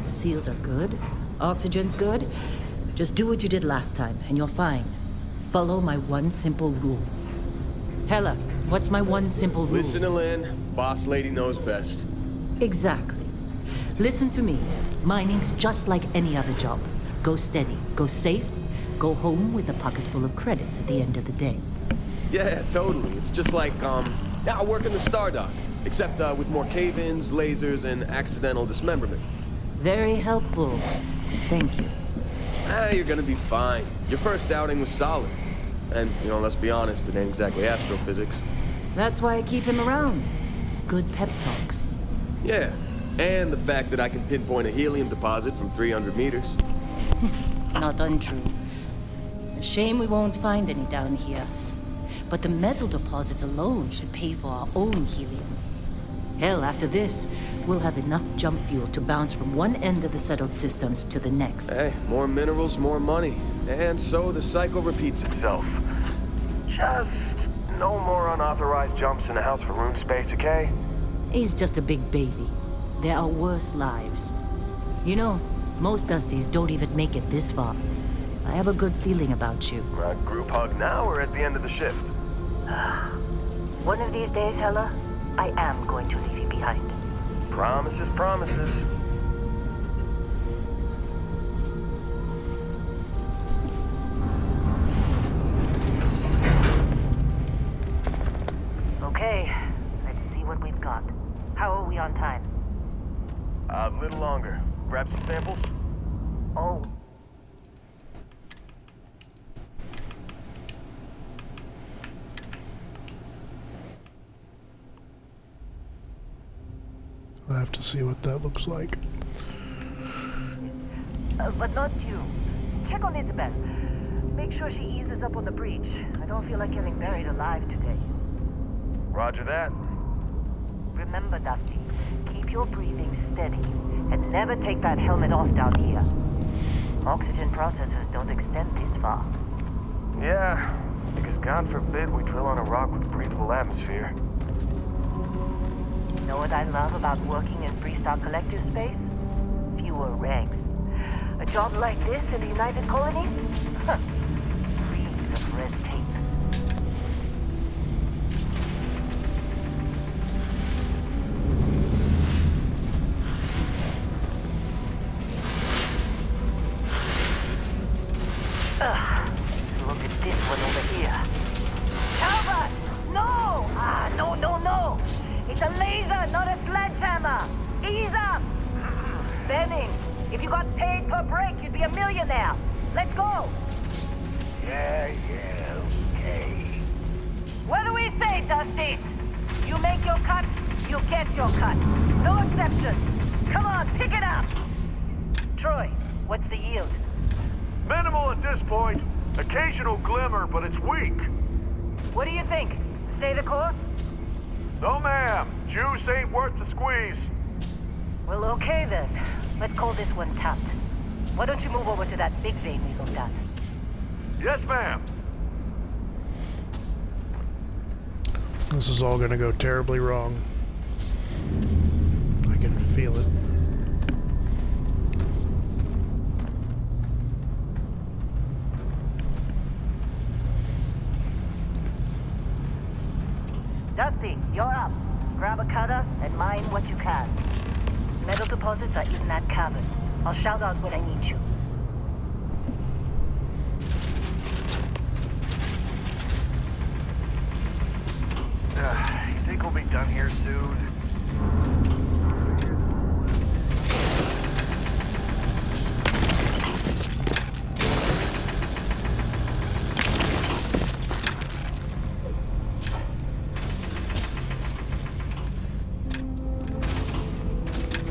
Seals are good. Oxygen's good. Just do what you did last time, and you're fine. Follow my one simple rule. Hella, what's my one simple rule? Listen to Lynn. Boss lady knows best. Exactly. Listen to me. Mining's just like any other job. Go steady, go safe, go home with a pocket full of credits at the end of the day. Yeah, totally. It's just like, I work in the Stardock. Except with more cave-ins, lasers, and accidental dismemberment. Very helpful. Thank you. You're gonna be fine. Your first outing was solid. And, let's be honest, it ain't exactly astrophysics. That's why I keep him around. Good pep talks. Yeah, and the fact that I can pinpoint a helium deposit from 300 meters. Not untrue. A shame we won't find any down here. But the metal deposits alone should pay for our own helium. Hell, after this, we'll have enough jump fuel to bounce from one end of the settled systems to the next. Hey, more minerals, more money. And so the cycle repeats itself. Just no more unauthorized jumps in the house for rune space, okay? He's just a big baby. There are worse lives. Most Dusties don't even make it this far. I have a good feeling about you. Group hug now or at the end of the shift? One of these days, Hella, I am going to leave you behind. Promises, promises. Okay, let's see what we've got. How are we on time? A little longer. Grab some samples? Oh. I'll have to see what that looks like. But not you. Check on Isabel. Make sure she eases up on the breach. I don't feel like getting buried alive today. Roger that. Remember, Dusty, keep your breathing steady and never take that helmet off down here. Oxygen processors don't extend this far. Yeah, because God forbid we drill on a rock with breathable atmosphere. You know what I love about working in Freestar Collective space? Fewer regs. A job like this in the United Colonies? Huh. Reams of red tape. Look at this one over here. Calvert! No! No! It's a laser, not a sledgehammer! Ease up! Benning, if you got paid per break, you'd be a millionaire. Let's go! Yeah, okay. What do we say, Dusty? You make your cut, you get your cut. No exceptions. Come on, pick it up! Troy, what's the yield? Minimal at this point. Occasional glimmer, but it's weak. What do you think? Stay the course? No, ma'am. Juice ain't worth the squeeze. Well, okay then. Let's call this one tapped. Why don't you move over to that big vein we looked at? Yes, ma'am. This is all gonna go terribly wrong. I can feel it. Dusty, you're up. Grab a cutter and mine what you can. Metal deposits are in that cavern. I'll shout out when I need you. You think we'll be done here soon?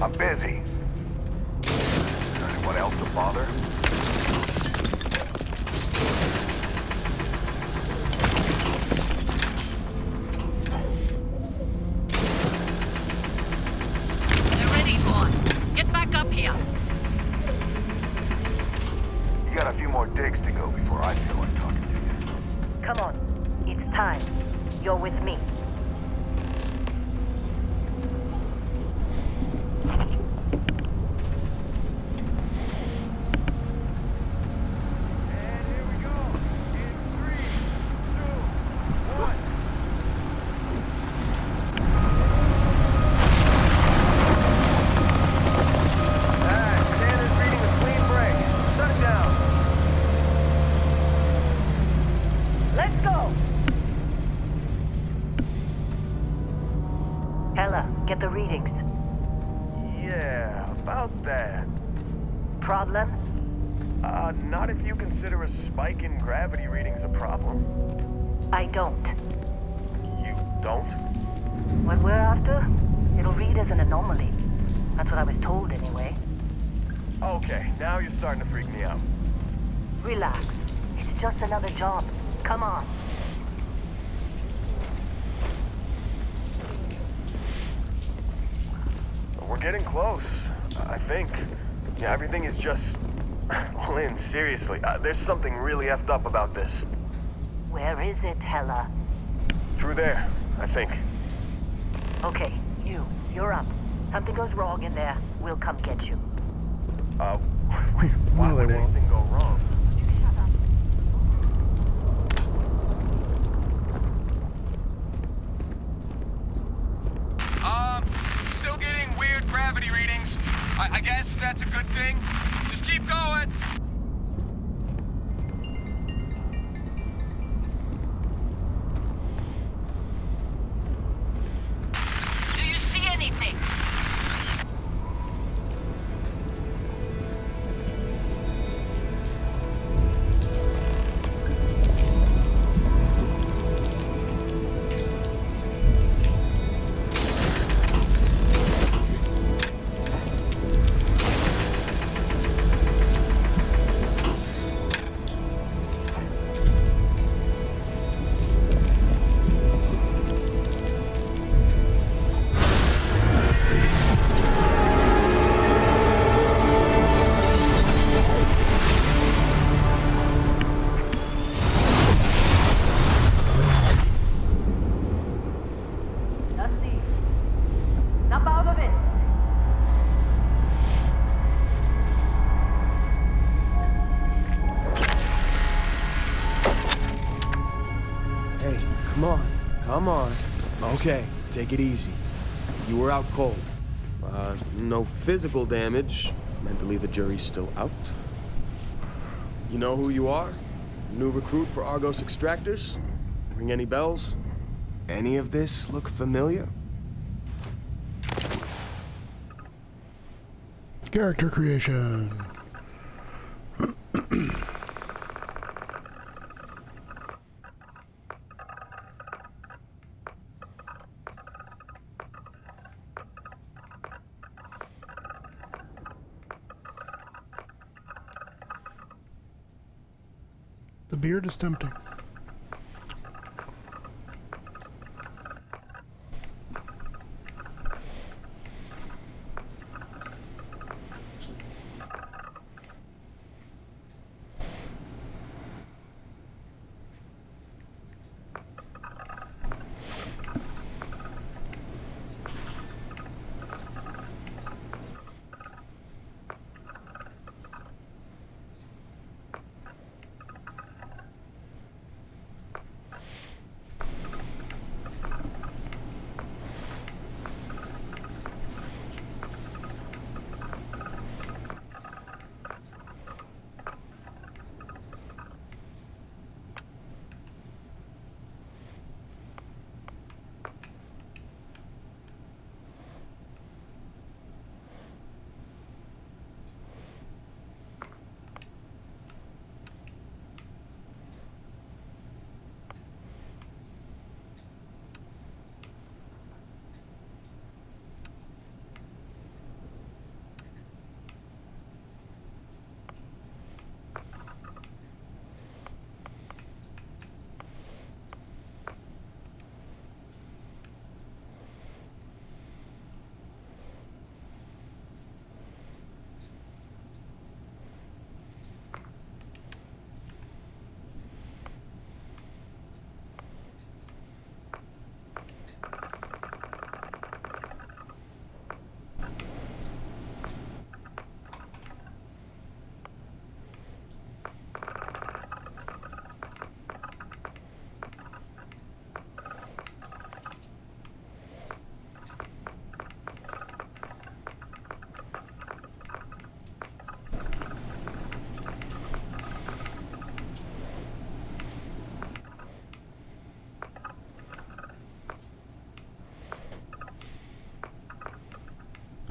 I'm busy. Anyone else to bother? They're ready, boss. Get back up here. You got a few more digs to go before I feel like talking to you. Come on. It's time. You're with me. get the readings. Yeah, about that. Problem? Not if you consider a spike in gravity readings a problem. I don't. You don't? What we're after, it'll read as an anomaly. That's what I was told anyway. Okay, now you're starting to freak me out. Relax. It's just another job. Come on. We're getting close, I think. Yeah, everything is just... Lynn, seriously, there's something really effed up about this. Where is it, Hella? Through there, I think. Okay, you're up. Something goes wrong in there, we'll come get you. Why No, they would won't. anything go wrong? Shut up. Still getting weird gravity readings. I guess that's a good thing. Just keep going. Do you see anything? Dusty, snap out of it. Hey, come on. Come on. Okay, take it easy. You were out cold. No physical damage. Mentally, the jury's still out. You know who you are? New recruit for Argos Extractors? Ring any bells? Any of this look familiar? Character creation. The beard is tempting.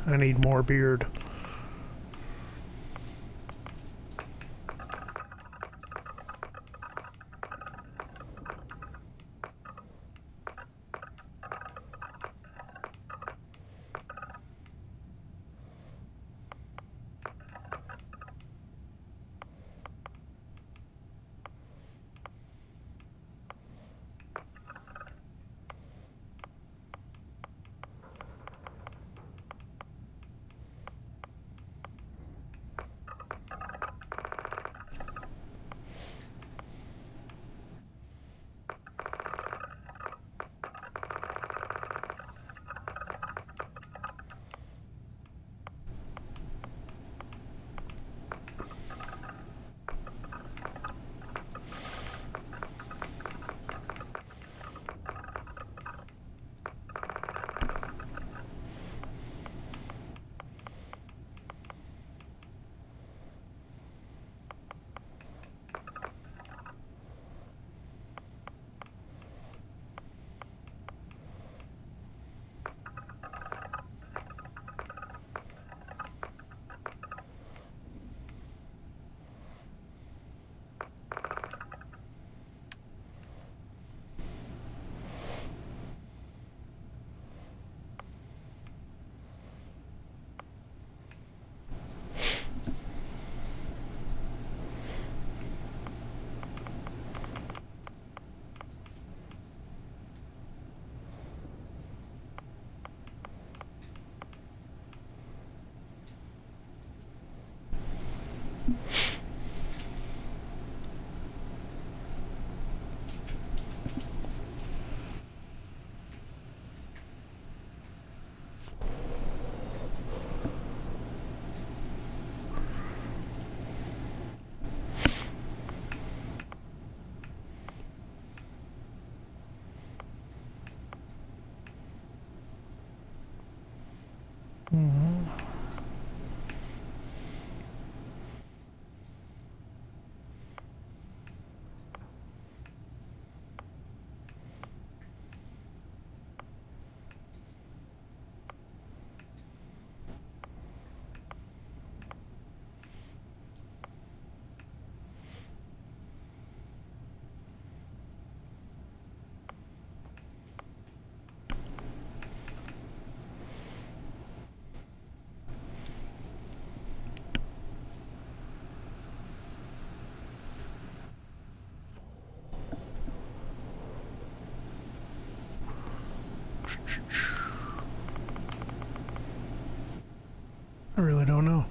I need more beard. I really don't know.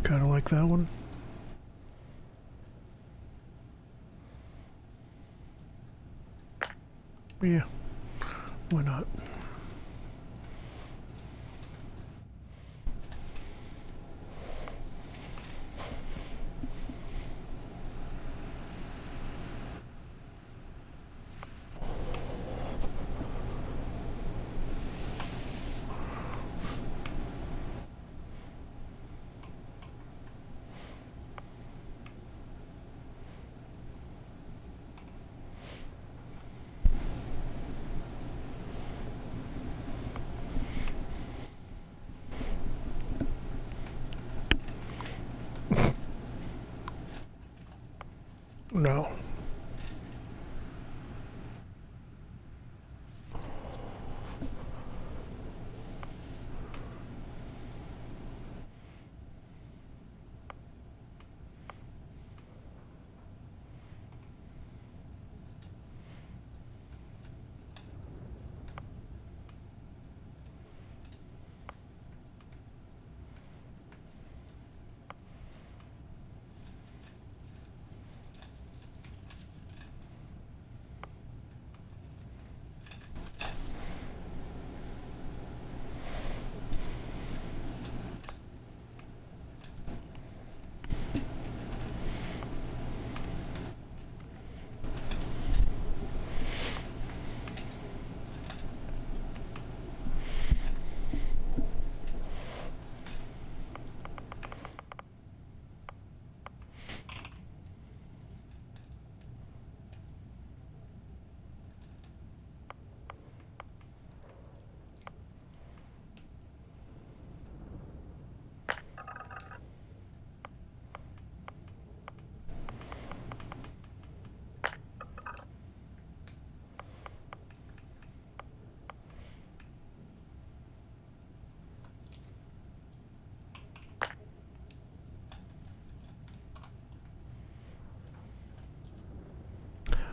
Kind of like that one. Yeah, why not?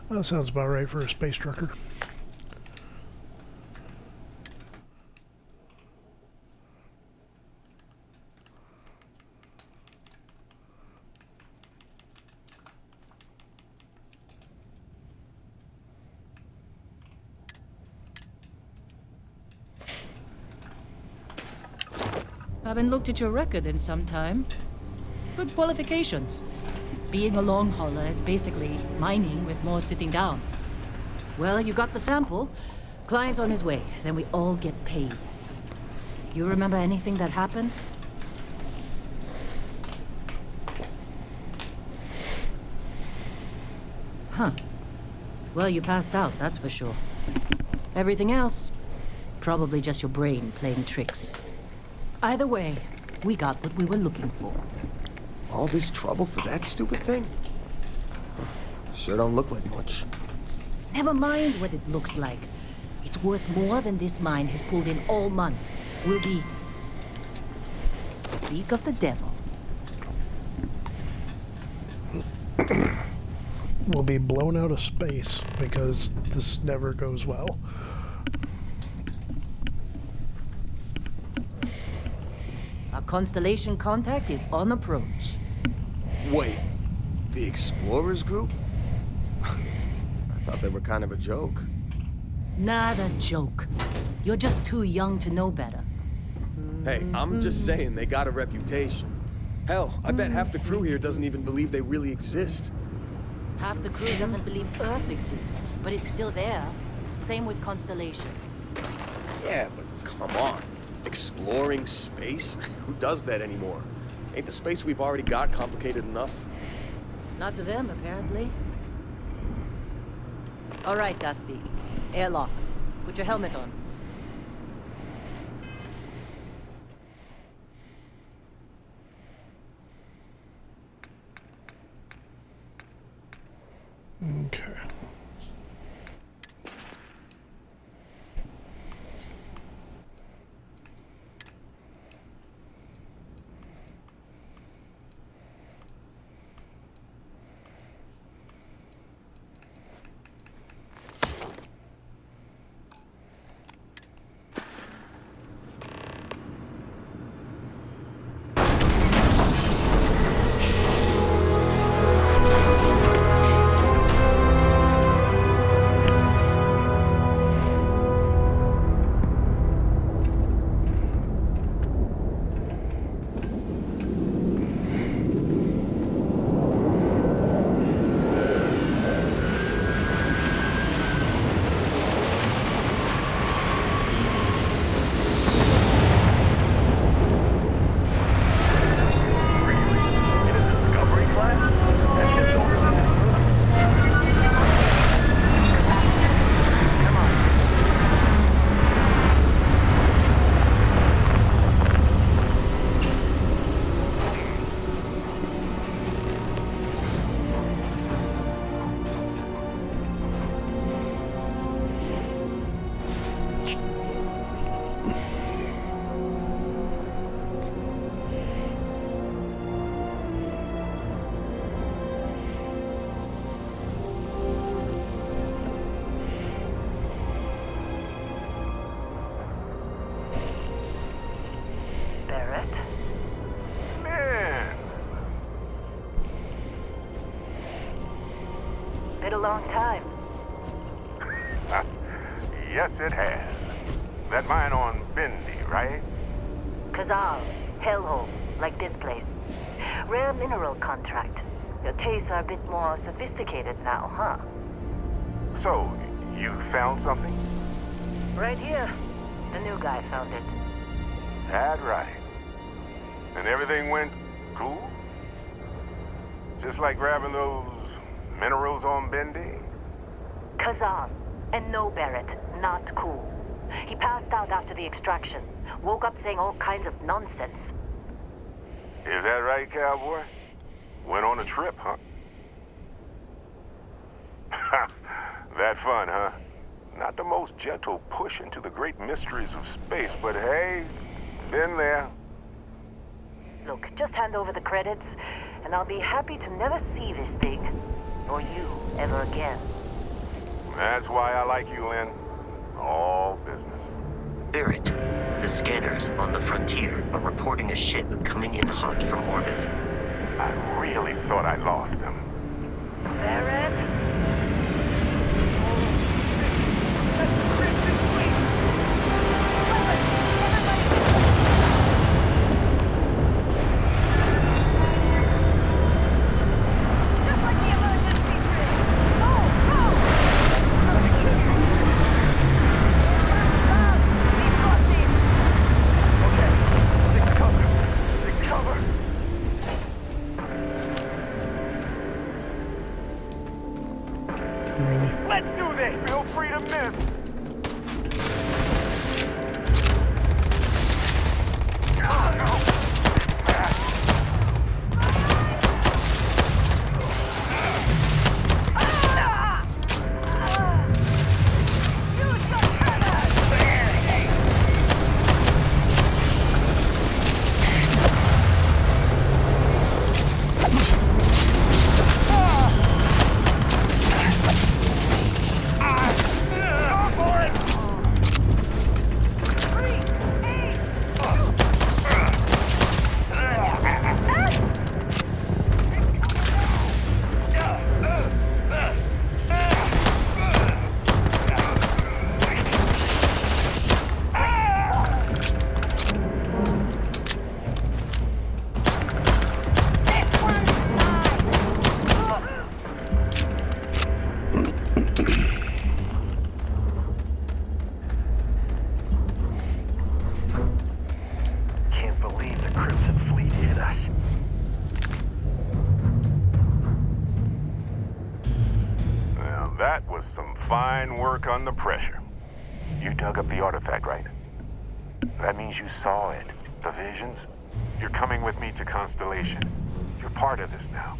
That sounds about right for a space trucker. Haven't looked at your record in some time. Good qualifications. Being a long hauler is basically mining with more sitting down. Well, you got the sample. Client's on his way, then we all get paid. You remember anything that happened? Huh. Well, you passed out, that's for sure. Everything else, probably just your brain playing tricks. Either way, we got what we were looking for. All this trouble for that stupid thing? Sure don't look like much. Never mind what it looks like. It's worth more than this mine has pulled in all month. We'll be... Speak of the devil. We'll be blown out of space because this never goes well. Our constellation contact is on approach. Wait, the Explorers group? I thought they were kind of a joke. Not a joke. You're just too young to know better. Hey, I'm just saying they got a reputation. Hell, I bet half the crew here doesn't even believe they really exist. Half the crew doesn't believe Earth exists, but it's still there. Same with Constellation. Yeah, but come on. Exploring space? Who does that anymore? Ain't the space we've already got complicated enough? Not to them, apparently. All right, Dusty. Airlock. Put your helmet on. Okay. Barrett? Man, Been a long time. yes it has. That mine on Bendy, right? Kazal, hellhole, like this place. Rare mineral contract. Your tastes are a bit more sophisticated now, huh? So, you found something? Right here. The new guy found it. That right. And everything went cool? Just like grabbing those minerals on Bendy? Kazal. And no, Barrett. Not cool. He passed out after the extraction. Woke up saying all kinds of nonsense. Is that right, cowboy? Went on a trip, huh? That fun, huh? Not the most gentle push into the great mysteries of space, but hey, been there. Look, just hand over the credits, and I'll be happy to never see this thing, or you, ever again. That's why I like you, Lynn. All business. Barrett, the scanners on the frontier are reporting a ship coming in hot from orbit. I really thought I lost them. Barrett? Just like the emergency drill. Go, go! We've got this. Okay, stick cover. Stick cover. Really? Let's do this. Feel free to miss. Oh, no. Use your tremors! This one's mine! Can't believe the Crimson Fleet hit us. Now that was some fine work under pressure. You dug up the artifact, right? That means you saw it. The visions? You're coming with me to Constellation. You're part of this now.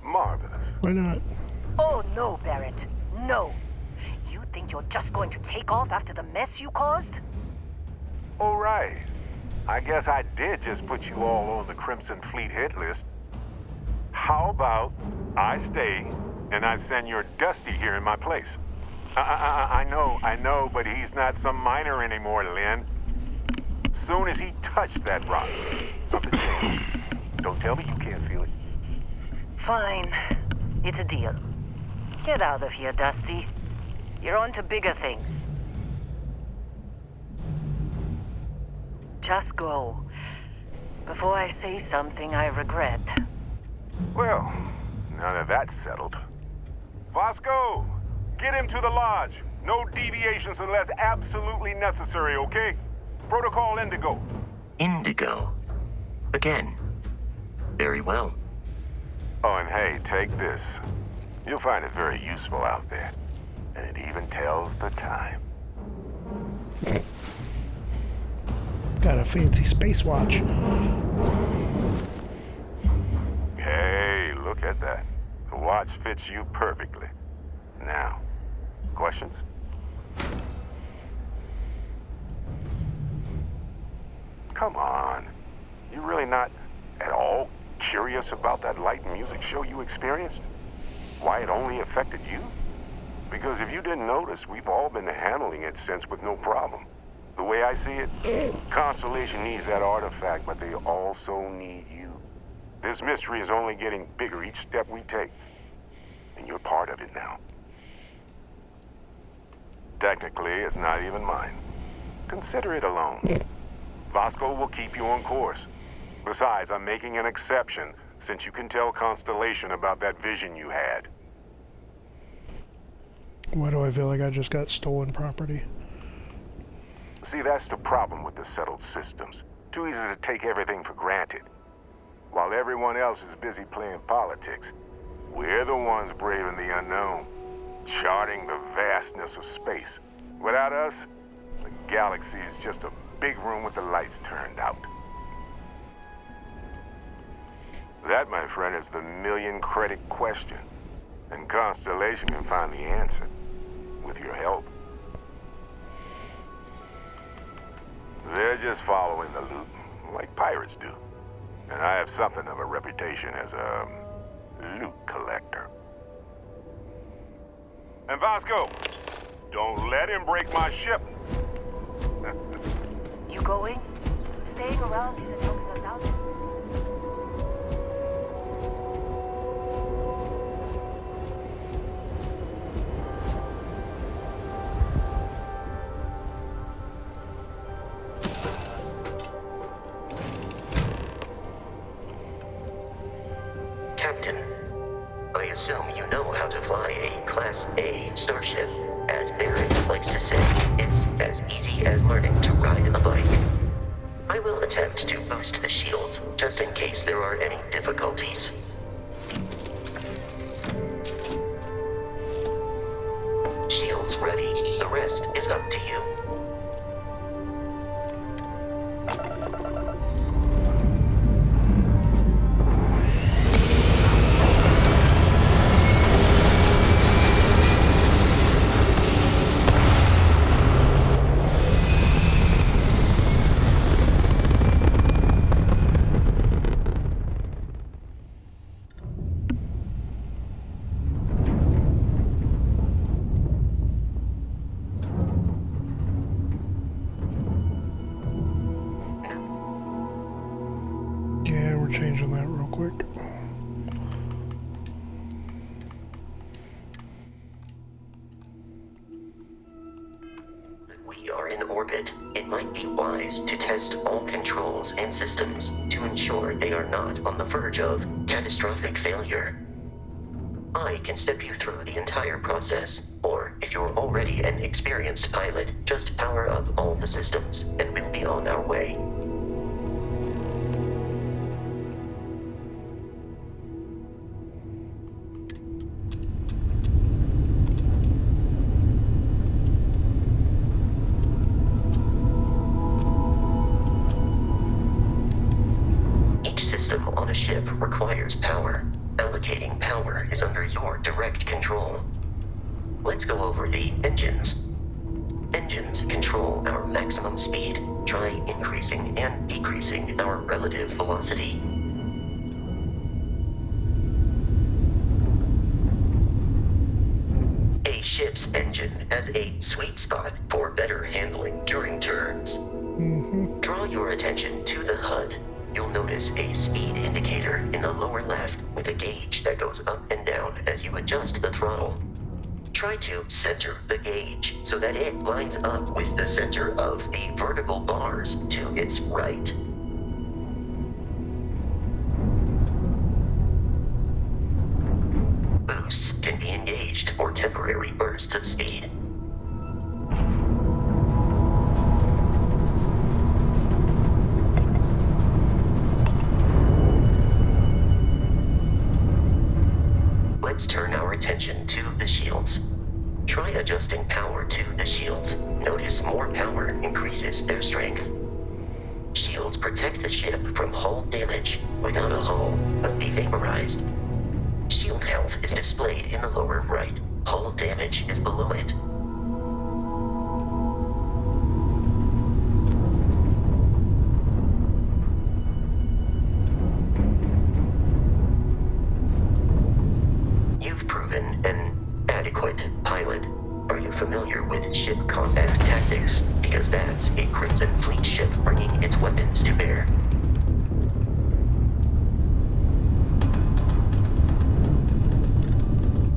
Marvelous. Why not? Oh, no, Barrett. No. You think you're just going to take off after the mess you caused? All right. I guess I did just put you all on the Crimson Fleet hit list. How about I stay and I send your Dusty here in my place? I know, but he's not some miner anymore, Lynn. Soon as he touched that rock, something changed. Don't tell me you can't feel it. Fine. It's a deal. Get out of here, Dusty. You're on to bigger things. Just go. Before I say something I regret. Well, now that that's settled. Vasco, get him to the lodge. No deviations unless absolutely necessary, okay? Protocol Indigo. Indigo. Again. Very well. Oh, and hey, take this. You'll find it very useful out there. And it even tells the time. Got a fancy space watch. Hey, look at that. The watch fits you perfectly. Now, questions? Come on. You really not at all curious about that light and music show you experienced? Why it only affected you? Because if you didn't notice, we've all been handling it since with no problem. The way I see it, Constellation needs that artifact, but they also need you. This mystery is only getting bigger each step we take. And you're part of it now. Technically, it's not even mine. Consider it alone. Vasco will keep you on course. Besides, I'm making an exception since you can tell Constellation about that vision you had. Why do I feel like I just got stolen property? See, that's the problem with the settled systems. Too easy to take everything for granted. While everyone else is busy playing politics, we're the ones braving the unknown, charting the vastness of space. Without us, the galaxy is just a big room with the lights turned out. That, my friend, is the million-credit question. And Constellation can find the answer, with your help. They're just following the loot. like pirates do. And I have something of a reputation as a loot collector. And Vasco, don't let him break my ship. You going? Staying around isn't helping us out. Captain, I assume you know how to fly a Class A starship. As Barrett likes to say, it's as easy as learning to ride a bike. I will attempt to boost the shields, just in case there are any difficulties. Shields ready. The rest is up to you. Yeah, we're changing that real quick. We are in orbit. It might be wise to test all controls and systems to ensure they are not on the verge of catastrophic failure. I can step you through the entire process, or if you're already an experienced pilot, just power up all the systems and we'll be on our way. On a ship requires power. Allocating power is under your direct control. Let's go over the engines. Engines control our maximum speed. Try increasing and decreasing our relative velocity. A ship's engine has a sweet spot for better handling during turns. Draw your attention to the HUD. You'll notice a speed indicator in the lower left with a gauge that goes up and down as you adjust the throttle. Try to center the gauge so that it lines up with the center of the vertical bars to its right. Boosts can be engaged for temporary bursts of speed. Let's turn our attention to the shields. Try adjusting power to the shields. Notice more power increases their strength. Shields protect the ship from hull damage. Without a hull, but be vaporized. Shield health is displayed in the lower right. Hull damage is below it. An adequate pilot. Are you familiar with ship combat tactics? Because that's a Crimson Fleet ship bringing its weapons to bear.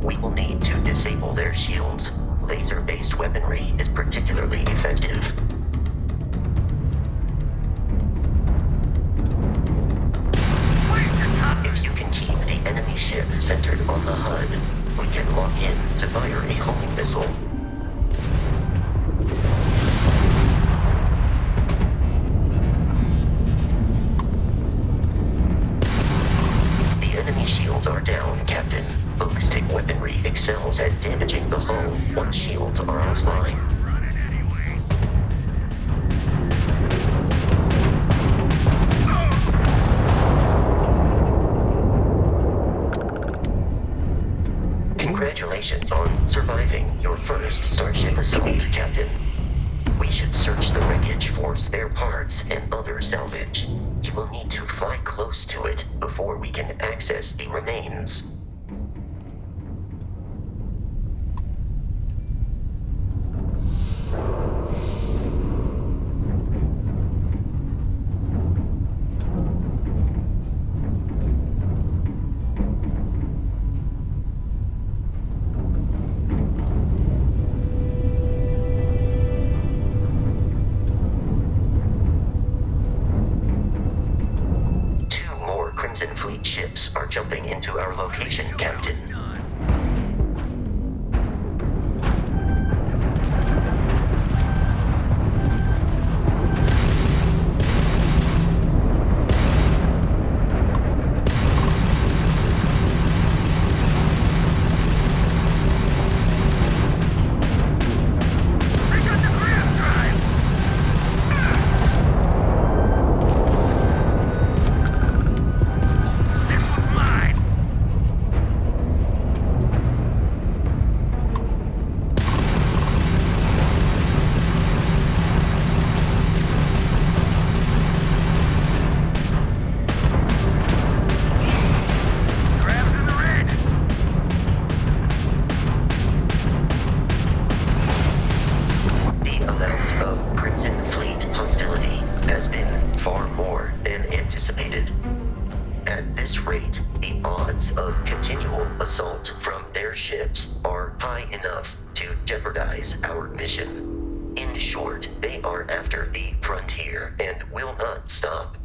We will need to disable their shields. Laser-based weaponry is particularly effective. If you can keep the enemy ship centered on the HUD, we can lock in to fire a homing missile. The enemy shields are down, Captain. Ballistic weaponry excels at damaging the hull once shields are offline. Congratulations on surviving your first Starship assault, Captain. We We should search the wreckage for spare parts and other salvage. You will need to fly close to it before we can access the remains. Crimson Fleet ships are jumping into our location, Captain. Our mission. In short, they are after the frontier and will not stop.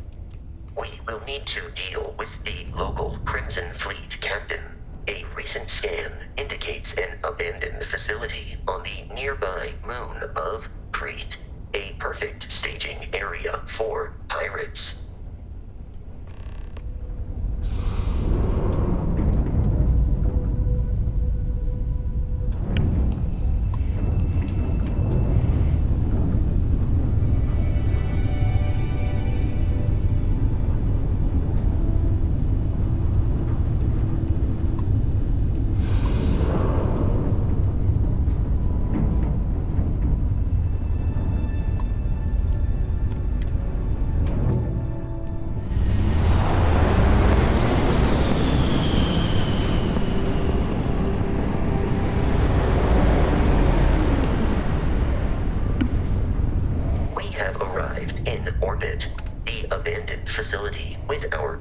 We will need to deal with the local Crimson Fleet captain. A recent scan indicates an abandoned facility on the nearby moon of Crete, a perfect staging area for pirates. Facility with our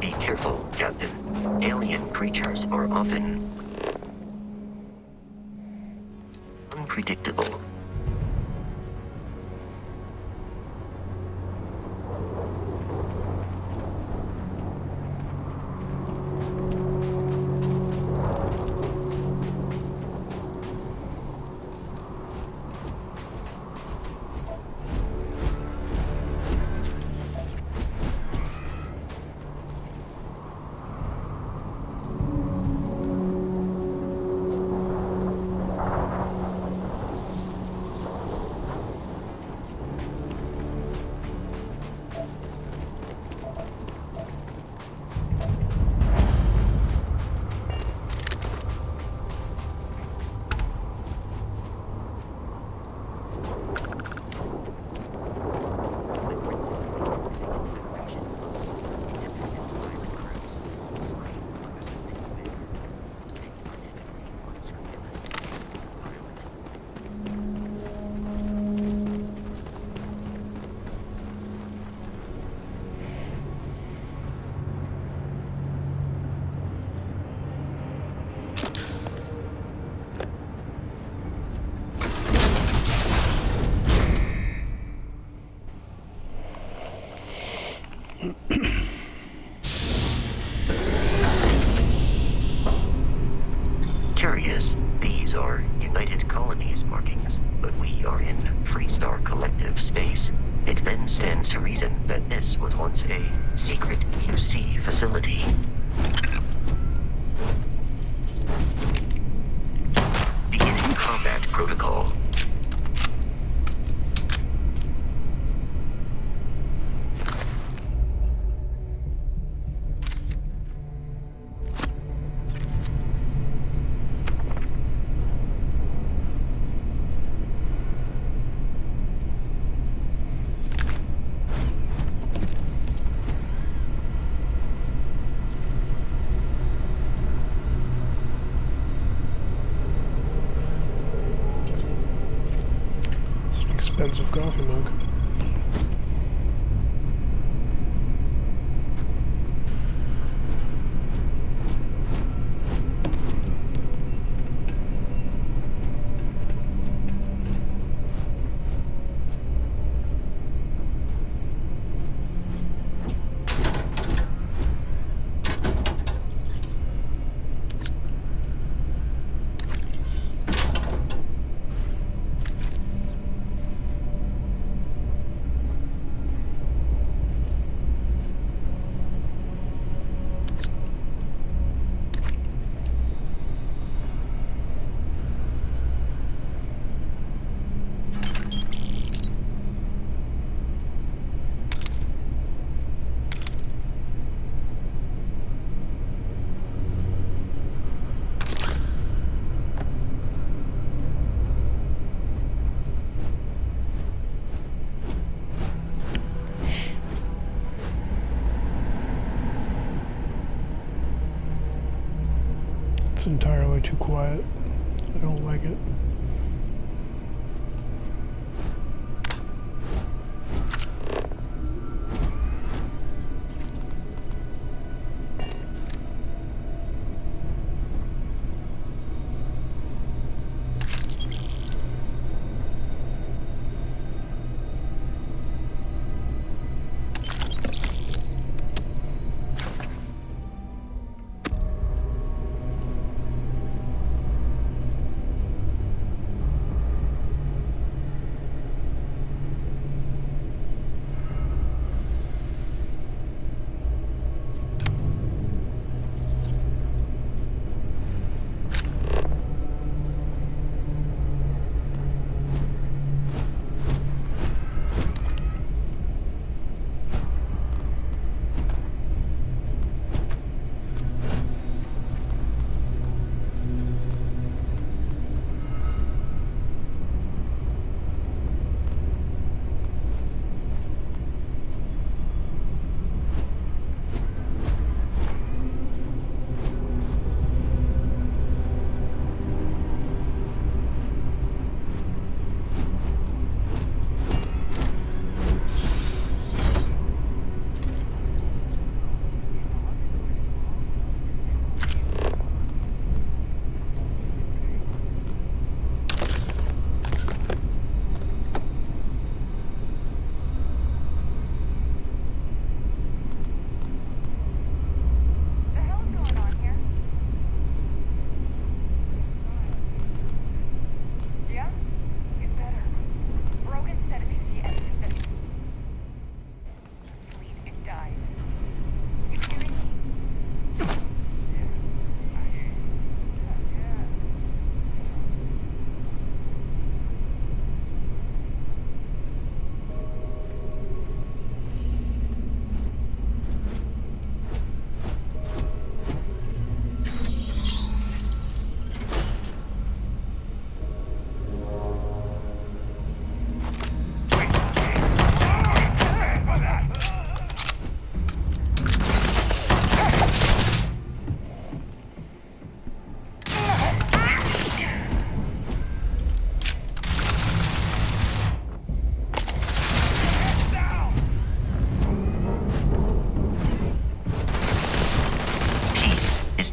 Be careful, Captain. Alien creatures are often unpredictable. Curious, these are United Colonies markings, but we are in Freestar Collective space. It then stands to reason that this was once a secret UC facility. Beginning combat protocol. Expensive coffee mug. It's entirely too quiet. I don't like it.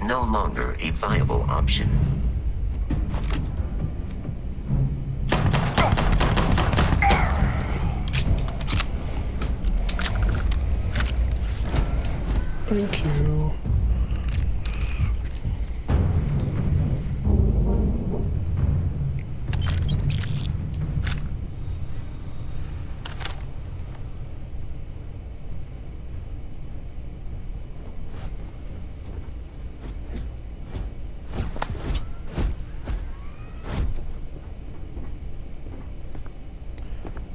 No longer a viable option. Thank you.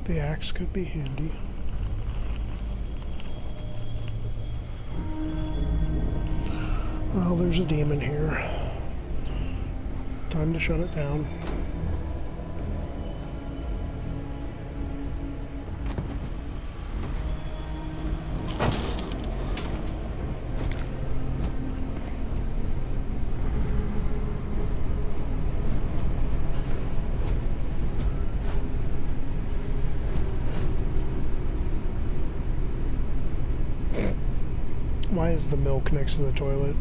The axe could be handy. Well, there's a demon here. Time to shut it down. Why is the milk next to the toilet?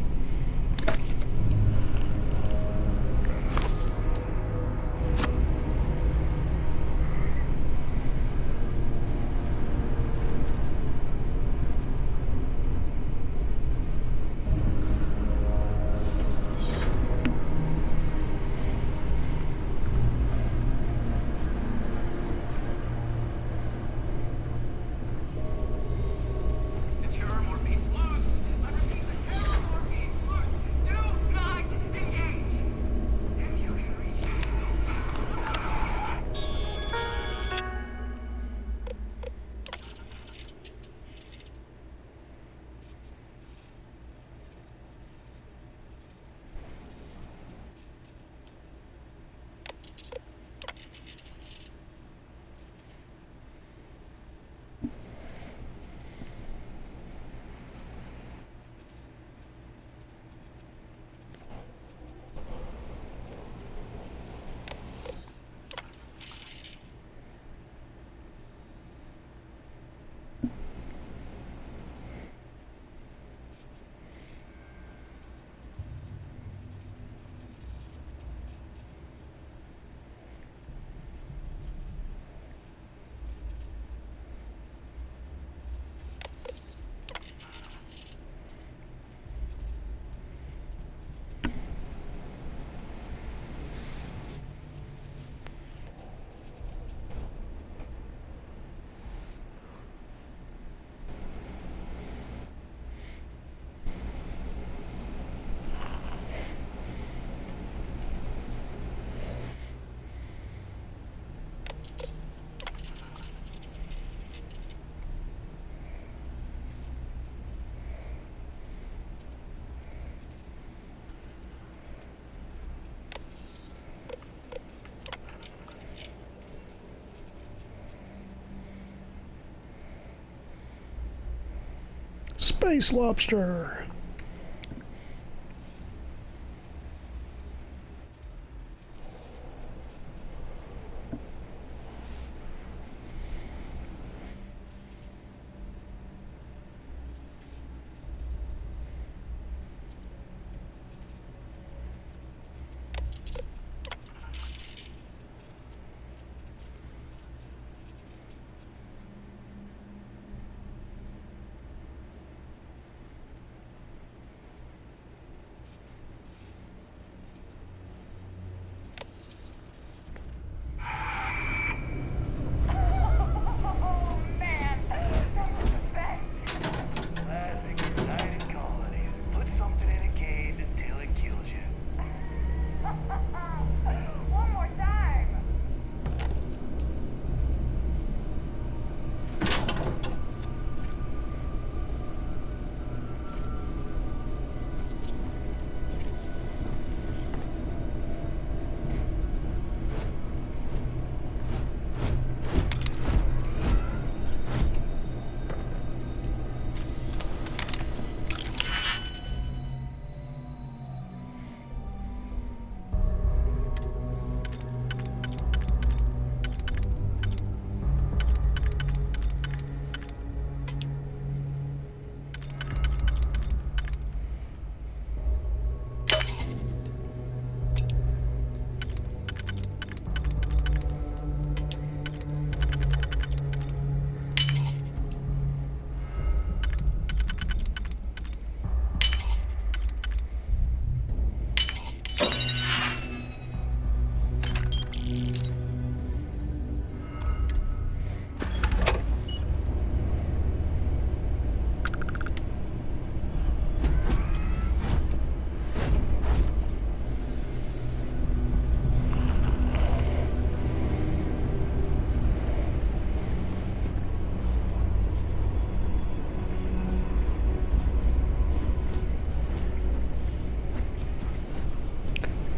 Space lobster.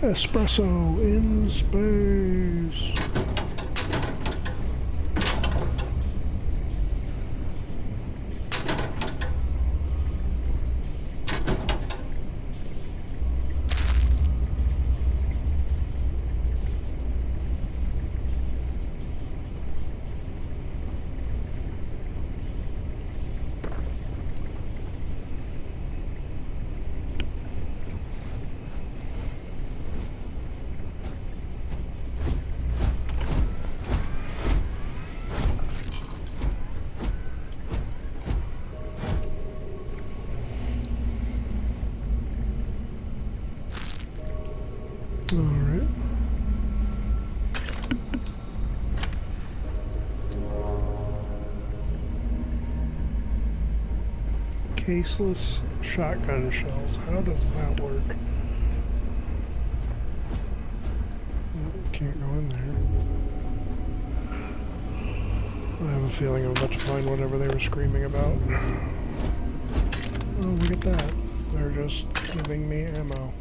Espresso in space. Alright. Caseless shotgun shells. How does that work? Can't go in there. I have a feeling I'm about to find whatever they were screaming about. Oh, look at that. They're just giving me ammo.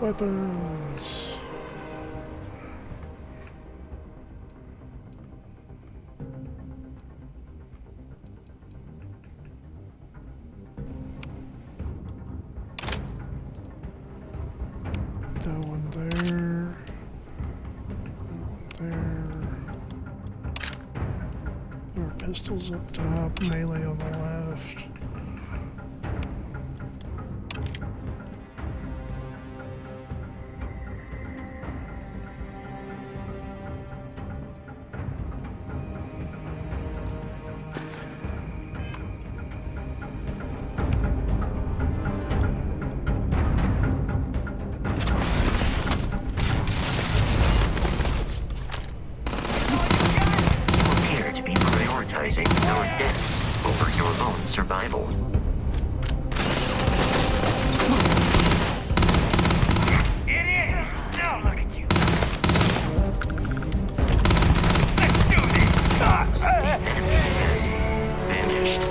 Weapons. That one there. That one there. Our pistols up top, melee on the left. Your deaths over your own survival. Idiot! Now look at you. Let's do this! The enemy has vanished.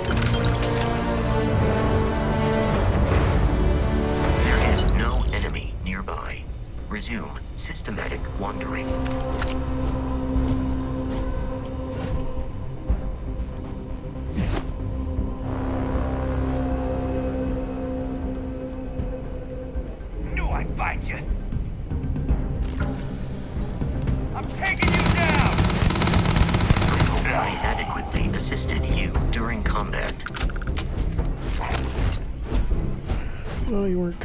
There is no enemy nearby. Resume systematic wandering. Find you. I'm taking you down. I hope I adequately assisted you during combat. Well, you weren't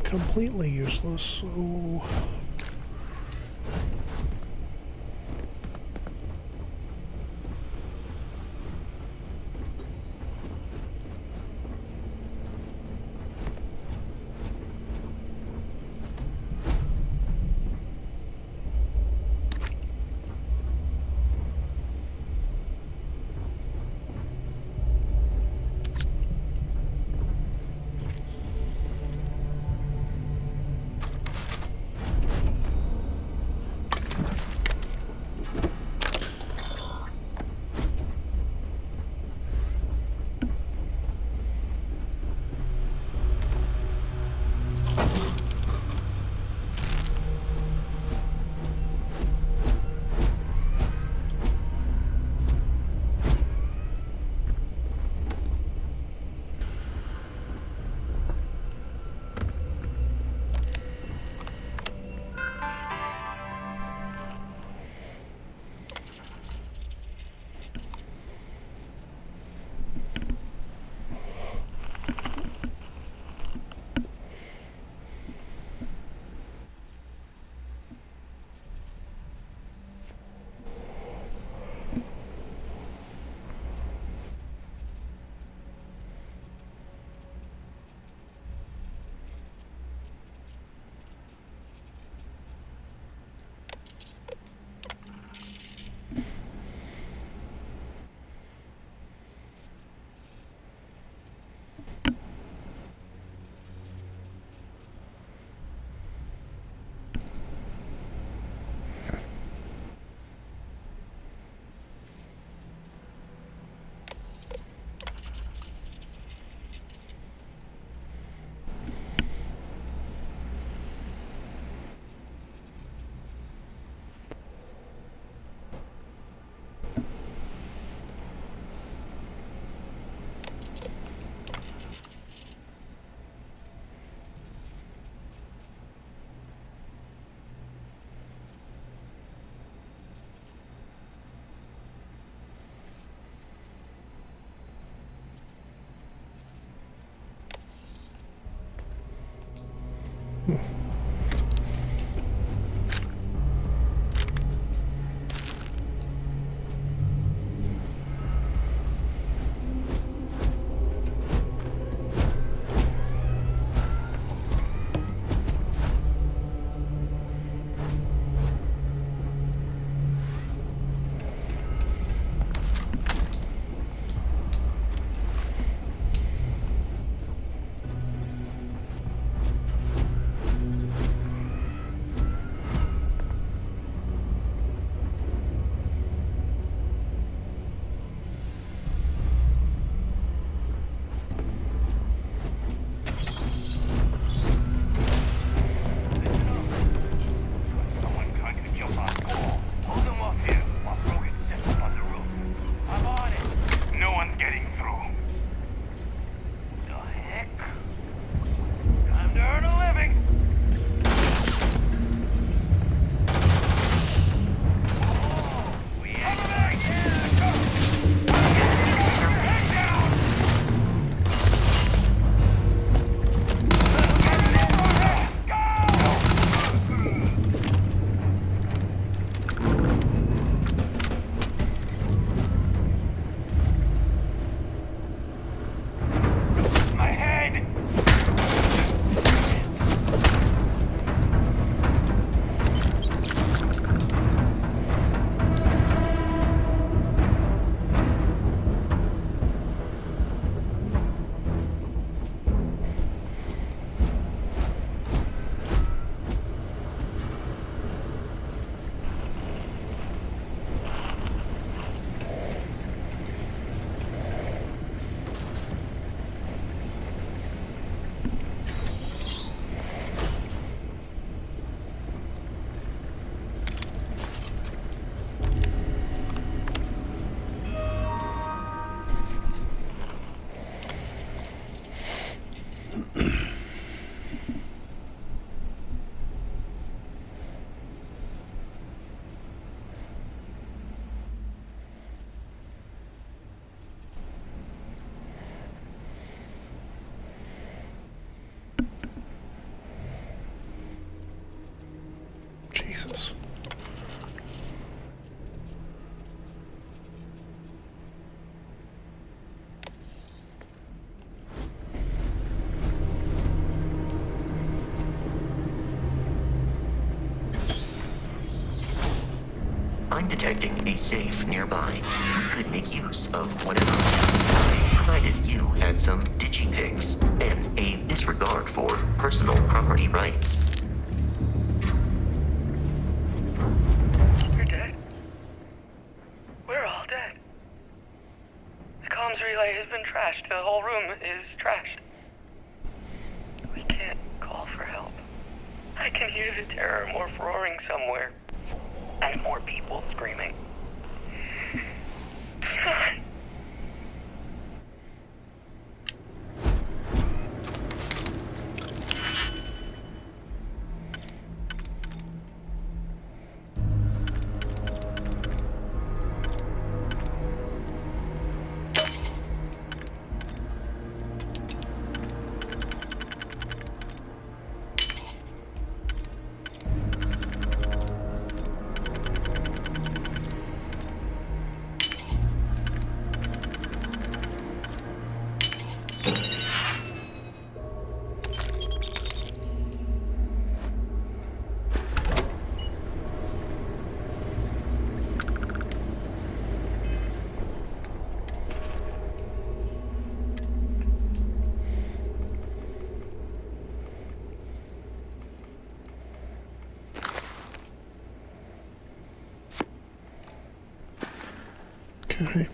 completely useless, so... Someone tried to jump on the wall. Hold them off here while Brogan sets up on the roof. I'm on it. No one's getting through. The heck? Time to earn a living. Oh, we ain't back yet. Go. Head down. My head! Jesus. I'm detecting a safe nearby. You could make use of whatever provided you had some digipics and a disregard for personal property rights. You're dead. We're all dead. The comms relay has been trashed. The whole room is trashed. We can't call for help. I can hear the terror morph roaring somewhere. And more people screaming. God. Okay.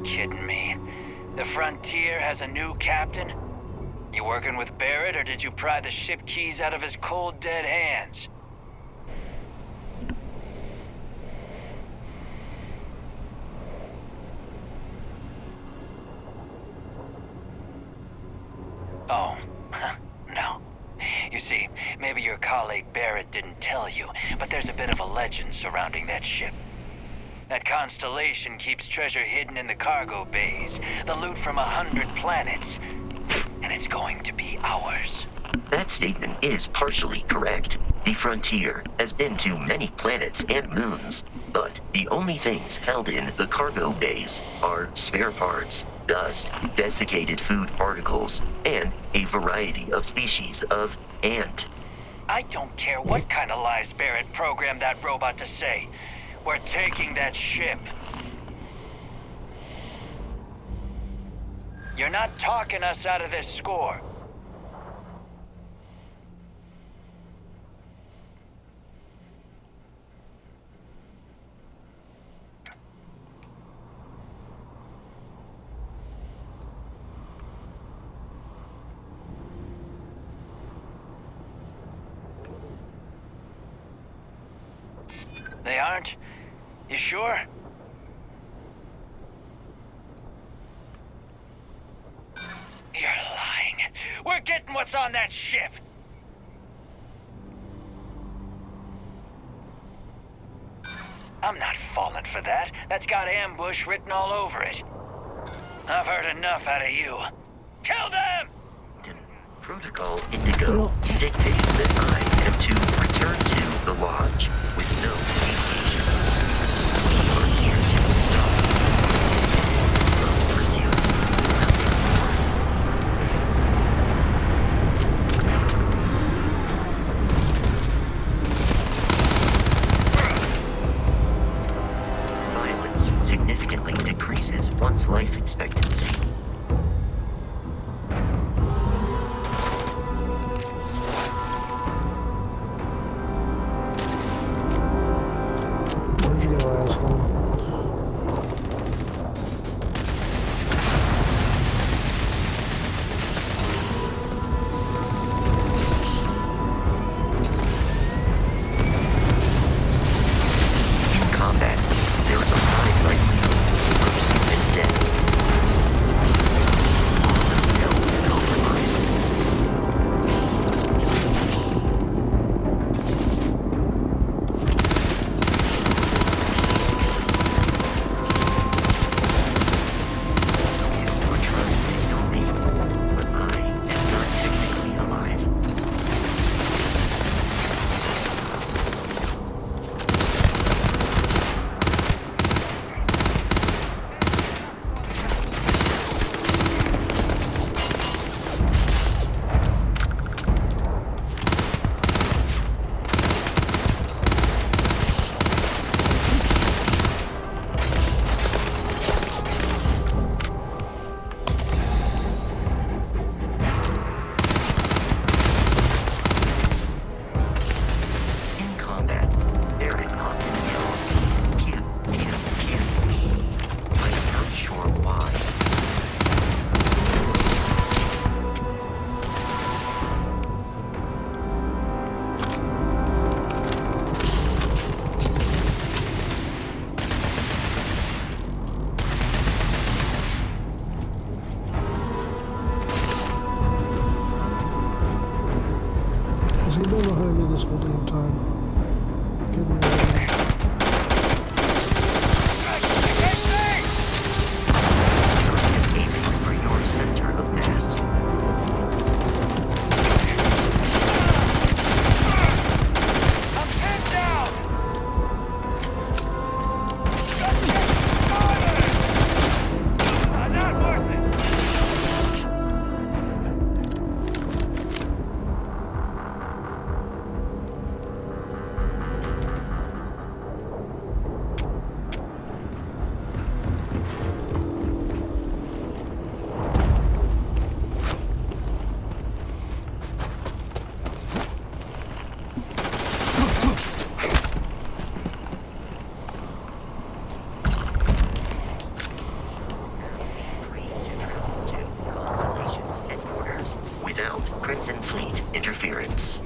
kidding me? The Frontier has a new captain? You working with Barrett, or did you pry the ship keys out of his cold, dead hands? Oh, no. You see, maybe your colleague Barrett didn't tell you, but there's a bit of a legend surrounding that ship. That constellation keeps treasure hidden in the cargo bays, the loot from 100 planets, and it's going to be ours. That statement is partially correct. The Frontier has been to many planets and moons, but the only things held in the cargo bays are spare parts, dust, desiccated food particles, and a variety of species of ant. I don't care what kind of lies Barrett programmed that robot to say. We're taking that ship. You're not talking us out of this score. They aren't? You sure? You're lying. We're getting what's on that ship. I'm not falling for that. That's got ambush written all over it. I've heard enough out of you. Kill them! Protocol Indigo dictates that I am to return to the lodge with no deviation. We are here to stop. Pursue nothing more. Violence significantly decreases one's life expectancy. Has he been behind me this whole damn time? Get me out of here. Aiming for your center of mass. I'm pinned down! I'm not worth it! without Crimson Fleet interference.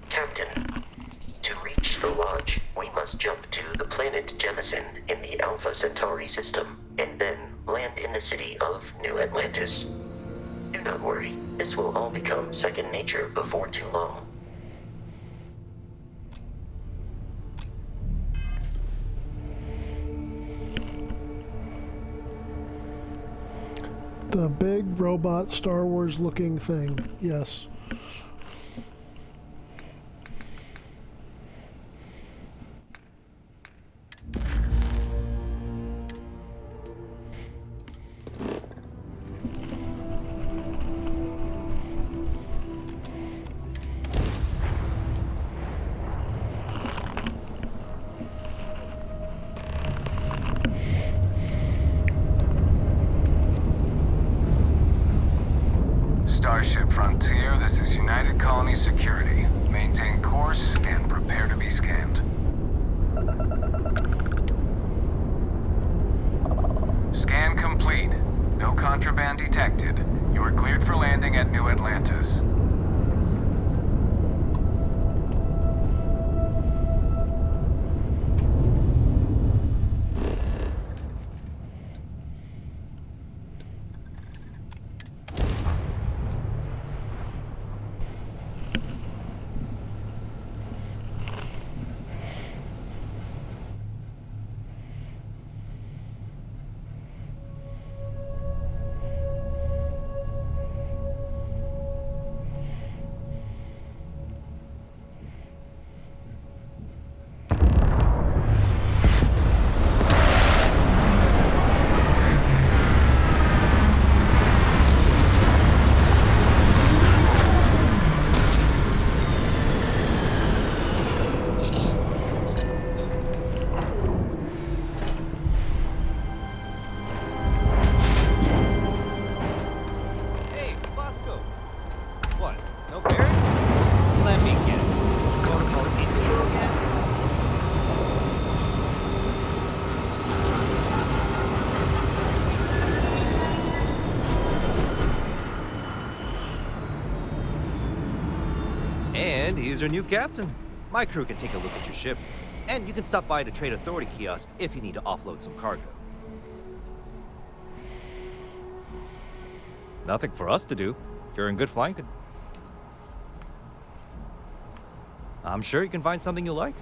Captain, to reach the Lodge, we must jump to the planet Jemison in the Alpha Centauri system, and then land in the city of New Atlantis. Do not worry, this will all become second nature before too long. The big robot Star Wars looking thing, yes. Starship Frontier, this is United Colony Security. Maintain course and prepare to be scanned. Scan complete. No contraband detected. You are cleared for landing at New Atlantis. And he's your new captain. My crew can take a look at your ship. And you can stop by the Trade Authority kiosk if you need to offload some cargo. Nothing for us to do. You're in good flanking. I'm sure you can find something you like.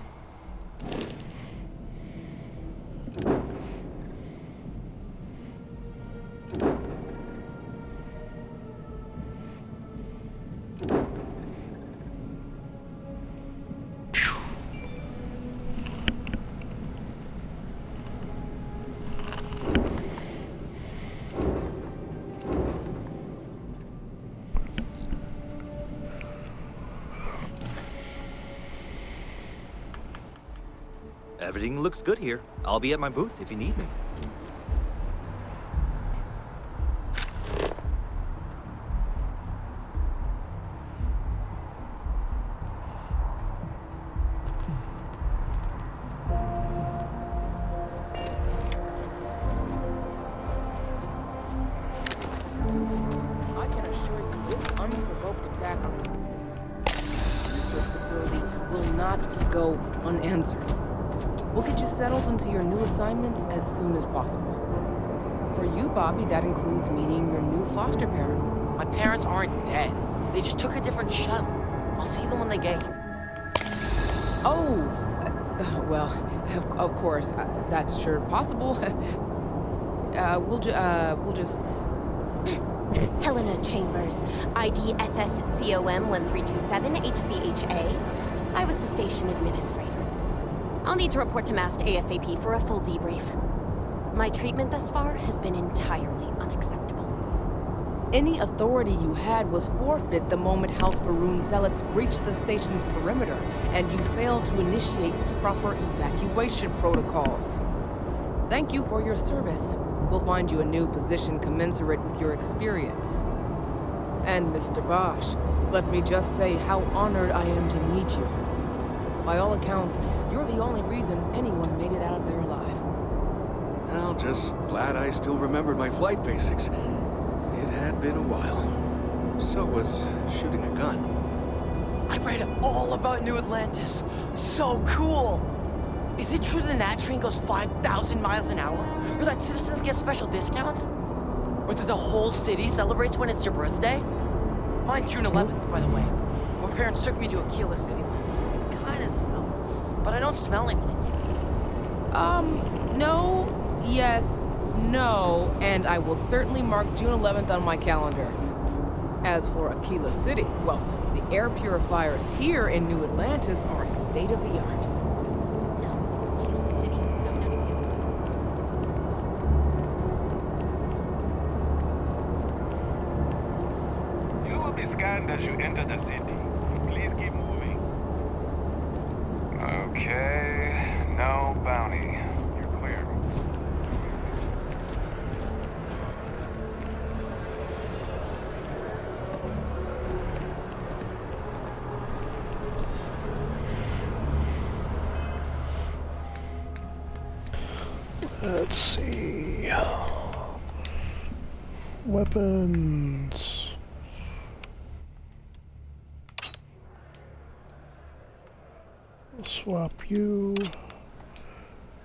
Everything looks good here. I'll be at my booth if you need me. not go unanswered. We'll get you settled into your new assignments as soon as possible. For you, Bobby, that includes meeting your new foster parent. My parents aren't dead. They just took a different shuttle. I'll see them when they get here. Oh, well, of course, that's sure possible. We'll just... Helena Chambers, ID SSCOM 1327 HCHA. I was the station administrator. I'll need to report to MAST ASAP for a full debrief. My treatment thus far has been entirely unacceptable. Any authority you had was forfeit the moment House Varun zealots breached the station's perimeter, and you failed to initiate proper evacuation protocols. Thank you for your service. We'll find you a new position commensurate with your experience. And Mr. Bosch, let me just say how honored I am to meet you. By all accounts, you're the only reason anyone made it out of there alive. Well, just glad I still remembered my flight basics. It had been a while. So was shooting a gun. I read all about New Atlantis. So cool! Is it true the Nat train goes 5,000 miles an hour? Or that citizens get special discounts? Or that the whole city celebrates when it's your birthday? Mine's June 11th, by the way. My parents took me to Aquila City last year. I kinda smell. But I don't smell anything yet. No, yes, no, and I will certainly mark June 11th on my calendar. As for Aquila City, well, the air purifiers here in New Atlantis are state-of-the-art. You will be scanned as you enter the city. Please keep moving. Okay, no bounty. You're clear. Let's see. Weapons. I'll swap you.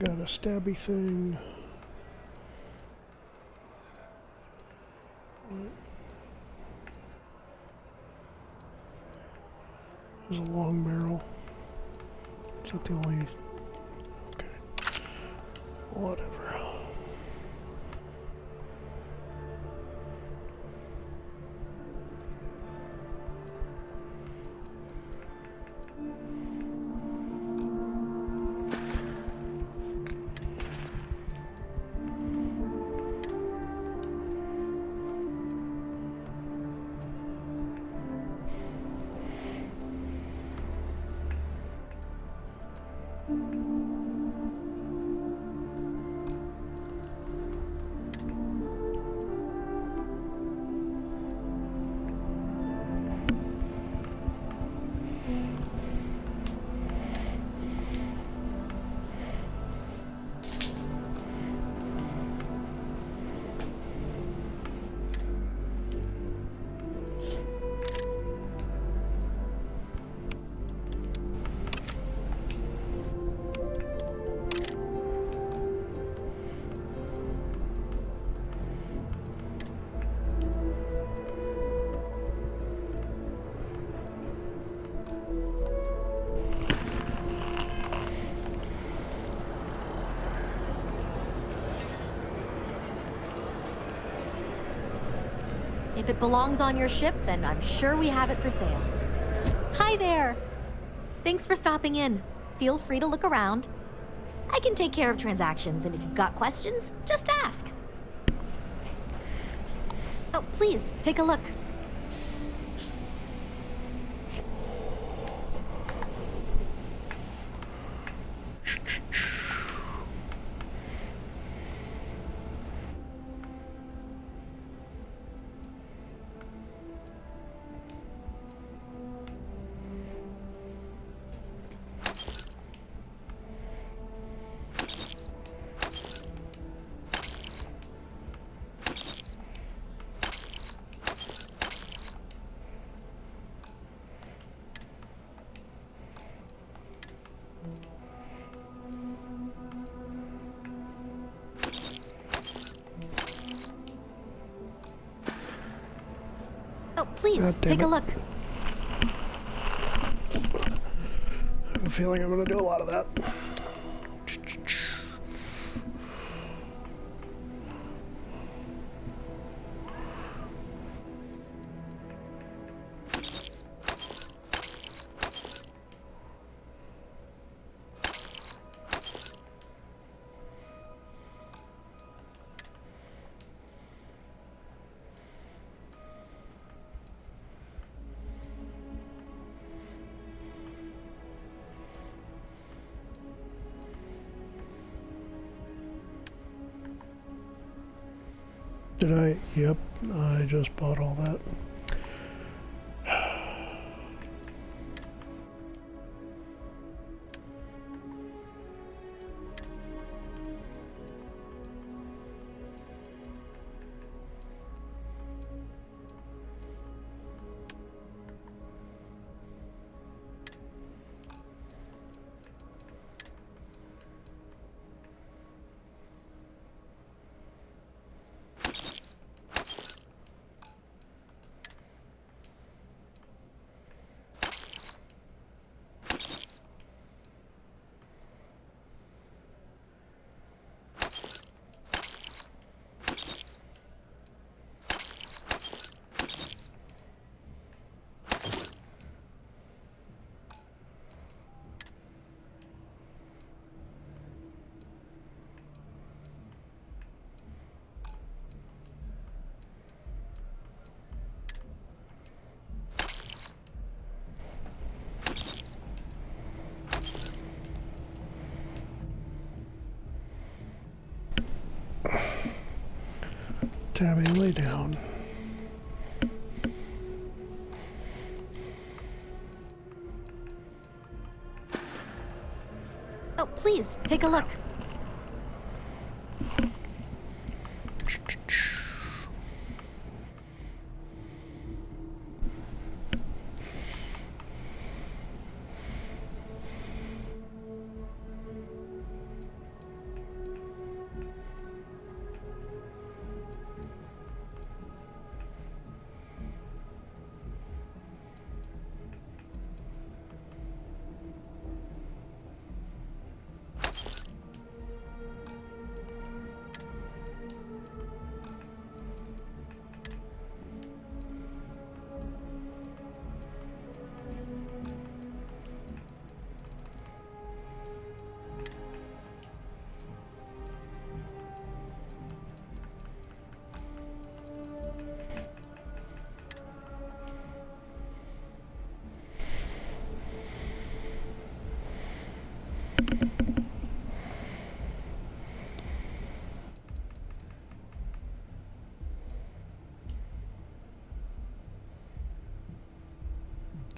Got a stabby thing. There's a long barrel. Is that the only... Okay. Whatever. If it belongs on your ship, then I'm sure we have it for sale. Hi there! Thanks for stopping in. Feel free to look around. I can take care of transactions, and if you've got questions, just ask. Oh, please, take a look. please, God damn take a it. look. I have a feeling I'm gonna do a lot of that. Did I? Yep, I just bought all that. Tabby, lay down. Oh, please, take a look.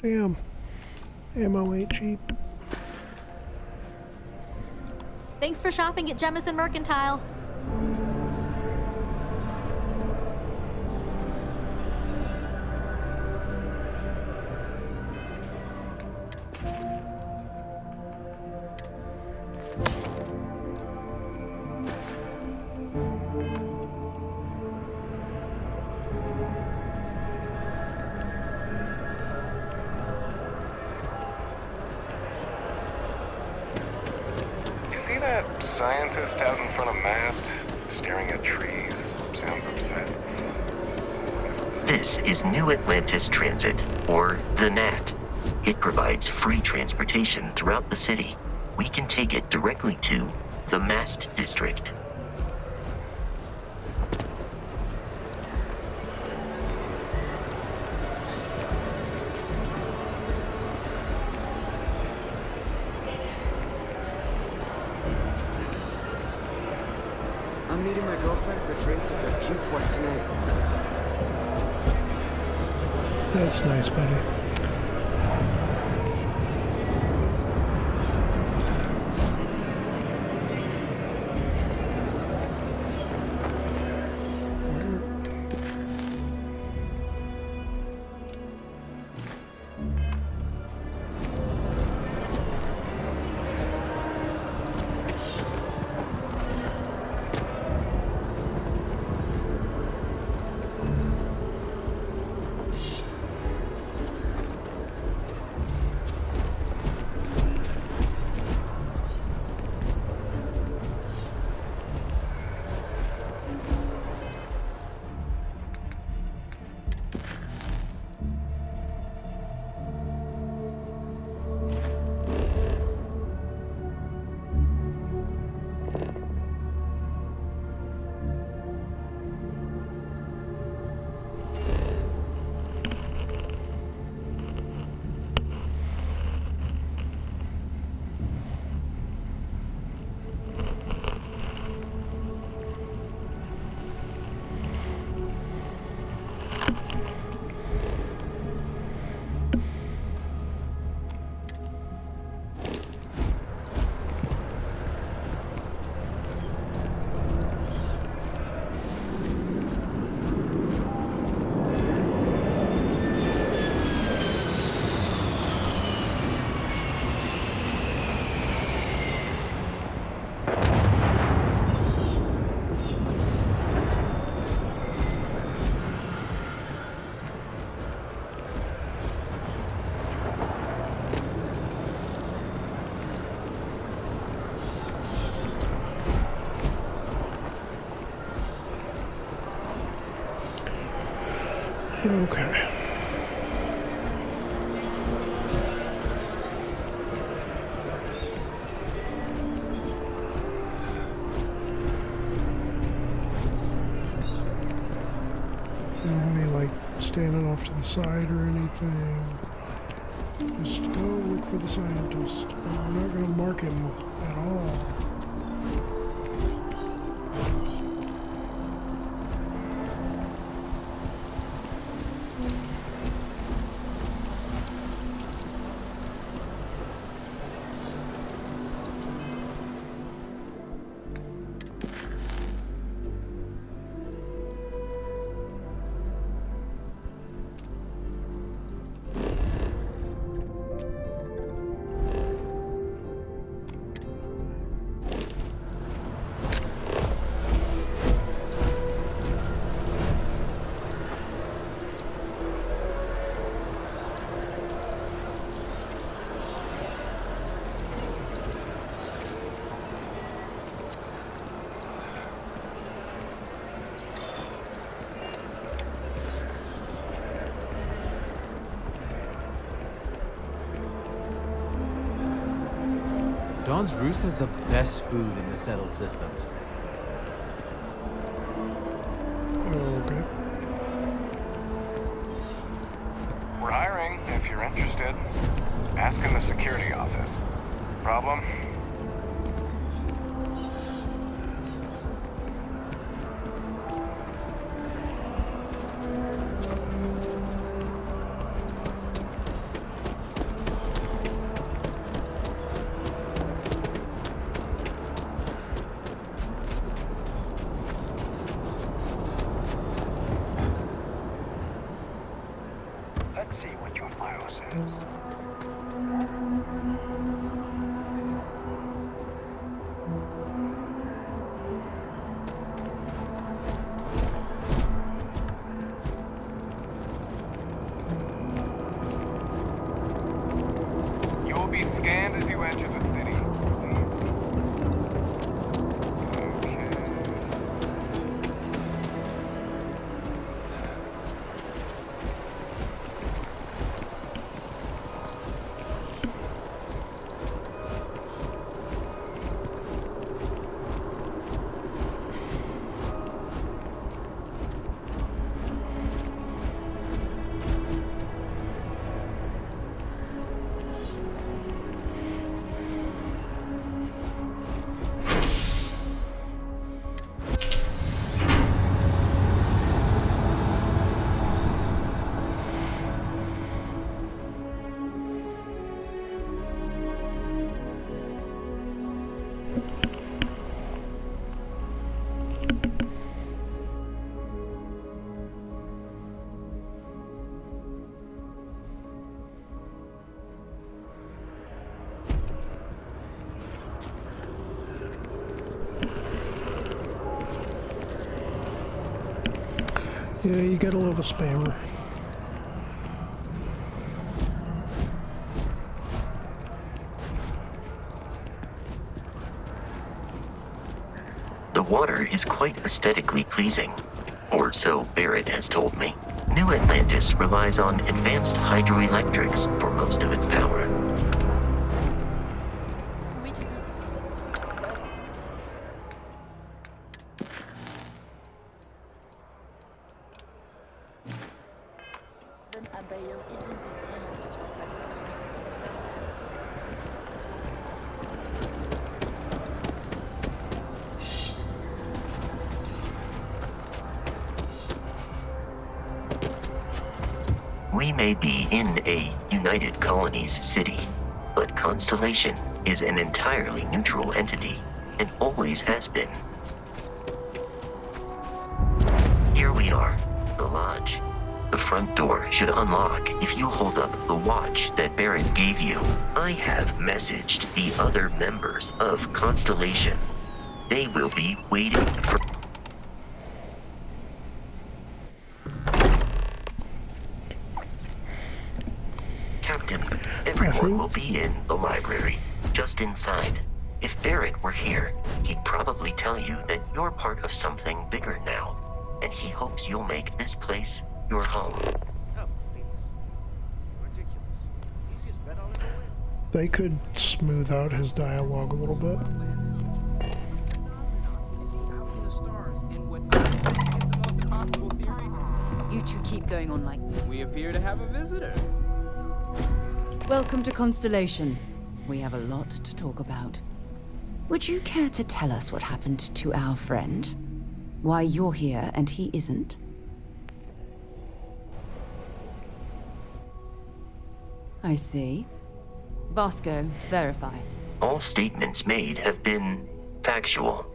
Damn. Ammo ain't cheap. Thanks for shopping at Jemison Mercantile. See that scientist out in front of Mast, staring at trees? Sounds upset. This is New Atlantis Transit, or the NAT. It provides free transportation throughout the city. We can take it directly to the Mast District. I'm meeting my girlfriend for drinks at the Viewport tonight. That's nice, buddy. Okay. Any like standing off to the side or anything? Just go look for the scientist. I'm not gonna mark him at all. Dawn's Roost has the best food in the settled systems. Okay. We're hiring, if you're interested. Ask in the security office. Problem? Let's see what your file says. You will be scanned as you enter the city. Yeah, you gotta love a spammer. The water is quite aesthetically pleasing, or so Barrett has told me. New Atlantis relies on advanced hydroelectrics for most of its power. We may be in a United Colonies city, but Constellation is an entirely neutral entity, and always has been. Here we are, the lodge. The front door should unlock if you hold up the watch that Barrett gave you. I have messaged the other members of Constellation. They will be waiting for... Captain, everyone will be in the library, just inside. If Barrett were here, he'd probably tell you that you're part of something bigger now, and he hopes you'll make this place your home. They could smooth out his dialogue a little bit. You two keep going on like... We appear to have a visitor. Welcome to Constellation. We have a lot to talk about. Would you care to tell us what happened to our friend? Why you're here and he isn't? I see. Vasco, verify. All statements made have been factual.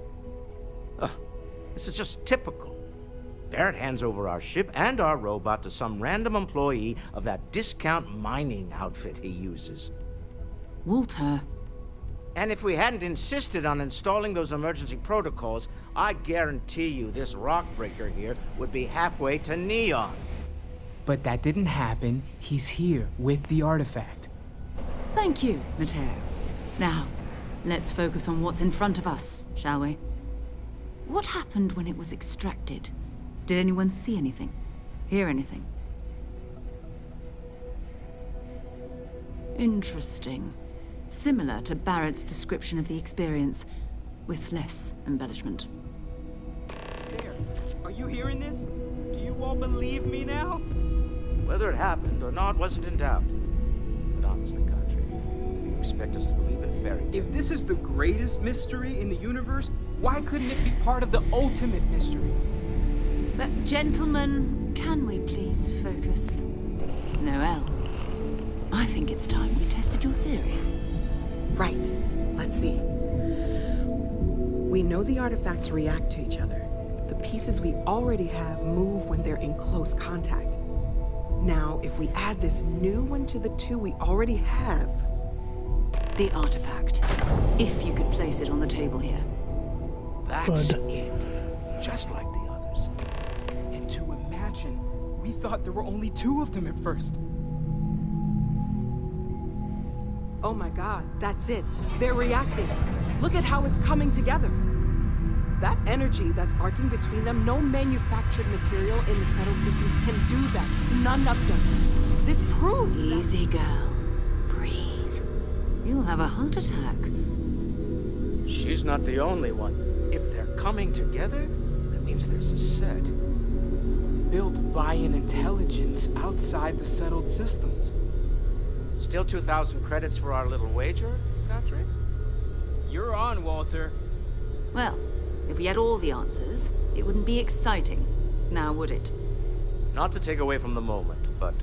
This is just typical. Barrett hands over our ship and our robot to some random employee of that discount mining outfit he uses. Walter. And if we hadn't insisted on installing those emergency protocols, I guarantee you this rock breaker here would be halfway to Neon. But that didn't happen. He's here with the artifact. Thank you, Mateo. Now, let's focus on what's in front of us, shall we? What happened when it was extracted? Did anyone see anything? Hear anything? Interesting. Similar to Barrett's description of the experience, with less embellishment. There. Are you hearing this? Do you all believe me now? Whether it happened or not wasn't in doubt. But honestly, Country, if you expect us to believe in fairy tales... If this is the greatest mystery in the universe, why couldn't it be part of the ultimate mystery? But gentlemen, can we please focus? Noel, I think it's time we tested your theory. Right. Let's see. We know the artifacts react to each other. The pieces we already have move when they're in close contact. Now, if we add this new one to the two we already have... The artifact. If you could place it on the table here. That's it. Just like the others. And to imagine, we thought there were only 2 of them at first. Oh my god, that's it. They're reacting. Look at how it's coming together. That energy that's arcing between them, no manufactured material in the settled systems can do that. None of them. This proves Easy, girl. Breathe. You'll have a heart attack. She's not the only one. If they're coming together, that means there's a set. Built by an intelligence outside the settled systems. Still 2,000 credits for our little wager, Country? You're on, Walter. Well, if we had all the answers, it wouldn't be exciting. Now, would it? Not to take away from the moment, but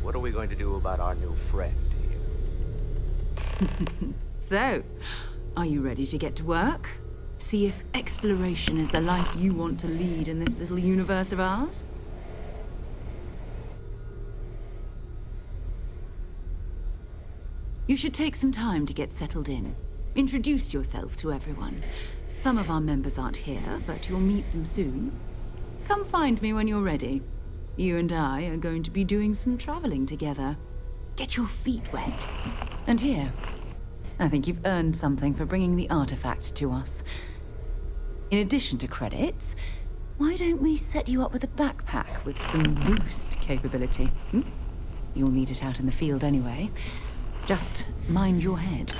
what are we going to do about our new friend here? So, are you ready to get to work? See if exploration is the life you want to lead in this little universe of ours? You should take some time to get settled in. Introduce yourself to everyone. Some of our members aren't here, but you'll meet them soon. Come find me when you're ready. You and I are going to be doing some traveling together. Get your feet wet. And here, I think you've earned something for bringing the artifact to us. In addition to credits, why don't we set you up with a backpack with some boost capability? You'll need it out in the field anyway. Just mind your head.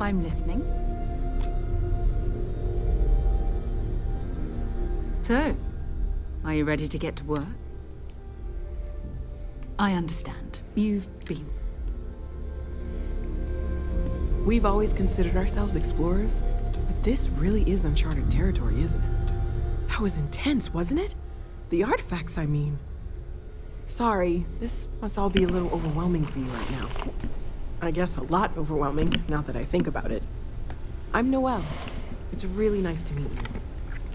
I'm listening. So, are you ready to get to work? I understand. You've been We've always considered ourselves explorers, but this really is uncharted territory, isn't it? That was intense, wasn't it? The artifacts, I mean. Sorry, this must all be a little overwhelming for you right now. I guess a lot overwhelming, now that I think about it. I'm Noelle. It's really nice to meet you.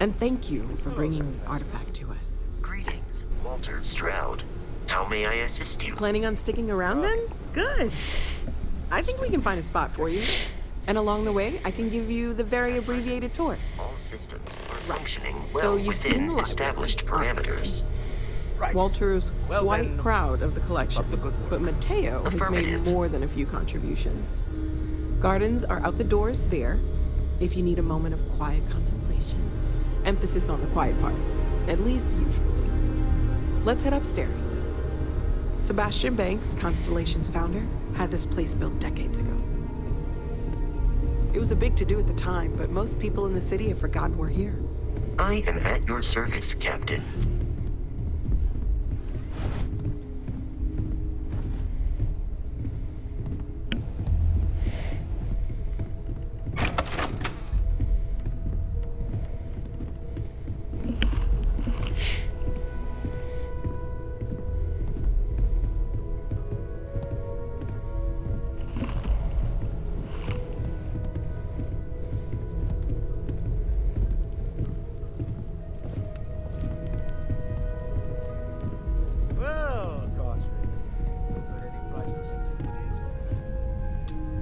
And thank you for bringing the artifact to us. Greetings, Walter Stroud. How may I assist you? Planning on sticking around then? Good. I think we can find a spot for you. And along the way, I can give you the very abbreviated tour. All systems are functioning So well you've seen the within established parameters. Walter's quite then, proud of the collection, but Mateo has made Affirmative. more than a few contributions. Gardens are out the doors there, if you need a moment of quiet contemplation. Emphasis on the quiet part, at least usually. Let's head upstairs. Sebastian Banks, Constellation's founder, had this place built decades ago. It was a big to-do at the time, but most people in the city have forgotten we're here. I am at your service, Captain.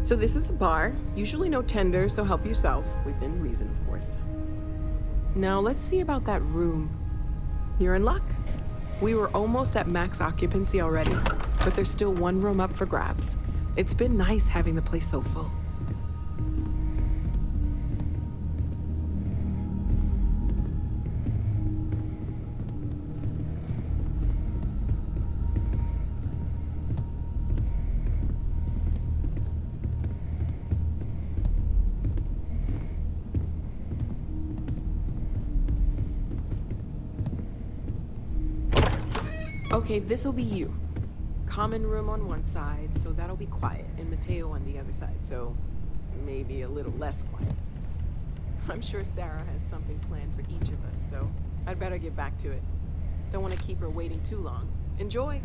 So this is the bar. Usually no tender, so help yourself. Within reason, of course. Now let's see about that room. You're in luck. We were almost at max occupancy already, but there's still one room up for grabs. It's been nice having the place so full. Okay, this'll be you. Common room on one side, so that'll be quiet, and Mateo on the other side, so maybe a little less quiet. I'm sure Sarah has something planned for each of us, so I'd better get back to it. Don't want to keep her waiting too long. Enjoy!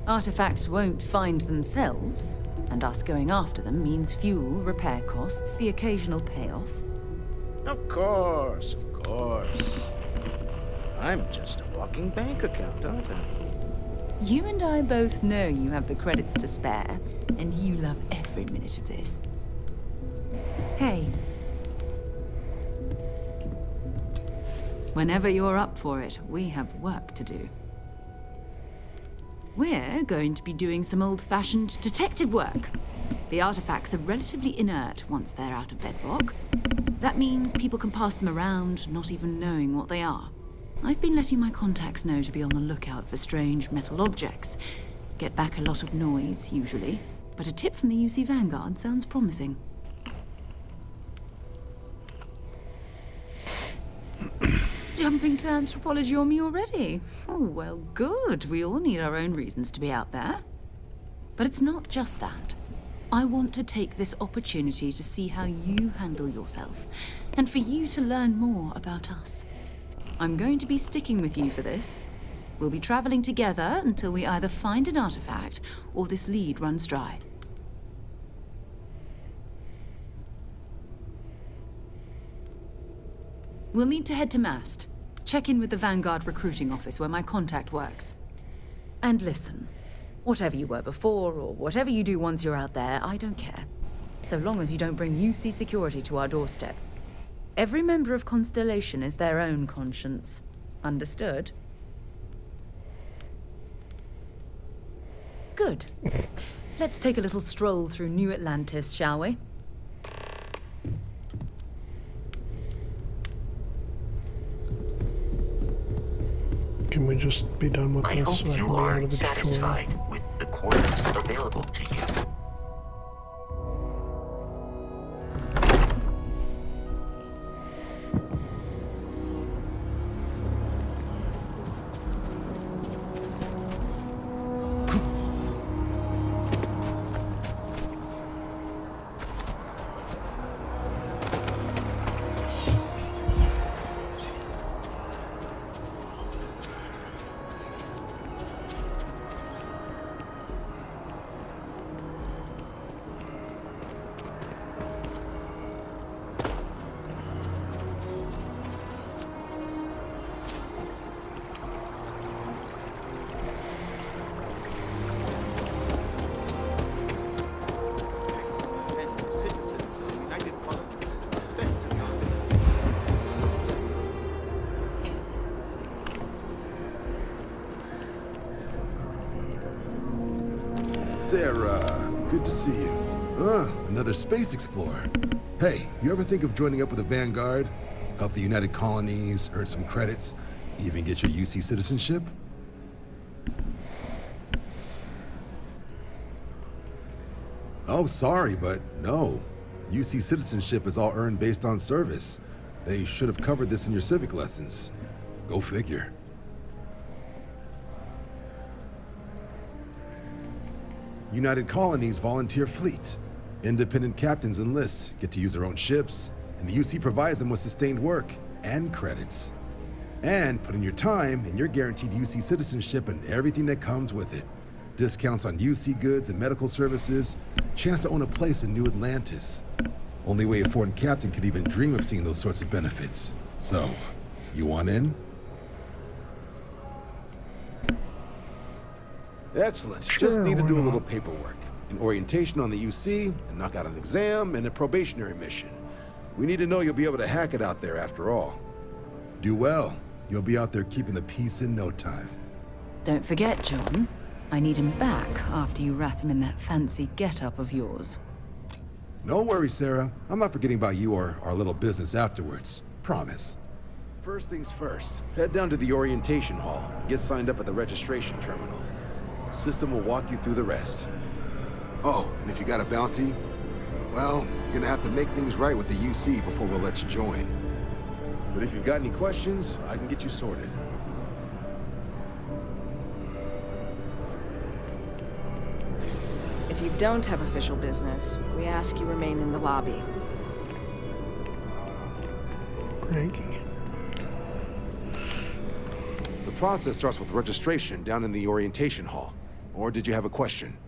Artifacts won't find themselves, and us going after them means fuel, repair costs, the occasional payoff. Of course, of course. I'm just a walking bank account, aren't I? You and I both know you have the credits to spare, and you love every minute of this. Hey. Whenever you're up for it, we have work to do. We're going to be doing some old-fashioned detective work. The artifacts are relatively inert once they're out of bedrock. That means people can pass them around, not even knowing what they are. I've been letting my contacts know to be on the lookout for strange metal objects. Get back a lot of noise, usually. But a tip from the UC Vanguard sounds promising. Jumping to anthropology on me already? Oh, well, good. We all need our own reasons to be out there. But it's not just that. I want to take this opportunity to see how you handle yourself, and for you to learn more about us. I'm going to be sticking with you for this. We'll be traveling together until we either find an artifact or this lead runs dry. We'll need to head to Mast. Check in with the Vanguard recruiting office where my contact works. And listen, Whatever you were before, or whatever you do once you're out there, I don't care. So long as you don't bring UC security to our doorstep. Every member of Constellation is their own conscience. Understood? Good. Let's take a little stroll through New Atlantis, shall we? Can we just be done with I this hope so I you can be out are of the tutorial? satisfied with the quarters available to you. Sarah, good to see you. Another space explorer. Hey, you ever think of joining up with the Vanguard? Help the United Colonies, earn some credits, even get your UC citizenship? Oh, sorry, but no. UC citizenship is all earned based on service. They should have covered this in your civic lessons. Go figure. United Colonies volunteer fleet. Independent captains enlist, get to use their own ships, and the UC provides them with sustained work and credits. And put in your time, and you're guaranteed UC citizenship and everything that comes with it. Discounts on UC goods and medical services, chance to own a place in New Atlantis. Only way a foreign captain could even dream of seeing those sorts of benefits. So, you want in? Excellent. Just need to do a little paperwork. An orientation on the UC, and knock out an exam, and a probationary mission. We need to know you'll be able to hack it out there after all. Do well. You'll be out there keeping the peace in no time. Don't forget, John. I need him back after you wrap him in that fancy get-up of yours. No worries, Sarah. I'm not forgetting about you or our little business afterwards. Promise. First things first, head down to the orientation hall. Get signed up at the registration terminal. System will walk you through the rest. Oh, and if you got a bounty, well, you're gonna have to make things right with the UC before we'll let you join. But if you've got any questions, I can get you sorted. If you don't have official business, we ask you remain in the lobby. Cranky. The process starts with registration down in the orientation hall. Or did you have a question?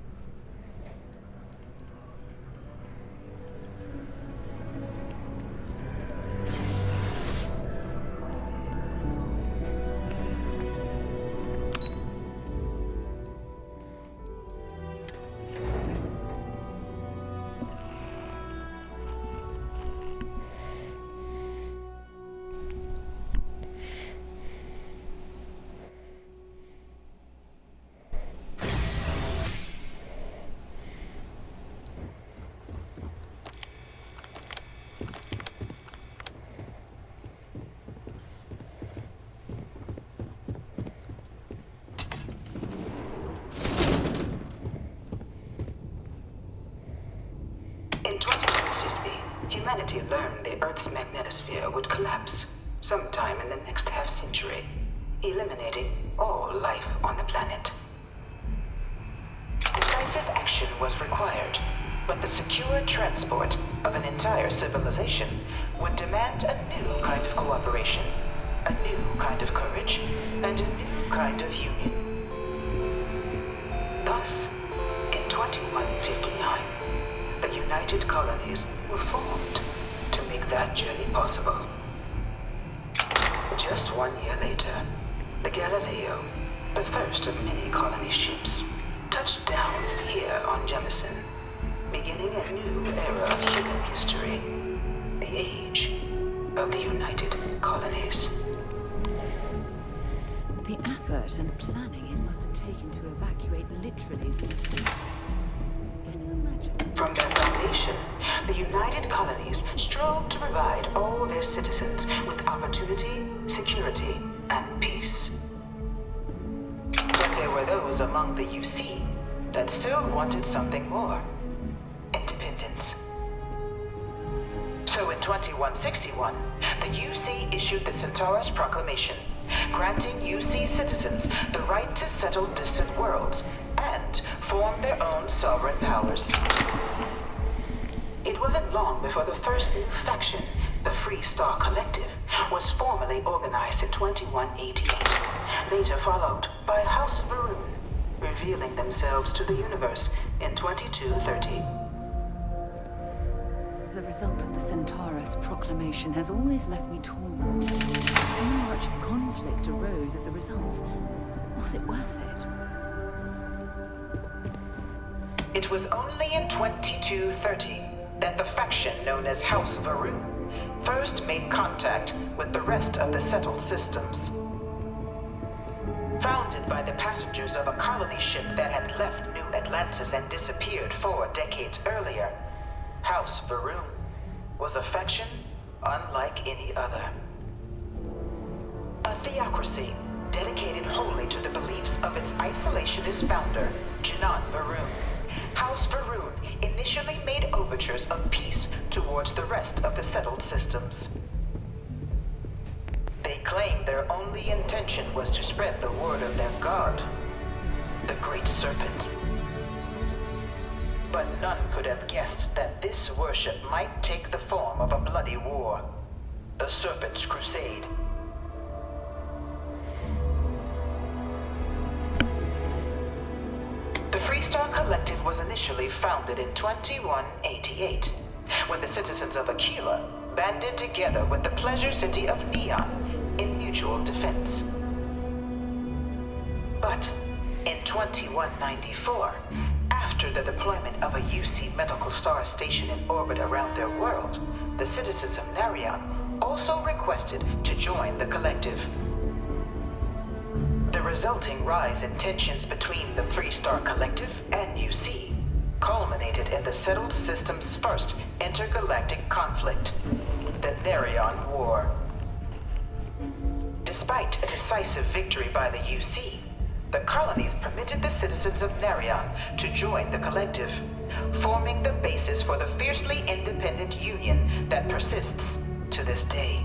In 2250, humanity learned the Earth's magnetosphere would collapse sometime in the next half-century, eliminating all life on the planet. Decisive action was required, but the secure transport of an entire civilization would demand a new kind of cooperation, a new kind of courage, and a new kind of union. Thus, in 2159, the United Colonies were formed to make that journey possible. Just 1 year later, the Galileo, the first of many colony ships, touched touched down here on Jemison, beginning a new era of human history. The age of the United Colonies. The effort and planning it must have taken to evacuate literally the entire... Can you imagine? From their foundation, the United Colonies strove to provide all their citizens with opportunity, security, and peace. But there were those among the UC that still wanted something more. Independence. So in 2161, the UC issued the Centaurus Proclamation, granting UC citizens the right to settle distant worlds and form their own sovereign powers. It wasn't long before the first new faction, the Free Star Collective, was formally organized in 2188, later followed by House Va'ruun, revealing themselves to the universe in 2230. The result of the Centaurus Proclamation has always left me torn. So much conflict arose as a result. Was it worth it? It was only in 2230 that the faction known as House Va'ruun first made contact with the rest of the settled systems. Founded by the passengers of a colony ship that had left New Atlantis and disappeared 4 decades earlier, House Va'ruun was a faction unlike any other. A theocracy dedicated wholly to the beliefs of its isolationist founder, Janan Va'ruun. House Va'ruun initially made overtures of peace towards the rest of the settled systems. They claimed their only intention was to spread the word of their god, the Great Serpent. But none could have guessed that this worship might take the form of a bloody war, the Serpent's Crusade. The Freestar Collective was initially founded in 2188, when the citizens of Aquila banded together with the pleasure city of Neon in mutual defense. But in 2194, after the deployment of a UC medical star station in orbit around their world, the citizens of Narion also requested to join the collective. The resulting rise in tensions between the Freestar Collective and UC culminated in the settled system's first intergalactic conflict, the Narion War. Despite a decisive victory by the UC, the colonies permitted the citizens of Narion to join the collective, forming the basis for the fiercely independent union that persists to this day.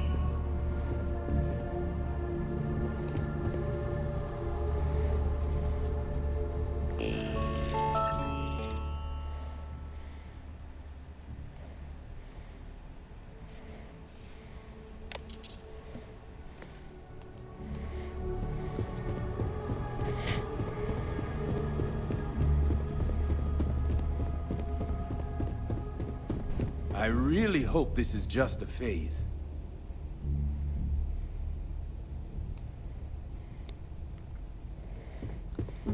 I really hope this is just a phase.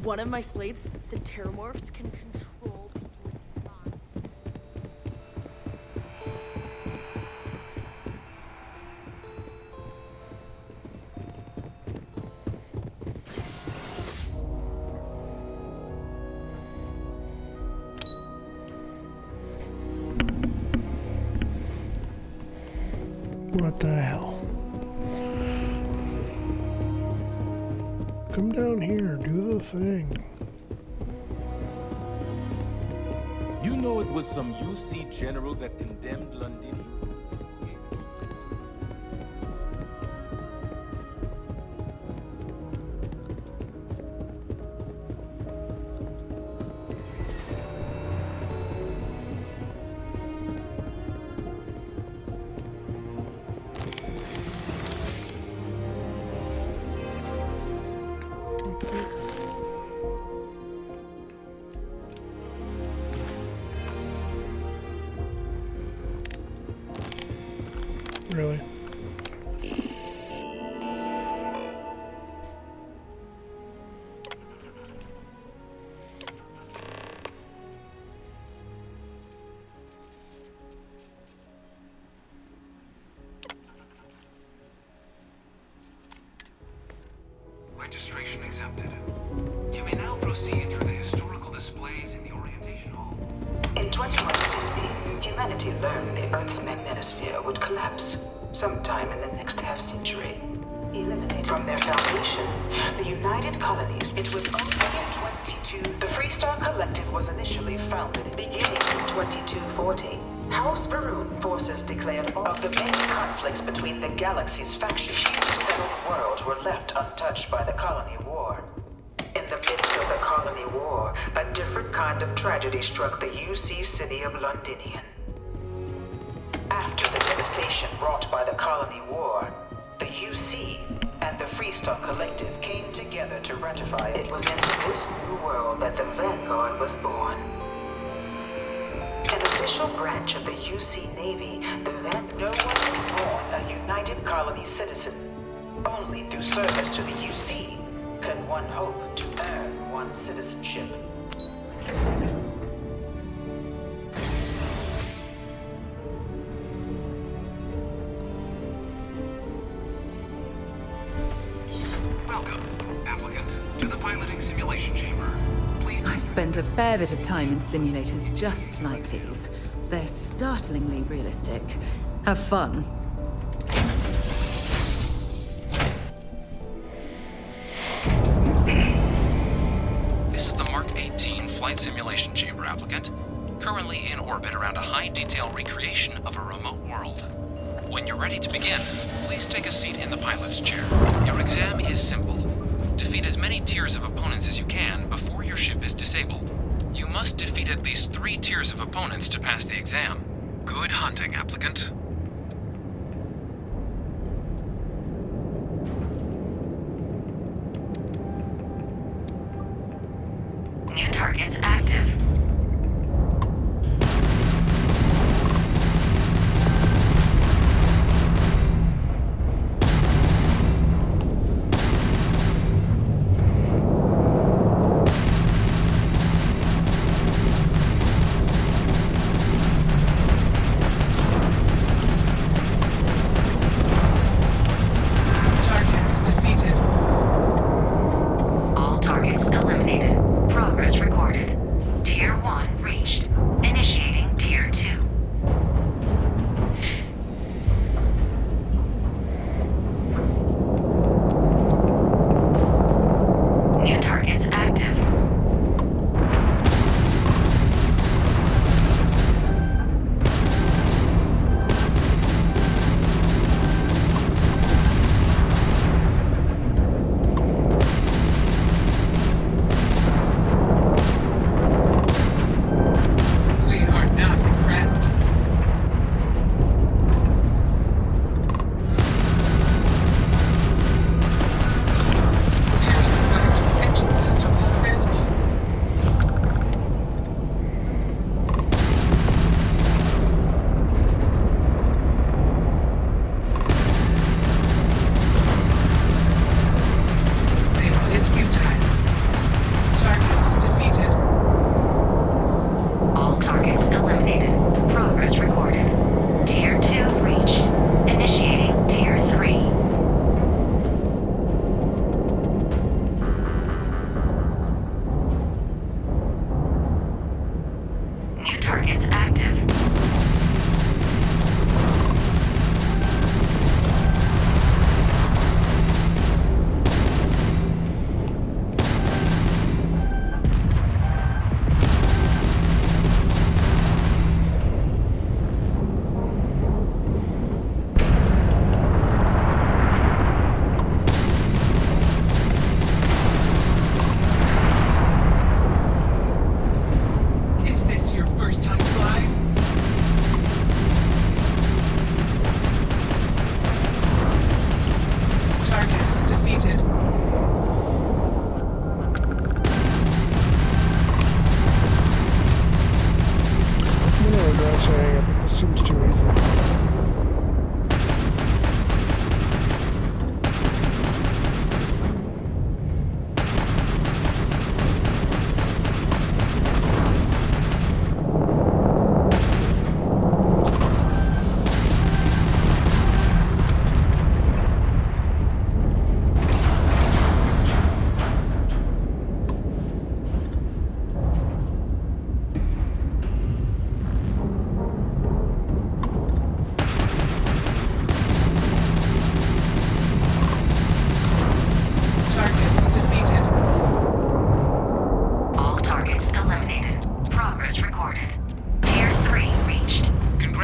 One of my slates said terramorphs can control people with mind. What the hell? Come down here, do the thing. You know it was some UC general that condemned Londinium. Really? proceed through the historical displays in the orientation hall. In 2150, humanity learned the Earth's magnetosphere would collapse sometime in the next half-century. Eliminated from their foundation, the United Colonies. It was only in 22. The Freestar Collective was initially founded beginning in 2240. House Varun forces declared all of the many conflicts between the galaxy's factions. Few settled worlds were left untouched by the Colony War. In the midst of the Colony War, a different kind of tragedy struck the UC city of Londinian. After the devastation wrought by the Colony War, the UC and the Freestar Collective came together to ratify it. It was into this new world that the Vanguard was born. An official branch of the UC Navy, no one is born a United Colony citizen. Only through service to the UC can one hope to earn one's citizenship. Welcome, applicant, to the piloting simulation chamber. Please. I've spent a fair bit of time in simulators just like these. They're startlingly realistic. Have fun. This is the Mark 18 Flight Simulation Chamber, applicant. Currently in orbit around a high-detail recreation of a remote world. When you're ready to begin, please take a seat in the pilot's chair. Your exam is simple. Defeat as many tiers of opponents as you can before your ship is disabled. You must defeat at least 3 tiers of opponents to pass the exam. Good hunting, applicant. New targets active. Engine systems unavailable.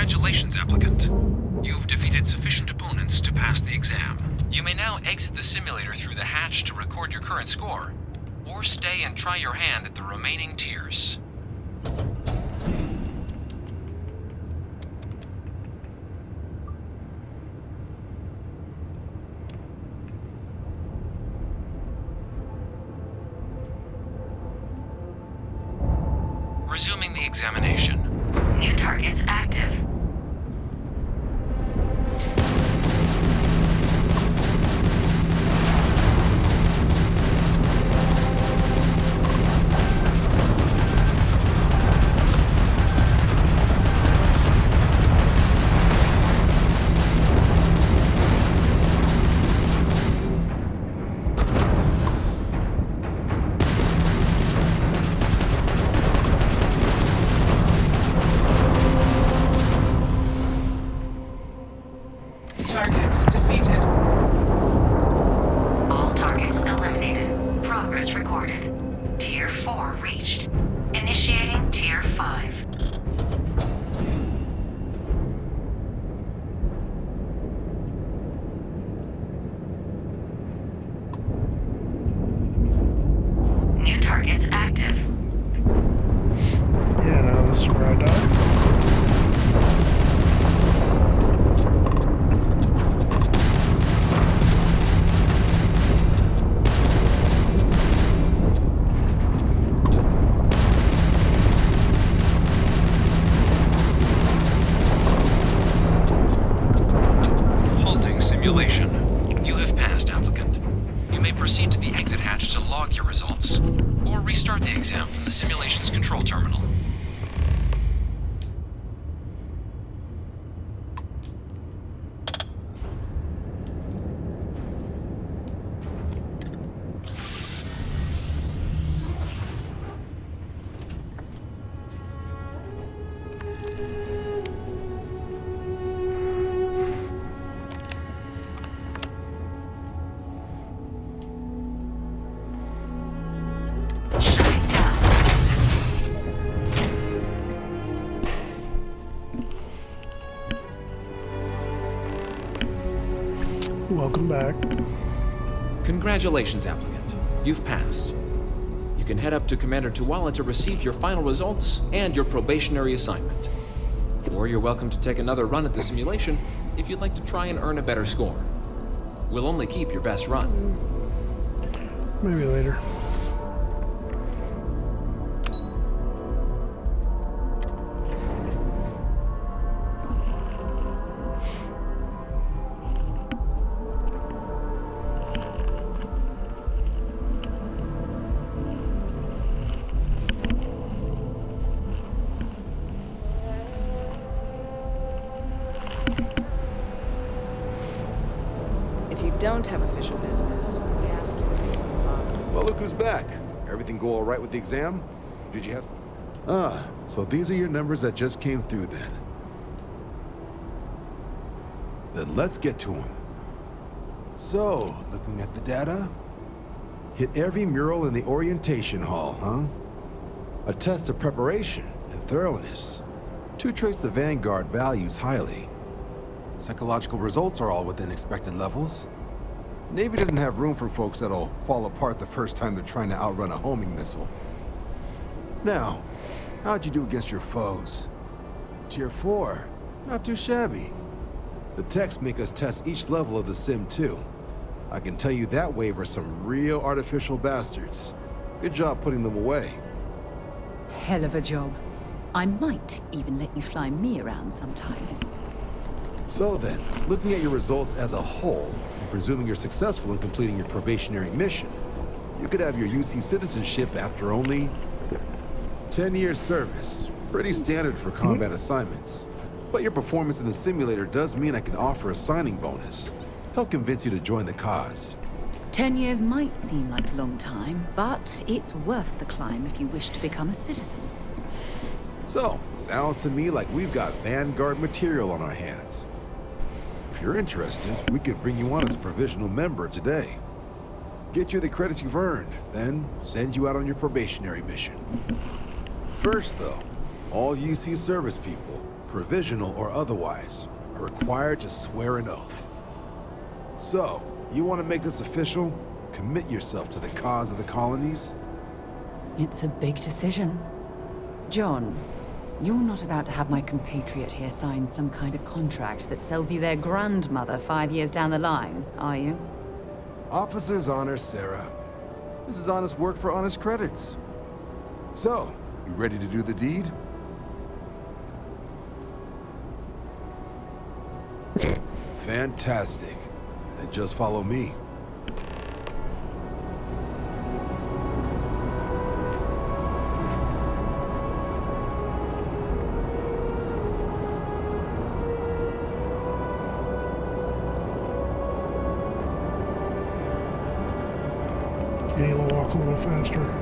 Congratulations, applicant. You've defeated sufficient opponents to pass the exam. You may now exit the simulator through the hatch to record your current score, or stay and try your hand at the remaining tiers. Resuming the examination. New targets active. Target defeated. All targets eliminated. Progress recorded. Tier 4 reached. Initiating Tier 5. New targets active. Yeah, now this is where I die. Halting simulation. You have passed, applicant. You may proceed to the exit hatch to log your results, or restart the exam from the simulation's control terminal. Welcome back. Congratulations, applicant. You've passed. You can head up to Commander Tuwala to receive your final results and your probationary assignment. Or you're welcome to take another run at the simulation if you'd like to try and earn a better score. We'll only keep your best run. Maybe later. If you don't have official business, we ask you to be Well, look who's back. Everything go all right with the exam? Did you have... so these are your numbers that just came through then. Then let's get to them. So, looking at the data, hit every mural in the orientation hall, huh? A test of preparation and thoroughness. 2 traits the Vanguard values highly. Psychological results are all within expected levels. Navy doesn't have room for folks that'll fall apart the first time they're trying to outrun a homing missile. Now, how'd you do against your foes? Tier 4, not too shabby. The techs make us test each level of the sim too. I can tell you that wave are some real artificial bastards. Good job putting them away. Hell of a job. I might even let you fly me around sometime. So then, looking at your results as a whole, and presuming you're successful in completing your probationary mission, you could have your UC citizenship after only 10 years service. Pretty standard for combat assignments. But your performance in the simulator does mean I can offer a signing bonus. Help convince you to join the cause. 10 years might seem like a long time, but it's worth the climb if you wish to become a citizen. So, sounds to me like we've got Vanguard material on our hands. If you're interested, we could bring you on as a provisional member today. Get you the credits you've earned, then send you out on your probationary mission. First, though, all UC service people, provisional or otherwise, are required to swear an oath. So, you want to make this official? Commit yourself to the cause of the colonies? It's a big decision. John, you're not about to have my compatriot here sign some kind of contract that sells you their grandmother 5 years down the line, are you? Officer's honor, Sarah. This is honest work for honest credits. So, you ready to do the deed? Fantastic. Then just follow me. Can you walk a little faster?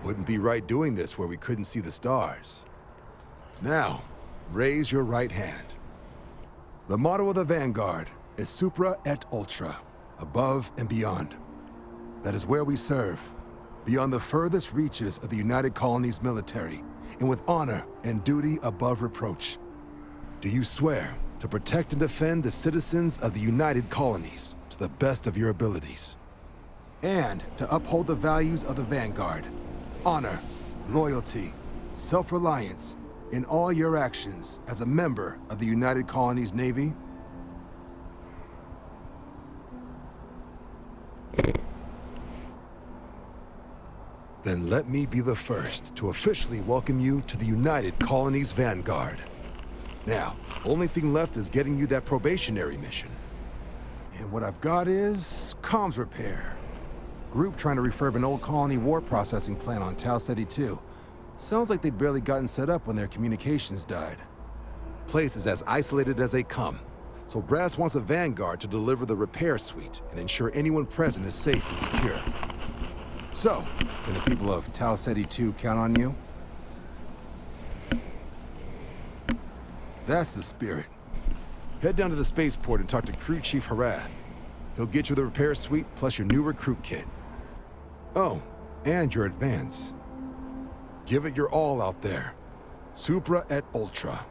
Wouldn't be right doing this where we couldn't see the stars. Now, raise your right hand. The motto of the Vanguard is Supra et Ultra, above and beyond. That is where we serve, beyond the furthest reaches of the United Colonies military, and with honor and duty above reproach. Do you swear to protect and defend the citizens of the United Colonies to the best of your abilities? And to uphold the values of the Vanguard, honor, loyalty, self-reliance in all your actions as a member of the United Colonies Navy? Then let me be the first to officially welcome you to the United Colonies Vanguard. Now, only thing left is getting you that probationary mission. And what I've got is comms repair. Group trying to refurb an old colony war processing plant on Tau Ceti 2. Sounds like they'd barely gotten set up when their communications died. Place is as isolated as they come, so Brass wants a Vanguard to deliver the repair suite and ensure anyone present is safe and secure. So, can the people of Tau Ceti 2 count on you? That's the spirit. Head down to the spaceport and talk to Crew Chief Harath. He'll get you the repair suite plus your new recruit kit. Oh, and your advance. Give it your all out there. Supra et Ultra.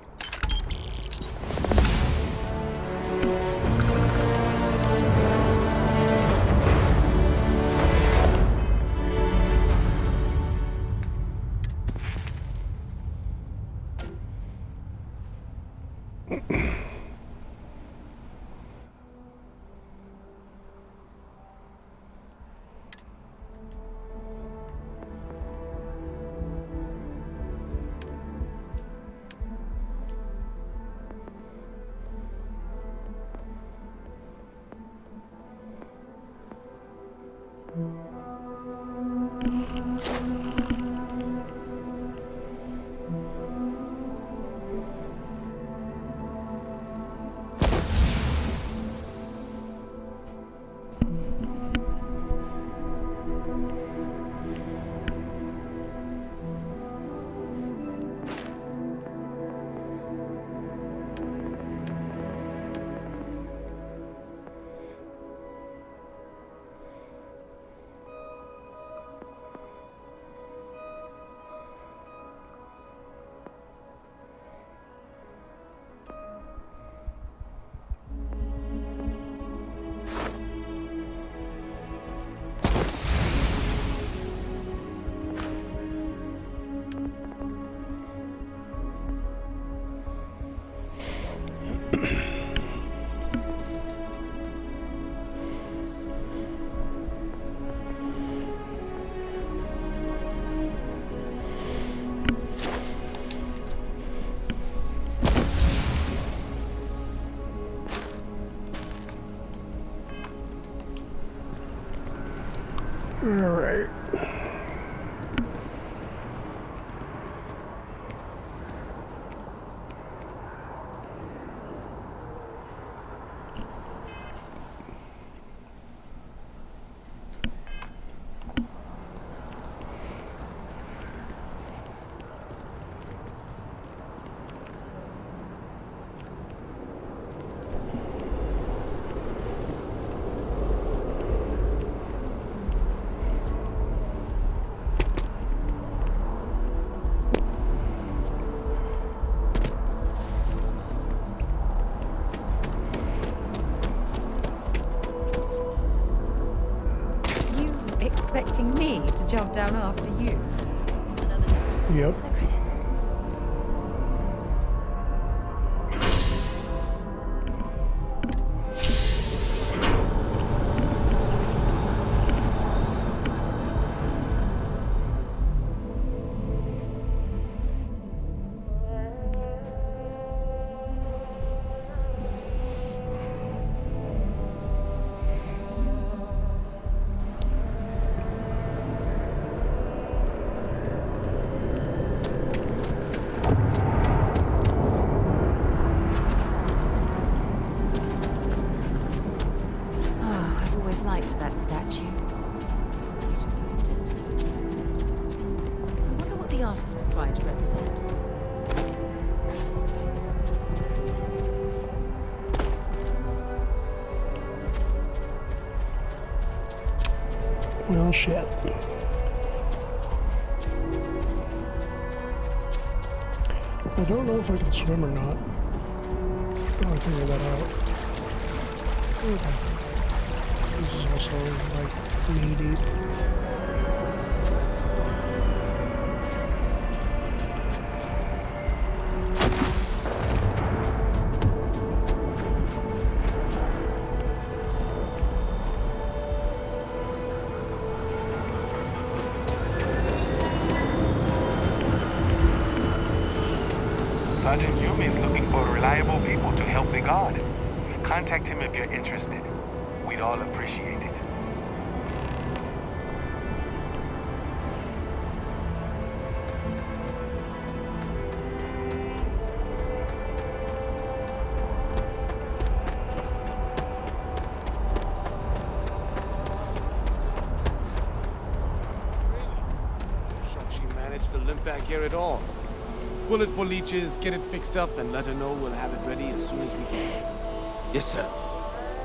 jump down after you. Yep. Well, shit. I don't know if I can swim or not. Gotta figure that out. Okay. This is also like knee deep. Sergeant Yumi is looking for reliable people to help the guard. Contact him if you're interested. We'd all appreciate it. She managed to limp back here at all. Pull it for leeches, get it fixed up, and let her know we'll have it ready as soon as we can. Yes, sir.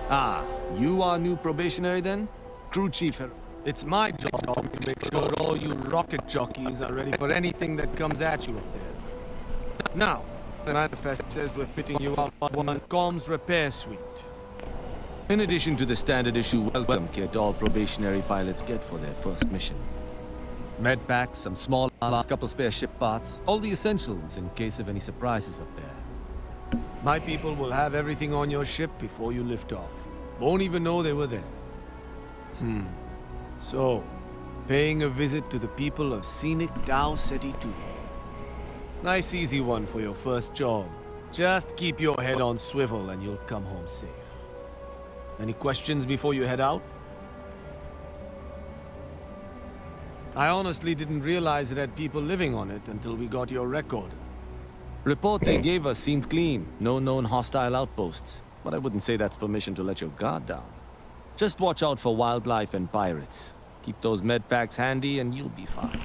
Ah, you are new probationary then? Crew chief. It's my job to make sure all you rocket jockeys are ready for anything that comes at you up there. Now, the manifest says we're fitting you out on one comms repair suite. In addition to the standard issue welcome kit all probationary pilots get for their first mission. Med packs, some small arms, couple spare ship parts, all the essentials in case of any surprises up there. My people will have everything on your ship before you lift off. Won't even know they were there. So, paying a visit to the people of scenic Tau Ceti 2. Nice easy one for your first job. Just keep your head on swivel and you'll come home safe. Any questions before you head out? I honestly didn't realize it had people living on it until we got your record. Report they gave us seemed clean. No known hostile outposts. But I wouldn't say that's permission to let your guard down. Just watch out for wildlife and pirates. Keep those med packs handy and you'll be fine.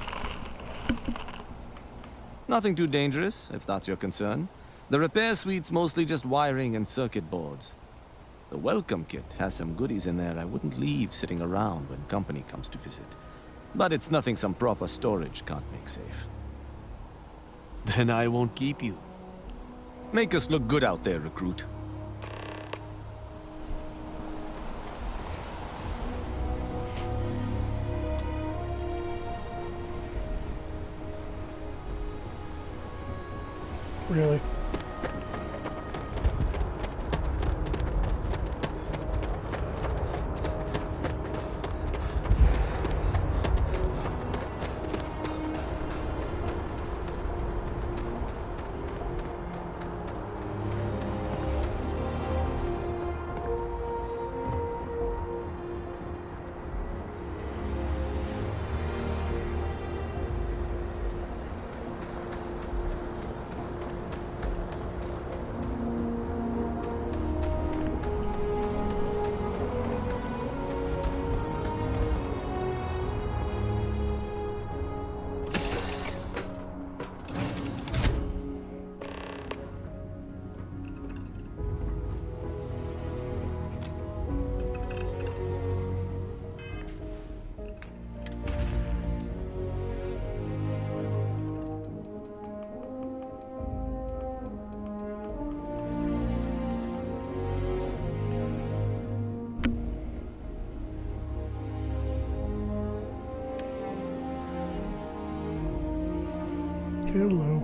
Nothing too dangerous, if that's your concern. The repair suite's mostly just wiring and circuit boards. The welcome kit has some goodies in there I wouldn't leave sitting around when company comes to visit. But it's nothing some proper storage can't make safe. Then I won't keep you. Make us look good out there, recruit. Really? Hello.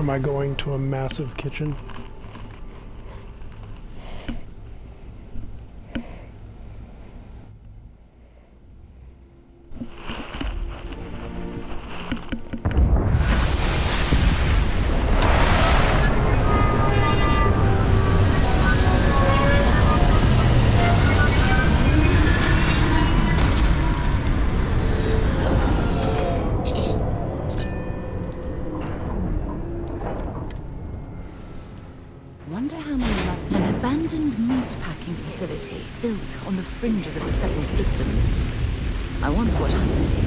Am I going to a massive kitchen? Built on the fringes of the settled systems. I wonder what happened here.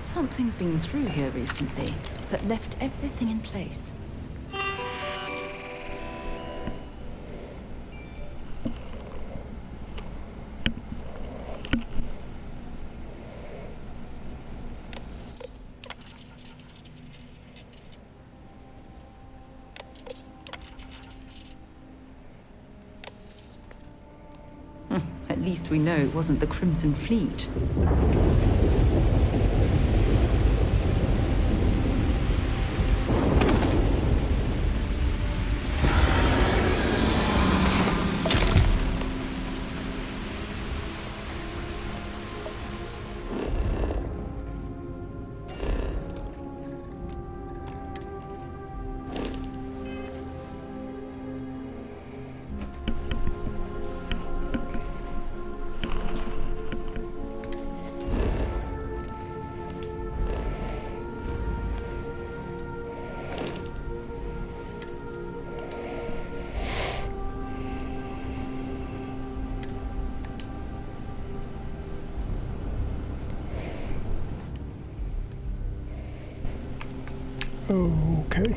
Something's been through here recently that left everything in place. At least we know it wasn't the Crimson Fleet. Okay.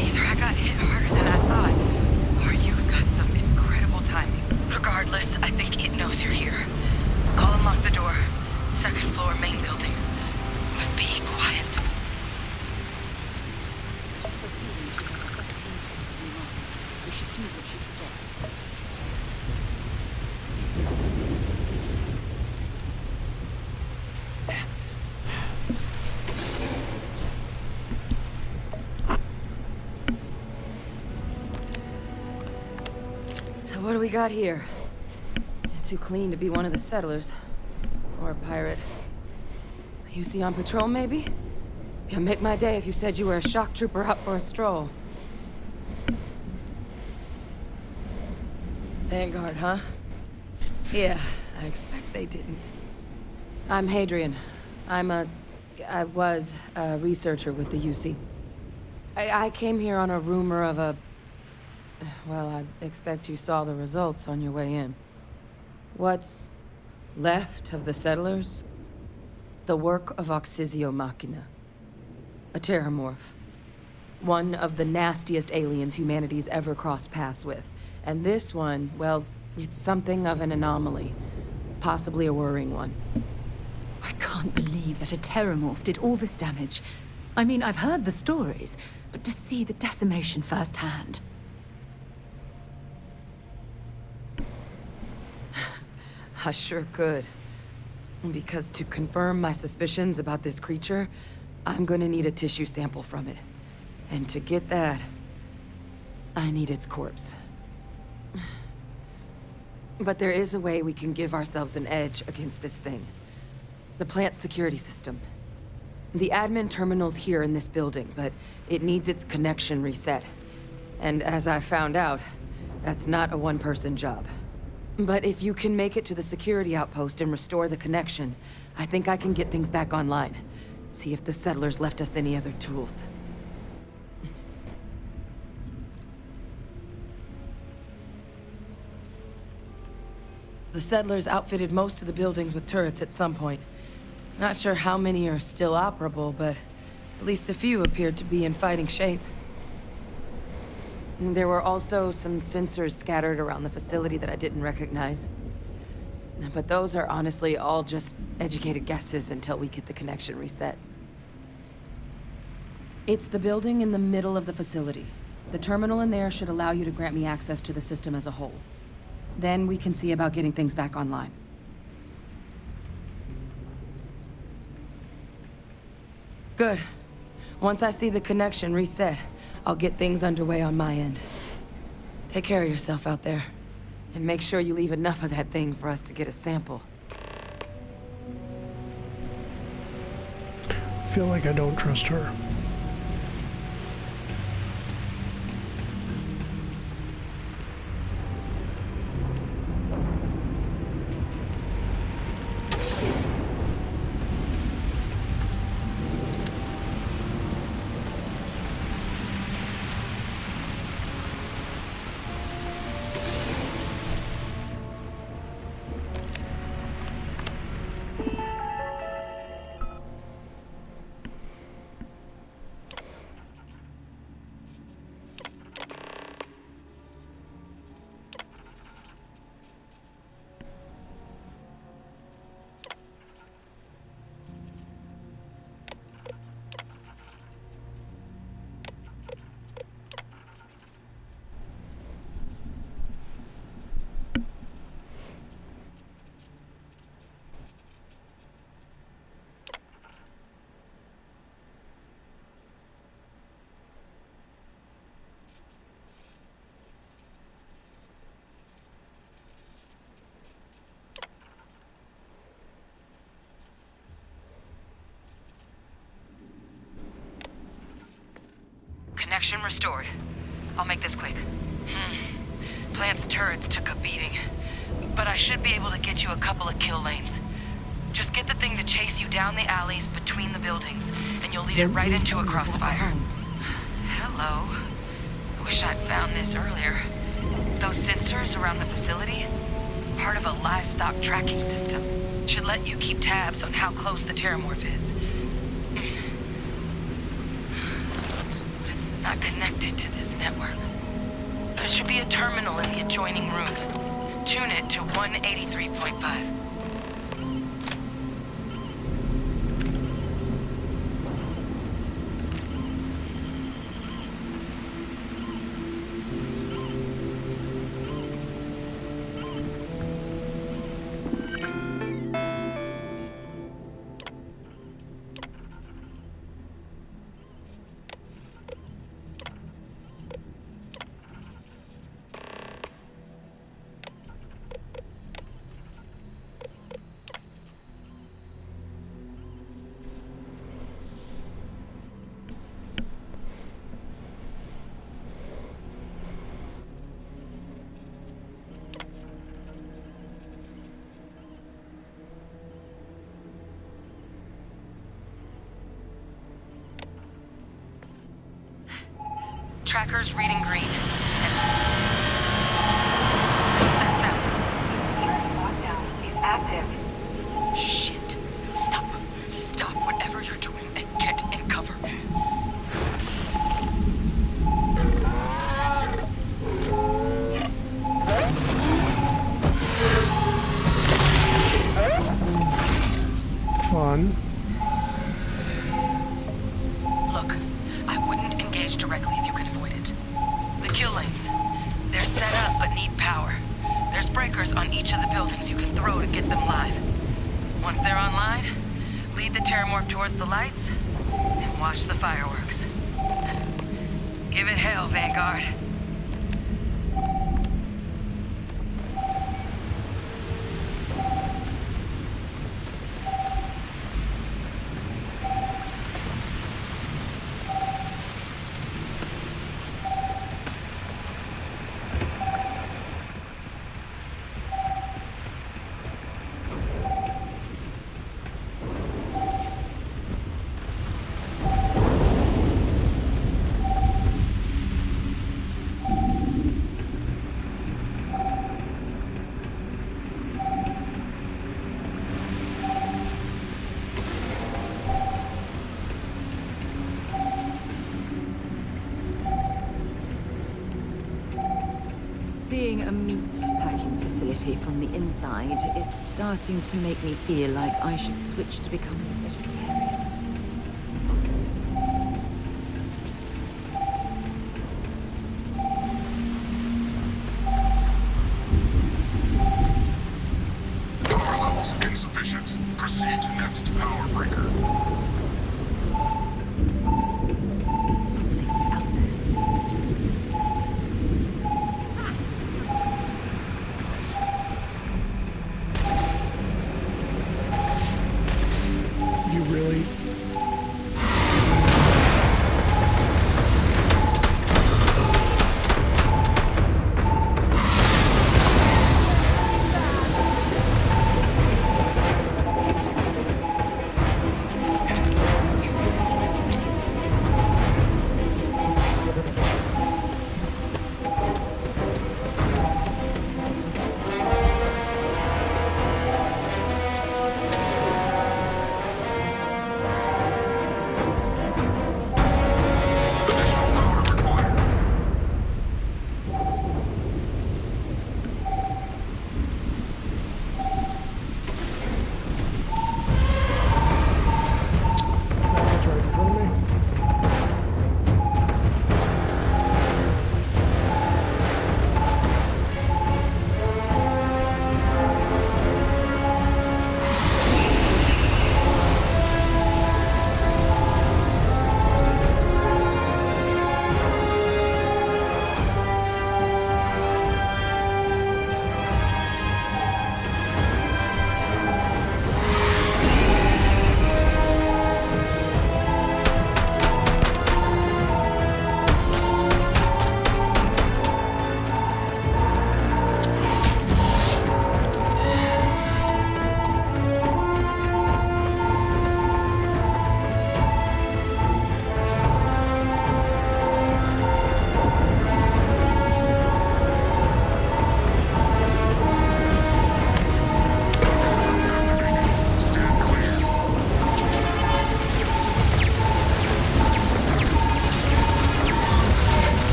Either I got hit harder than I thought, or you've got some incredible timing. Regardless, I think it knows you're here. I'll unlock the door. Second floor, main building. But be quiet. We should do what she suggests. So what do we got here? You're too clean to be one of the settlers. Or a pirate. You see on patrol, maybe? It'd make my day if you said you were a shock trooper out for a stroll. Vanguard, huh? Yeah, I expect they didn't. I'm Hadrian. I was a researcher with the UC. I came here on a rumor of a... Well, I expect you saw the results on your way in. What's left of the settlers? The work of Oxysio Machina. A terramorph. One of the nastiest aliens humanity's ever crossed paths with. And this one, well, it's something of an anomaly. Possibly a worrying one. I can't believe that a terramorph did all this damage. I mean, I've heard the stories, but to see the decimation firsthand. I sure could. Because to confirm my suspicions about this creature, I'm gonna need a tissue sample from it. And to get that, I need its corpse. But there is a way we can give ourselves an edge against this thing. The plant's security system. The admin terminal's here in this building, but it needs its connection reset. And as I found out, that's not a one-person job. But if you can make it to the security outpost and restore the connection, I think I can get things back online. See if the settlers left us any other tools. The settlers outfitted most of the buildings with turrets at some point. Not sure how many are still operable, but at least a few appeared to be in fighting shape. There were also some sensors scattered around the facility that I didn't recognize. But those are honestly all just educated guesses until we get the connection reset. It's the building in the middle of the facility. The terminal in there should allow you to grant me access to the system as a whole. Then we can see about getting things back online. Good. Once I see the connection reset, I'll get things underway on my end. Take care of yourself out there. And make sure you leave enough of that thing for us to get a sample. I feel like I don't trust her. Communication restored. I'll make this quick. Plant's turrets took a beating, but I should be able to get you a couple of kill lanes. Just get the thing to chase you down the alleys between the buildings, and you'll lead it right into a crossfire. Hello. I wish I'd found this earlier. Those sensors around the facility, part of a livestock tracking system, should let you keep tabs on how close the terramorph is. But it's not connected to this network. There should be a terminal in the adjoining room. Tune it to 183.5. Tracker's reading green. What's that sound? Security lockdown is active. Shit. Stop. Stop whatever you're doing and get in cover. Fun. Look, I wouldn't engage directly if you can avoid it. The kill lanes. They're set up but need power. There's breakers on each of the buildings you can throw to get them live. Once they're online, lead the terramorph towards the lights and watch the fireworks. Give it hell, Vanguard. Seeing a meat packing facility from the inside is starting to make me feel like I should switch to becoming a vegetarian. Power levels insufficient. Proceed to next power breaker. Something's out there. You really?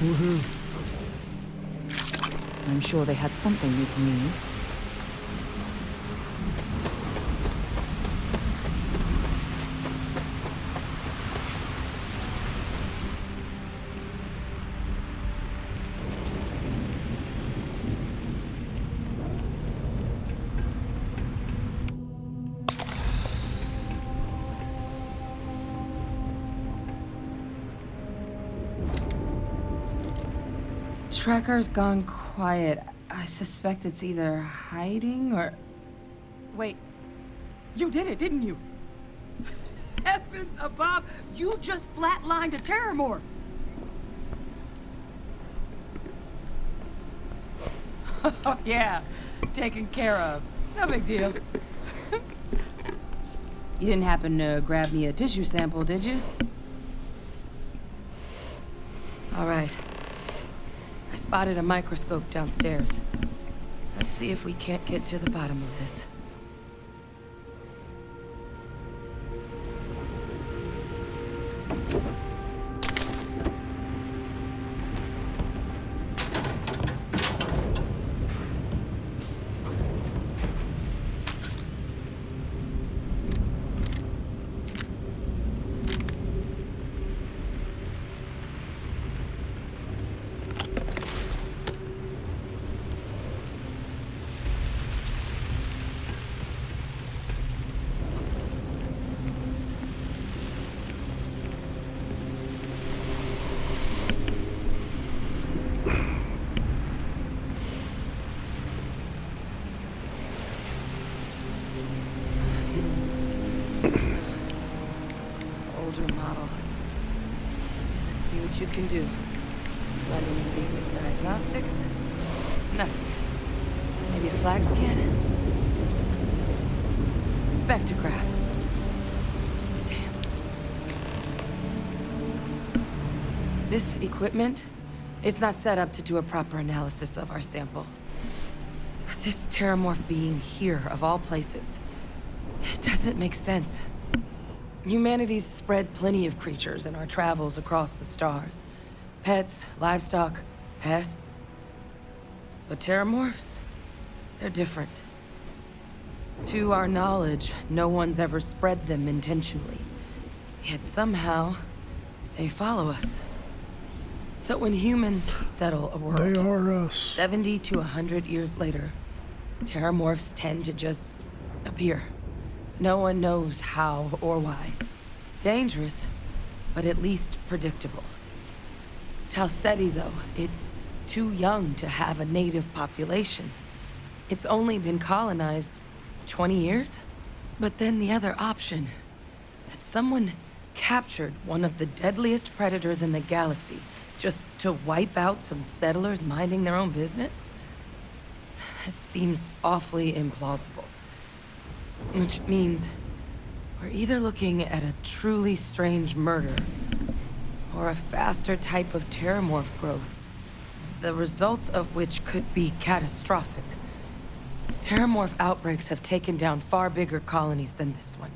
Woohoo. I'm sure they had something we can use. Tracker's gone quiet. I suspect it's either hiding or... Wait. You did it, didn't you? Heavens above! You just flatlined a terramorph! Oh, yeah. Taken care of. No big deal. You didn't happen to grab me a tissue sample, did you? All right. I spotted a microscope downstairs. Let's see if we can't get to the bottom of this. Older model. Let's see what you can do. Running basic diagnostics. Nothing. Maybe a flag scan? Spectrograph. Damn. This equipment, it's not set up to do a proper analysis of our sample. But this terramorph being here, of all places, it doesn't make sense. Humanity's spread plenty of creatures in our travels across the stars. Pets, livestock, pests. But terramorphs, they're different. To our knowledge, no one's ever spread them intentionally. Yet somehow, they follow us. So when humans settle a world, They are us. 70 to 100 years later, terramorphs tend to just appear. No one knows how or why. Dangerous, but at least predictable. Tau Ceti, though, it's too young to have a native population. It's only been colonized 20 years? But then the other option, that someone captured one of the deadliest predators in the galaxy just to wipe out some settlers minding their own business? That seems awfully implausible. Which means we're either looking at a truly strange murder or a faster type of terramorph growth, the results of which could be catastrophic. Terramorph outbreaks have taken down far bigger colonies than this one.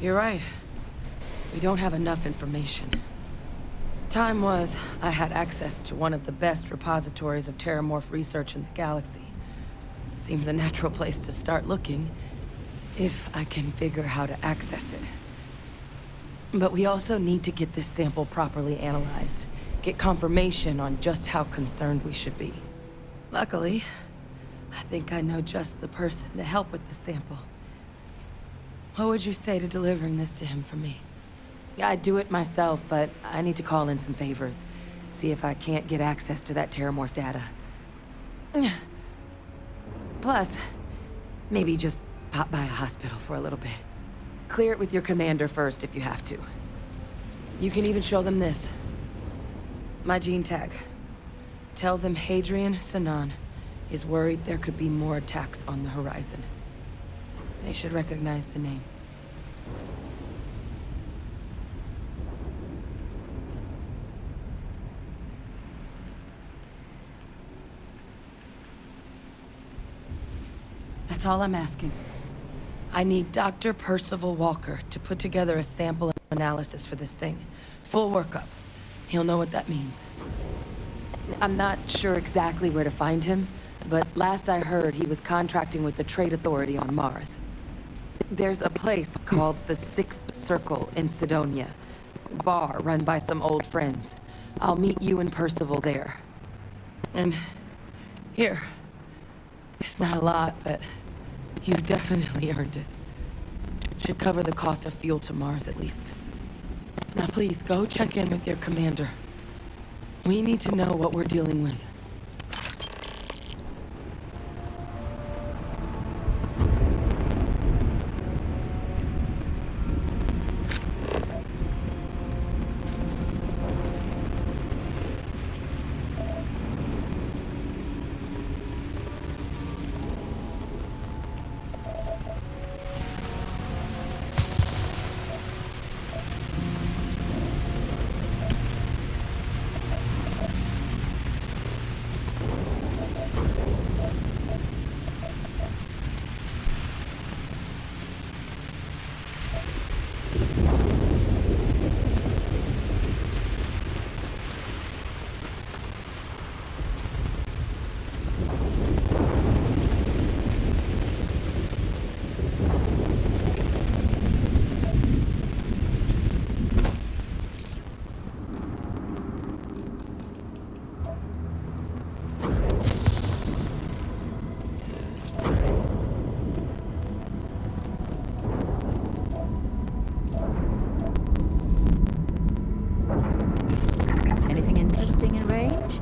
You're right. We don't have enough information. Time was, I had access to one of the best repositories of terramorph research in the galaxy. Seems a natural place to start looking, if I can figure how to access it. But we also need to get this sample properly analyzed, get confirmation on just how concerned we should be. Luckily, I think I know just the person to help with the sample. What would you say to delivering this to him for me? I'd do it myself, but I need to call in some favors. See if I can't get access to that terramorph data. Plus, maybe just pop by a hospital for a little bit. Clear it with your commander first if you have to. You can even show them this. My gene tag. Tell them Hadrian Sanan is worried there could be more attacks on the horizon. They should recognize the name. That's all I'm asking. I need Dr. Percival Walker to put together a sample analysis for this thing. Full workup. He'll know what that means. I'm not sure exactly where to find him, but last I heard he was contracting with the Trade Authority on Mars. There's a place called the Sixth Circle in Sidonia. Bar run by some old friends. I'll meet you and Percival there. And here. It's not a lot, but you've definitely earned it. Should cover the cost of fuel to Mars at least. Now please, go check in with your commander. We need to know what we're dealing with. Anything interesting in range?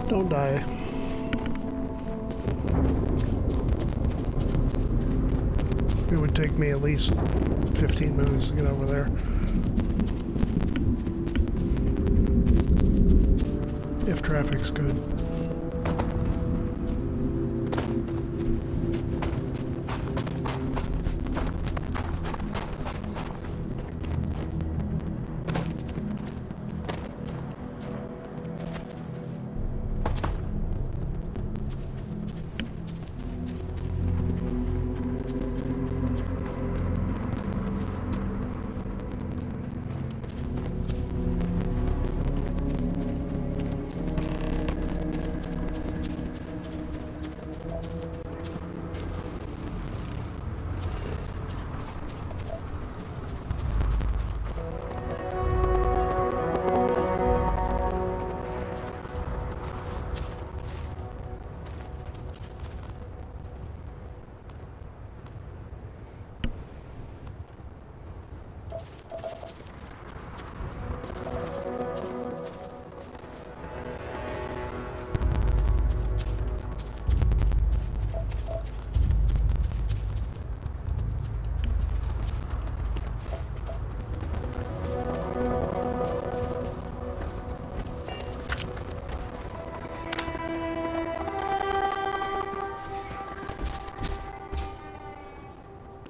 Don't die. It would take me at least 15 minutes to get over there. If traffic's good.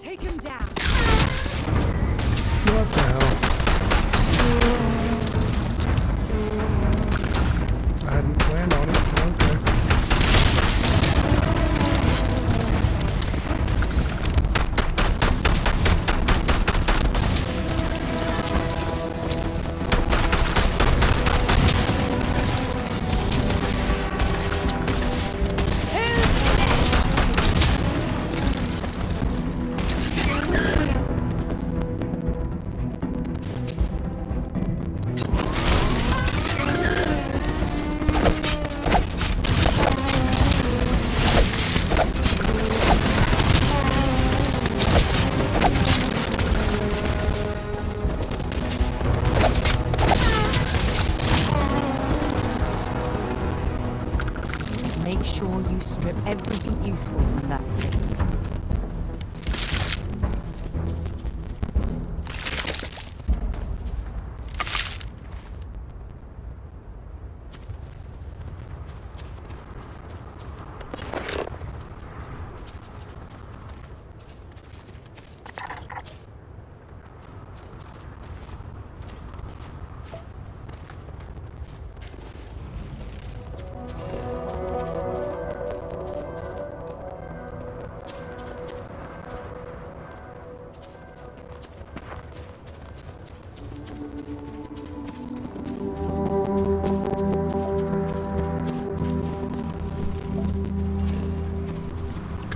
Take him down. What the hell? I hadn't planned on it, but okay. Make sure you strip everything useful from that thing.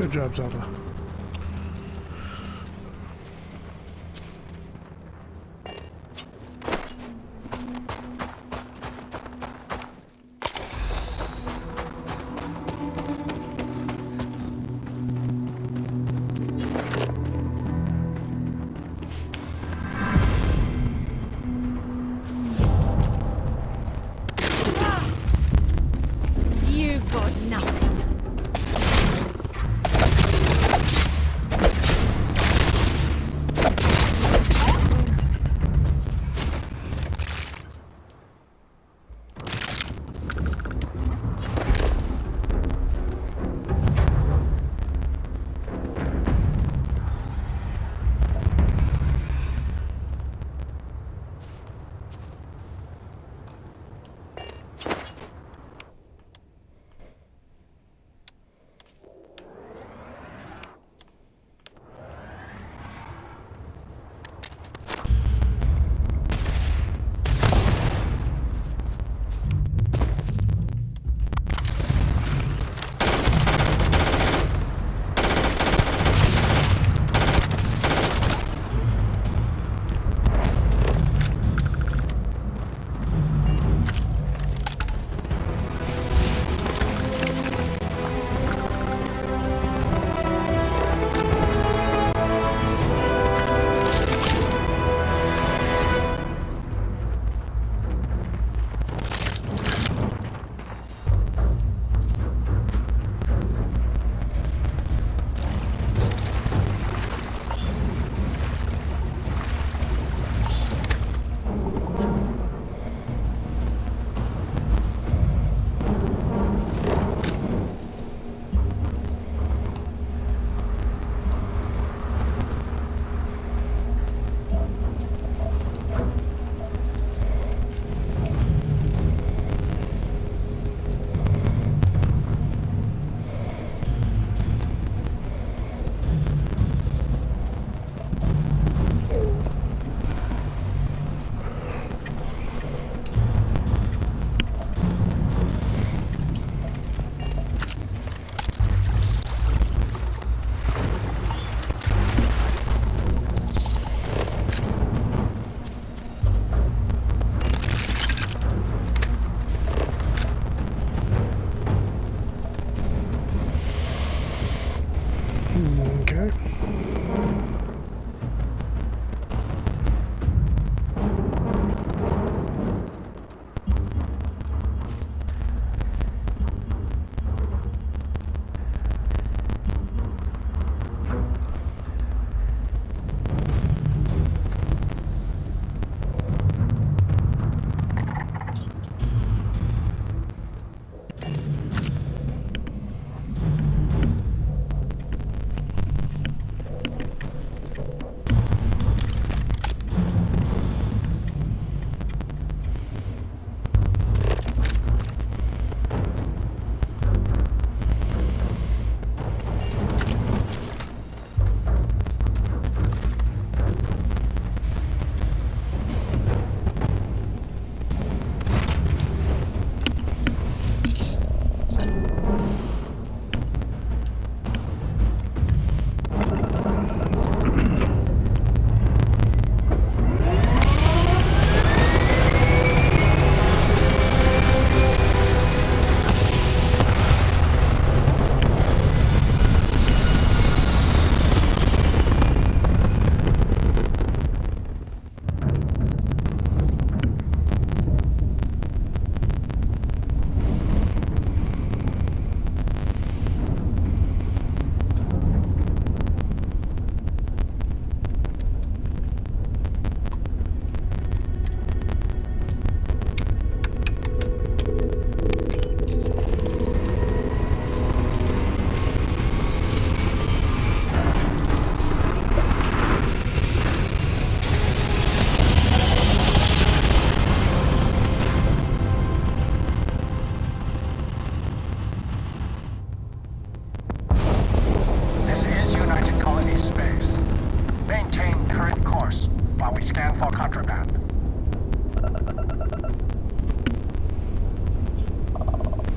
Good job, Zelda. You've got nothing.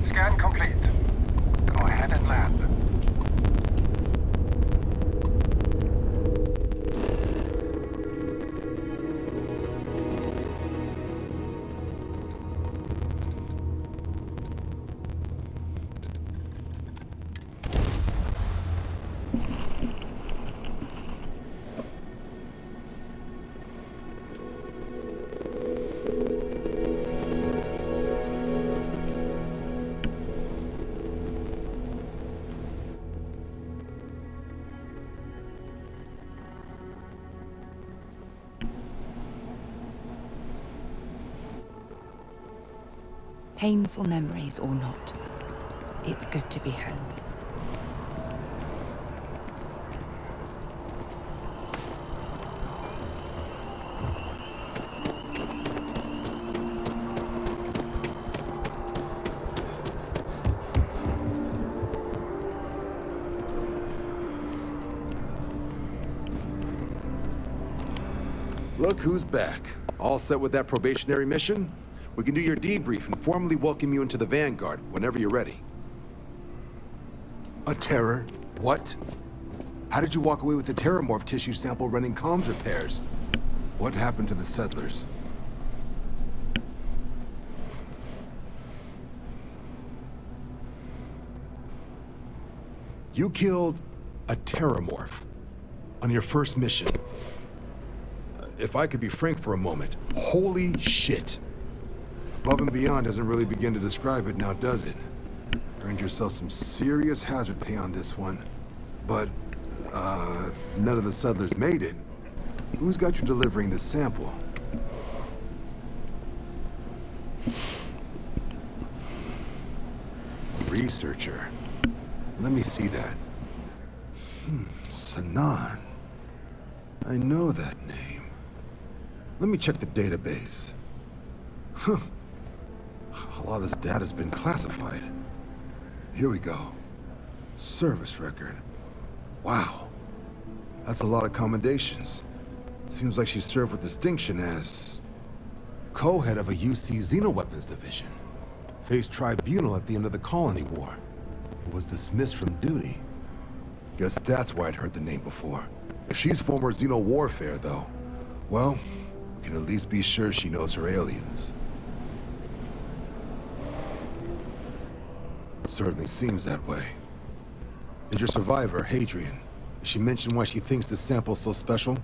Scan complete. Go ahead and land. painful memories or not, it's good to be home. Look who's back. All set with that probationary mission? We can do your debrief and formally welcome you into the Vanguard whenever you're ready. A terror? What? How did you walk away with the terramorph tissue sample running comms repairs? What happened to the settlers? You killed a terramorph on your first mission. If I could be frank for a moment, holy shit. Above and beyond doesn't really begin to describe it now, does it? Earned yourself some serious hazard pay on this one. But, if none of the settlers made it, who's got you delivering this sample? Researcher. Let me see that. Sanan. I know that name. Let me check the database. Huh. A lot of this data's been classified. Here we go. Service record. Wow. That's a lot of commendations. Seems like she served with distinction as co-head of a UC Xenoweapons division. Faced tribunal at the end of the Colony War. And was dismissed from duty. Guess that's why I'd heard the name before. If she's former Xeno warfare, though, well, we can at least be sure she knows her aliens. Certainly seems that way. And your survivor, Hadrian, did she mention why she thinks this sample's so special?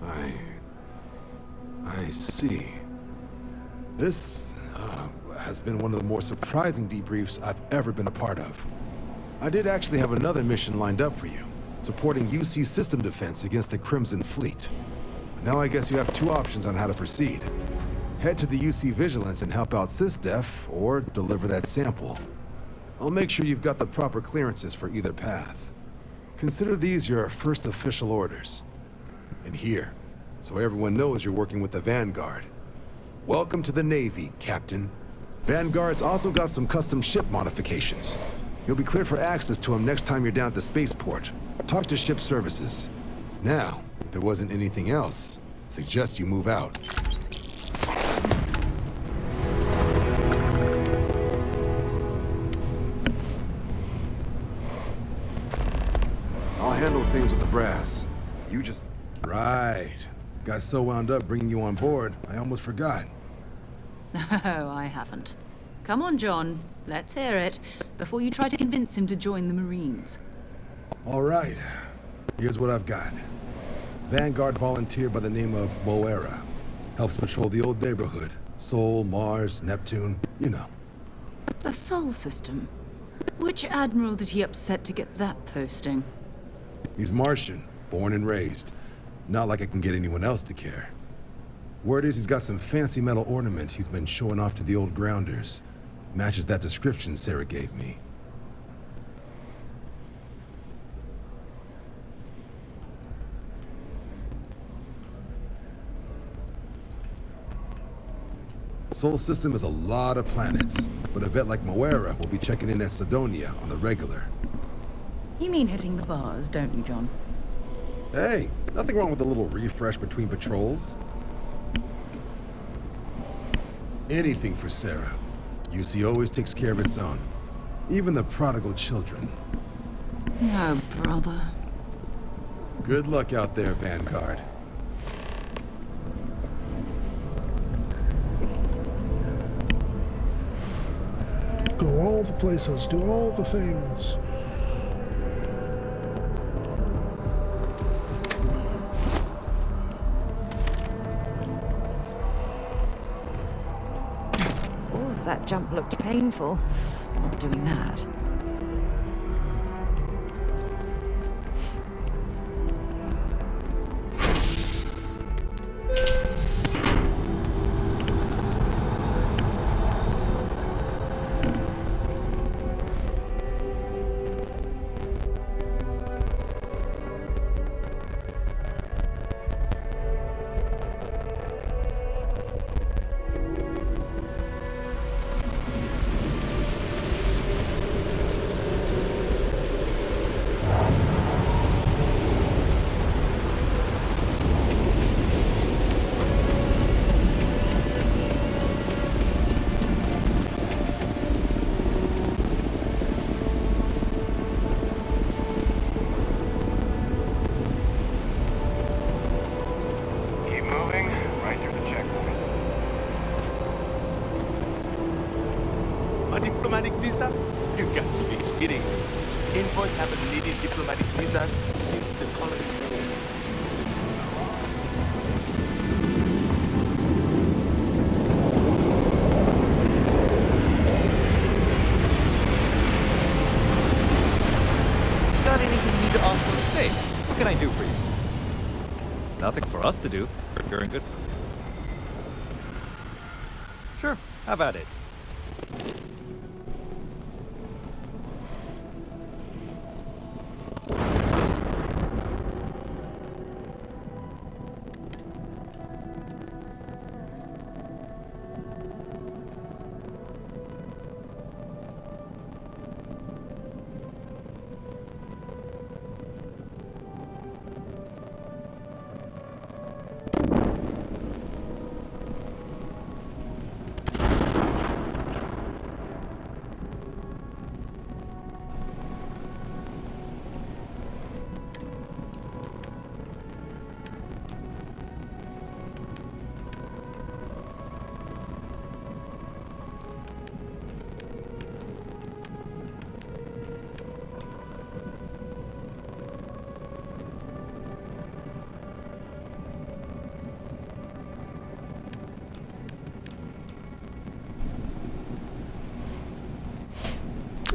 I see. This has been one of the more surprising debriefs I've ever been a part of. I did actually have another mission lined up for you, supporting UC system defense against the Crimson Fleet. Now I guess you have two options on how to proceed. Head to the UC Vigilance and help out SysDef, or deliver that sample. I'll make sure you've got the proper clearances for either path. Consider these your first official orders. And here, so everyone knows you're working with the Vanguard. Welcome to the Navy, Captain. Vanguard's also got some custom ship modifications. You'll be cleared for access to them next time you're down at the spaceport. Talk to ship services. Now, if there wasn't anything else, I suggest you move out. I'll handle things with the brass. You just... Right. Got so wound up bringing you on board, I almost forgot. Oh, I haven't. Come on, John. Let's hear it, before you try to convince him to join the Marines. All right. Here's what I've got. Vanguard volunteer by the name of Moera. Helps patrol the old neighborhood. Sol, Mars, Neptune, you know. The Sol system? Which admiral did he upset to get that posting? He's Martian, born and raised. Not like I can get anyone else to care. Word is he's got some fancy metal ornament he's been showing off to the old grounders. Matches that description Sarah gave me. Sol system is a lot of planets, but a vet like Moera will be checking in at Sidonia on the regular. You mean hitting the bars, don't you, John? Hey, nothing wrong with a little refresh between patrols. Anything for Sarah. UC always takes care of its own. Even the prodigal children. Oh, brother. Good luck out there, Vanguard. Go all the places, do all the things. That jump looked painful. Not doing that. A diplomatic visa? You got to be kidding me. Envoys haven't needed diplomatic visas since the colony. Got anything you need to offload? Hey, what can I do for you? Nothing for us to do. You're in good. Sure, have at it.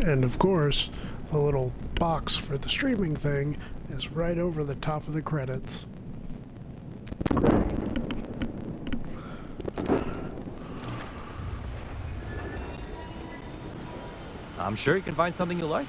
And of course, the little box for the streaming thing is right over the top of the credits. I'm sure you can find something you like.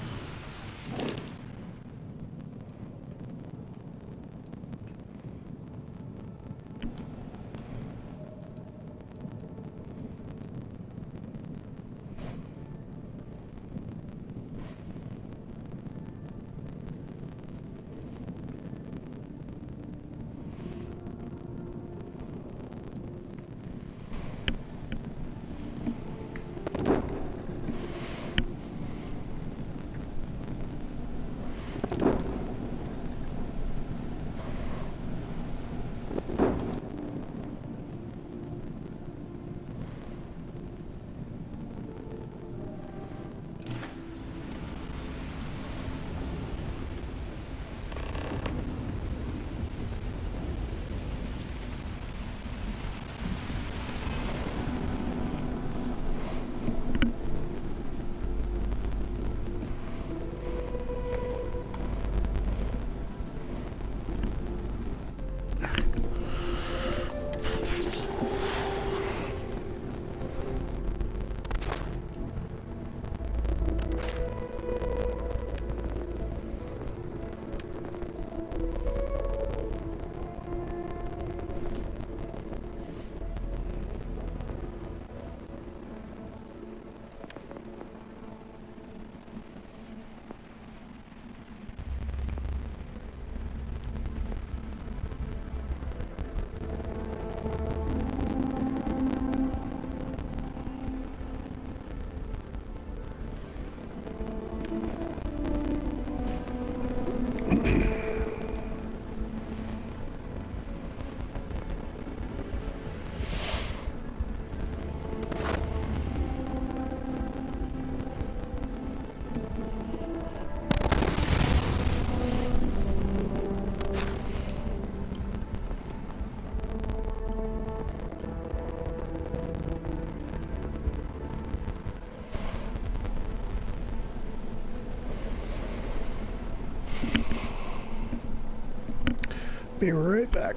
Be right back.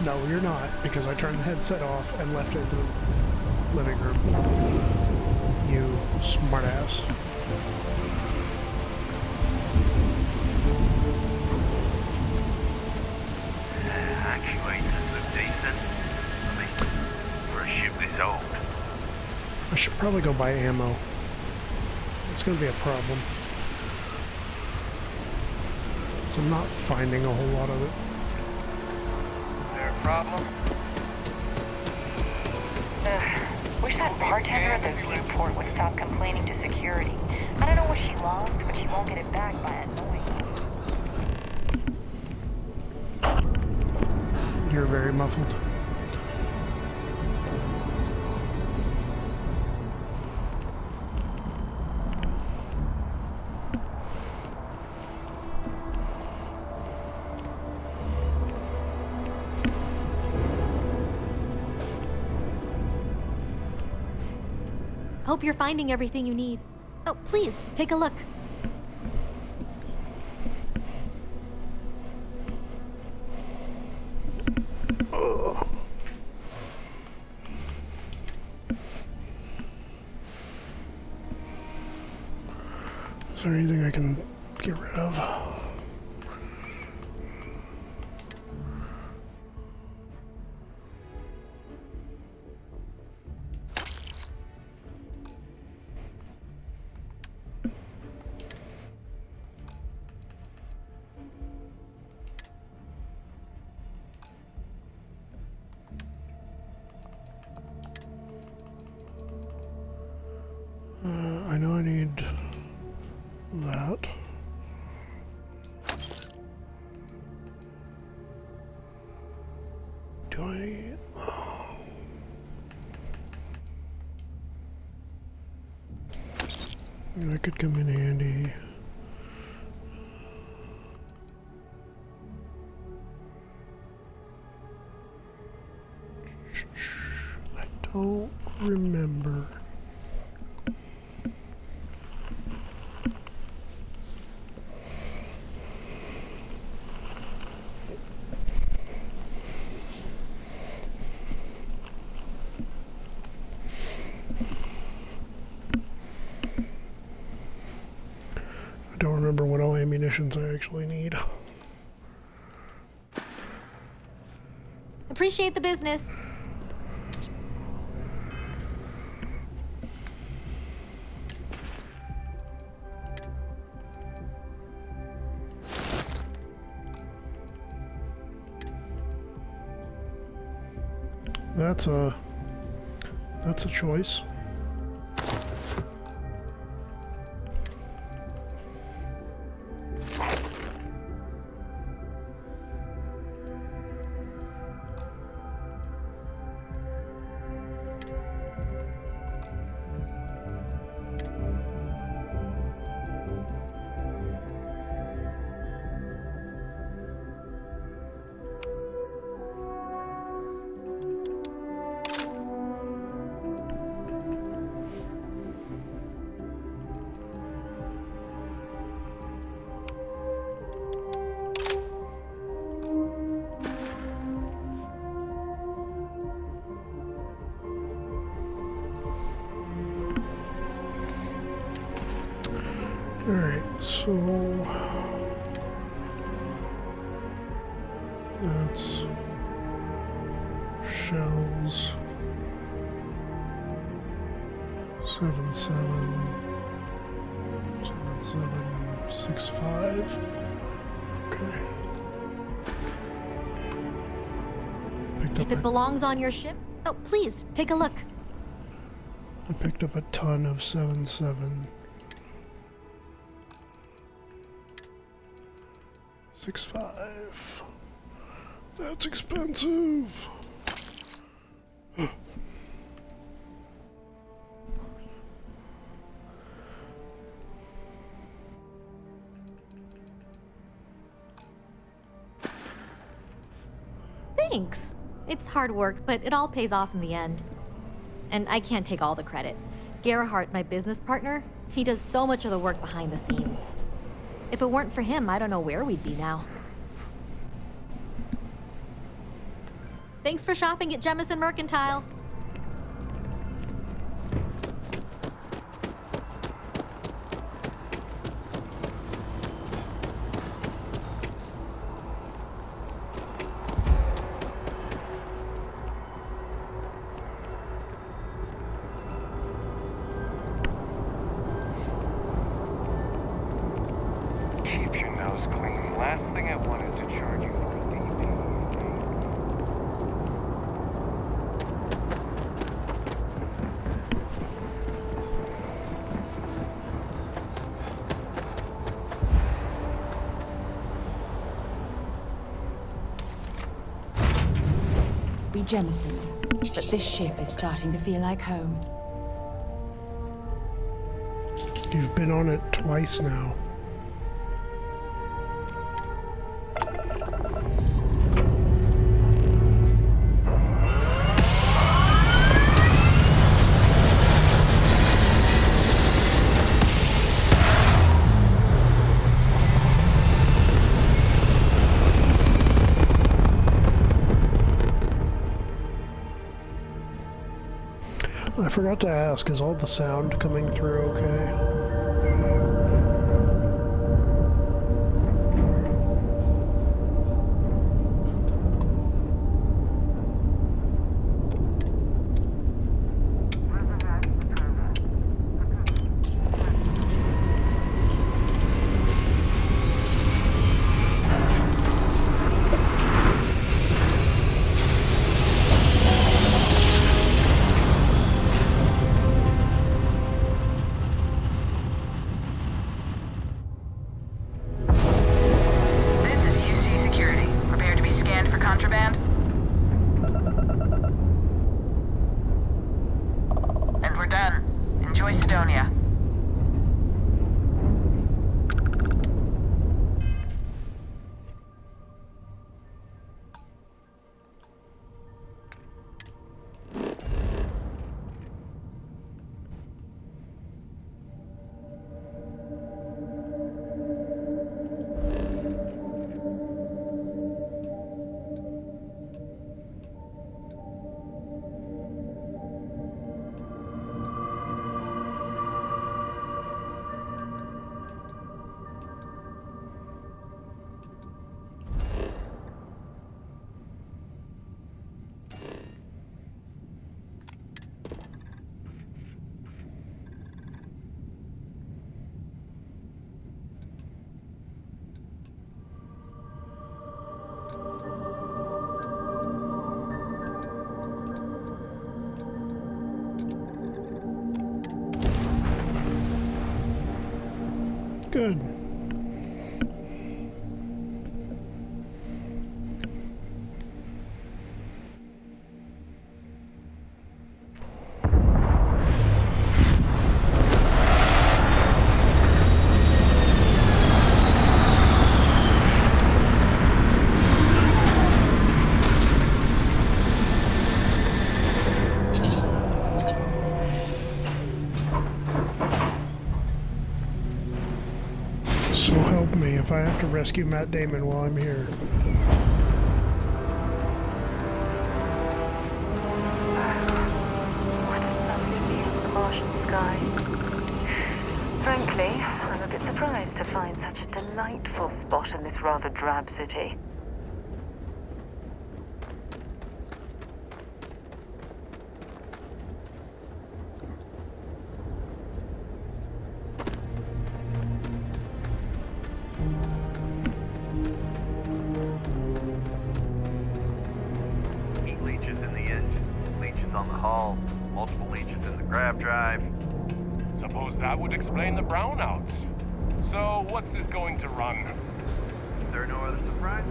No, you're not, because I turned the headset off and left it in the living room. You smartass. Actuators look decent. I mean, for a ship this old. I should probably go buy ammo. It's going to be a problem. So I'm not finding a whole lot of it. Is there a problem? Wish that bartender at the viewport would stop complaining to security. I don't know what she lost, but she won't get it back by that noise. You're very muffled. Hope you're finding everything you need. Oh, please, take a look. Is there anything I can get rid of? I know I need that. Do I? That could come in handy. I don't remember. I don't remember what all ammunitions I actually need. Appreciate the business. That's a choice. Alright, so that's shells 7765. Okay. If it belongs on your ship, oh, please, take a look. I picked up a ton of 7765. That's expensive. Thanks. It's hard work, but it all pays off in the end. And I can't take all the credit. Gerhardt, my business partner, he does so much of the work behind the scenes. If it weren't for him, I don't know where we'd be now. Thanks for shopping at Jemison Mercantile. Keep your nose clean. Last thing I want is to charge you for a DP. Be Jemison, but this ship is starting to feel like home. You've been on it twice now. I forgot to ask, is all the sound coming through okay? Good. So help me if I have to rescue Matt Damon while I'm here. What a lovely view of the Martian sky. Frankly, I'm a bit surprised to find such a delightful spot in this rather drab city. On the hull, multiple leeches in the grav drive. Suppose that would explain the brownouts. So, what's this going to run? Is there no other surprise?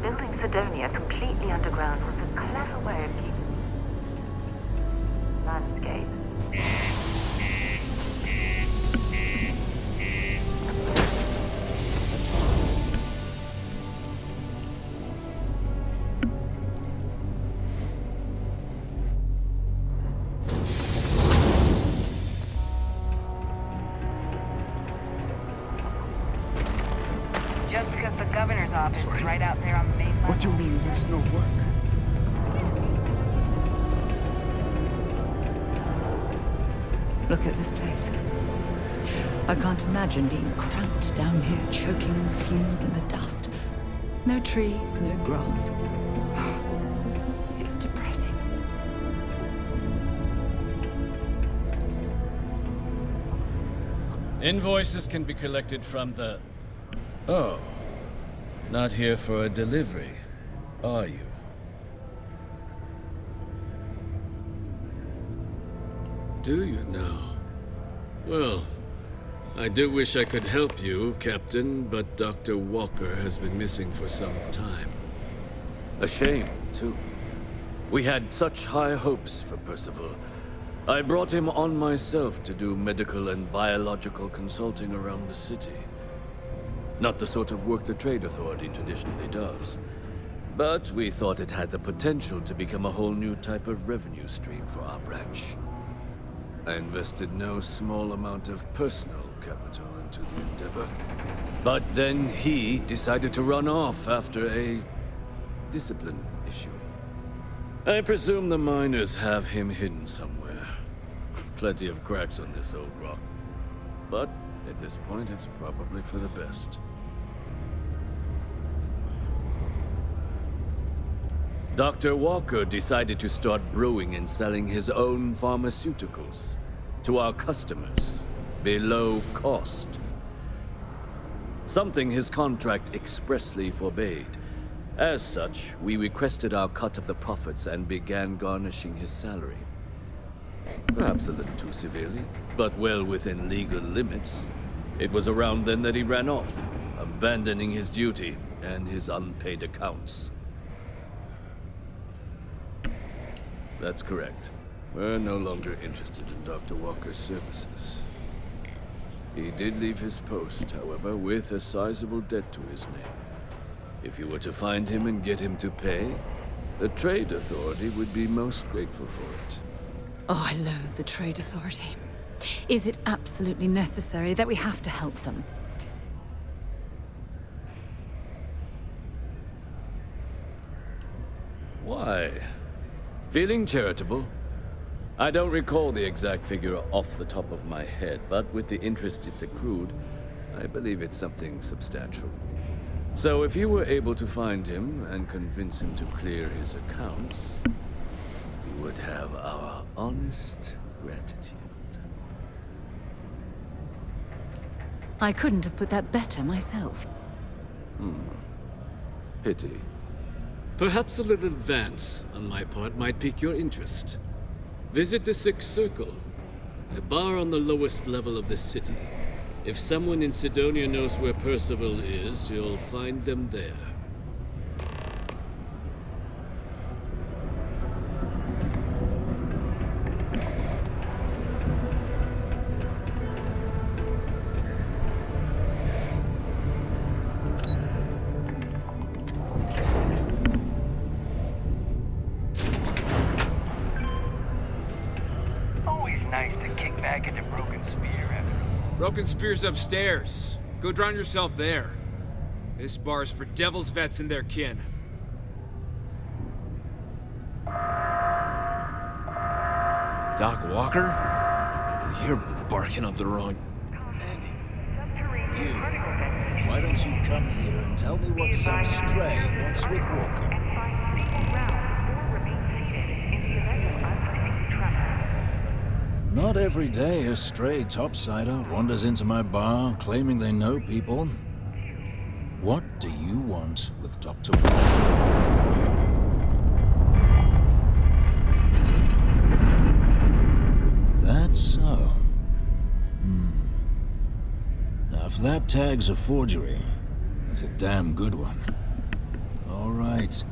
Building Sidonia completely underground was a clever way of keeping landscape. Just because the governor's office is right out there on the main line. What do you mean there's no work? Look at this place. I can't imagine being cramped down here, choking on the fumes and the dust. No trees, no grass. It's depressing. Invoices can be collected from the... Oh. Not here for a delivery, are you? Do you now? Well, I do wish I could help you, Captain, but Dr. Walker has been missing for some time. A shame, too. We had such high hopes for Percival. I brought him on myself to do medical and biological consulting around the city. Not the sort of work the Trade Authority traditionally does. But we thought it had the potential to become a whole new type of revenue stream for our branch. I invested no small amount of personal capital into the endeavor. But then he decided to run off after a discipline issue. I presume the miners have him hidden somewhere. Plenty of cracks on this old rock. But at this point, it's probably for the best. Dr. Walker decided to start brewing and selling his own pharmaceuticals to our customers below cost. Something his contract expressly forbade. As such, we requested our cut of the profits and began garnishing his salary. Perhaps a little too severely, but well within legal limits. It was around then that he ran off, abandoning his duty and his unpaid accounts. That's correct. We're no longer interested in Dr. Walker's services. He did leave his post, however, with a sizable debt to his name. If you were to find him and get him to pay, the Trade Authority would be most grateful for it. Oh, I loathe the Trade Authority. Is it absolutely necessary that we have to help them? Why? Feeling charitable? I don't recall the exact figure off the top of my head, but with the interest it's accrued, I believe it's something substantial. So if you were able to find him and convince him to clear his accounts, you would have our honest gratitude. I couldn't have put that better myself. Pity. Perhaps a little advance on my part might pique your interest. Visit the Sixth Circle, a bar on the lowest level of the city. If someone in Sidonia knows where Percival is, you'll find them there. Always nice to kick back at the Broken Spear after. Broken Spear's upstairs. Go drown yourself there. This bar's for Devil's Vets and their kin. Doc Walker? You're barking up the wrong... You. Why don't you come here and tell me what some stray wants with Walker? Not every day a stray topsider wanders into my bar claiming they know people. What do you want with Dr. Walker? That's so. Now, if that tag's a forgery, it's a damn good one. All right.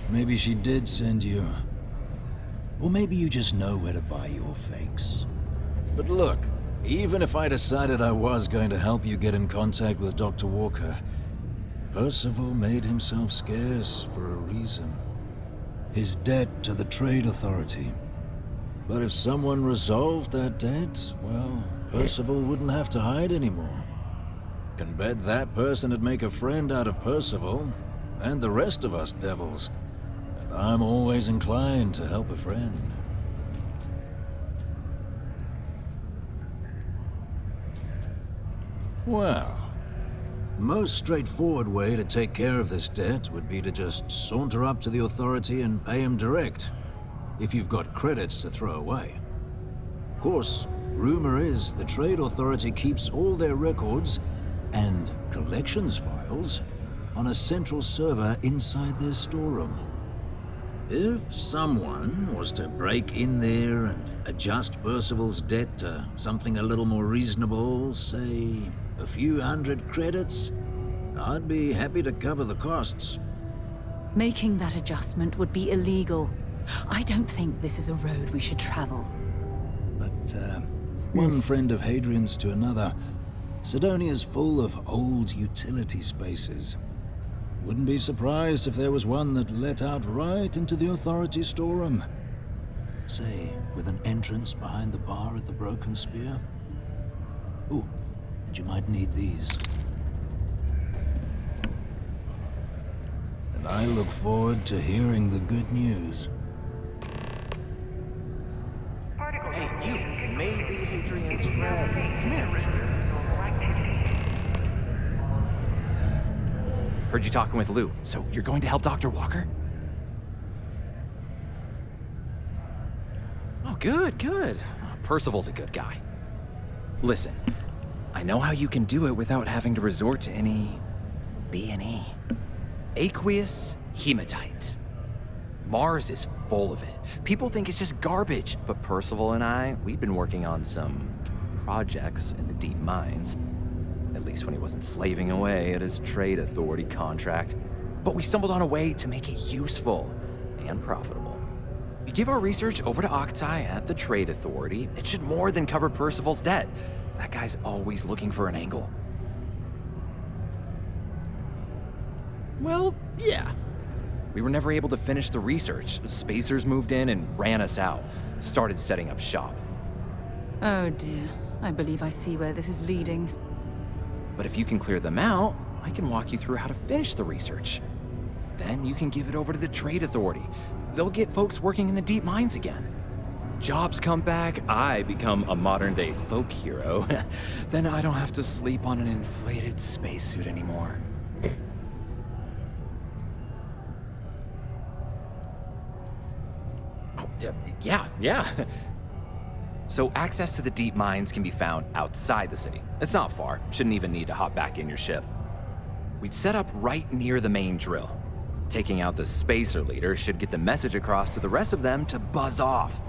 Maybe she did send you. Or maybe you just know where to buy your fakes. But look, even if I decided I was going to help you get in contact with Dr. Walker, Percival made himself scarce for a reason. His debt to the Trade Authority. But if someone resolved that debt, well, Percival wouldn't have to hide anymore. Can bet that person would make a friend out of Percival, and the rest of us devils. And I'm always inclined to help a friend. Well, the most straightforward way to take care of this debt would be to just saunter up to the authority and pay him direct, if you've got credits to throw away. Of course, rumor is the Trade Authority keeps all their records and collections files on a central server inside their storeroom. If someone was to break in there and adjust Percival's debt to something a little more reasonable, say a few hundred credits, I'd be happy to cover the costs. Making that adjustment would be illegal. I don't think this is a road we should travel. But, one friend of Hadrian's to another, Sidonia's full of old utility spaces. Wouldn't be surprised if there was one that let out right into the authority storeroom. Say, with an entrance behind the bar at the Broken Spear. Ooh, and you might need these. And I look forward to hearing the good news. Hey, you may be Hadrian's friend. Come here. Heard you talking with Lou, so you're going to help Dr. Walker? Oh, good, good. Percival's a good guy. Listen, I know how you can do it without having to resort to any B&E. Aqueous hematite. Mars is full of it. People think it's just garbage, but Percival and I, we've been working on some projects in the deep mines. At least when he wasn't slaving away at his Trade Authority contract. But we stumbled on a way to make it useful and profitable. You give our research over to Octai at the Trade Authority, it should more than cover Percival's debt. That guy's always looking for an angle. Well, yeah. We were never able to finish the research. Spacers moved in and ran us out. Started setting up shop. Oh dear. I believe I see where this is leading. But if you can clear them out, I can walk you through how to finish the research. Then you can give it over to the Trade Authority. They'll get folks working in the deep mines again. Jobs come back, I become a modern-day folk hero. Then I don't have to sleep on an inflated spacesuit anymore. Oh, yeah. So access to the deep mines can be found outside the city. It's not far. Shouldn't even need to hop back in your ship. We'd set up right near the main drill. Taking out the spacer leader should get the message across to the rest of them to buzz off.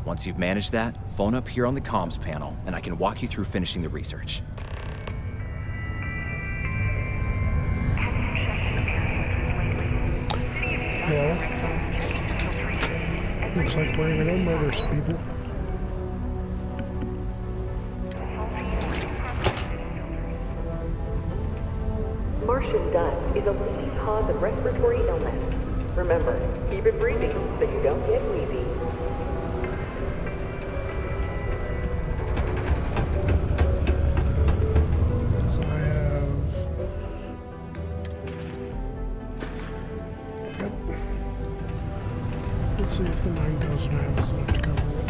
Once you've managed that, phone up here on the comms panel, and I can walk you through finishing the research. Well, looks like we're gonna murder some people. Martian dust is a leading cause of respiratory illness. Remember, keep it breezy so you don't get wheezy. So I have... Yep. Let's see if the 9,000 I have is enough to cover it.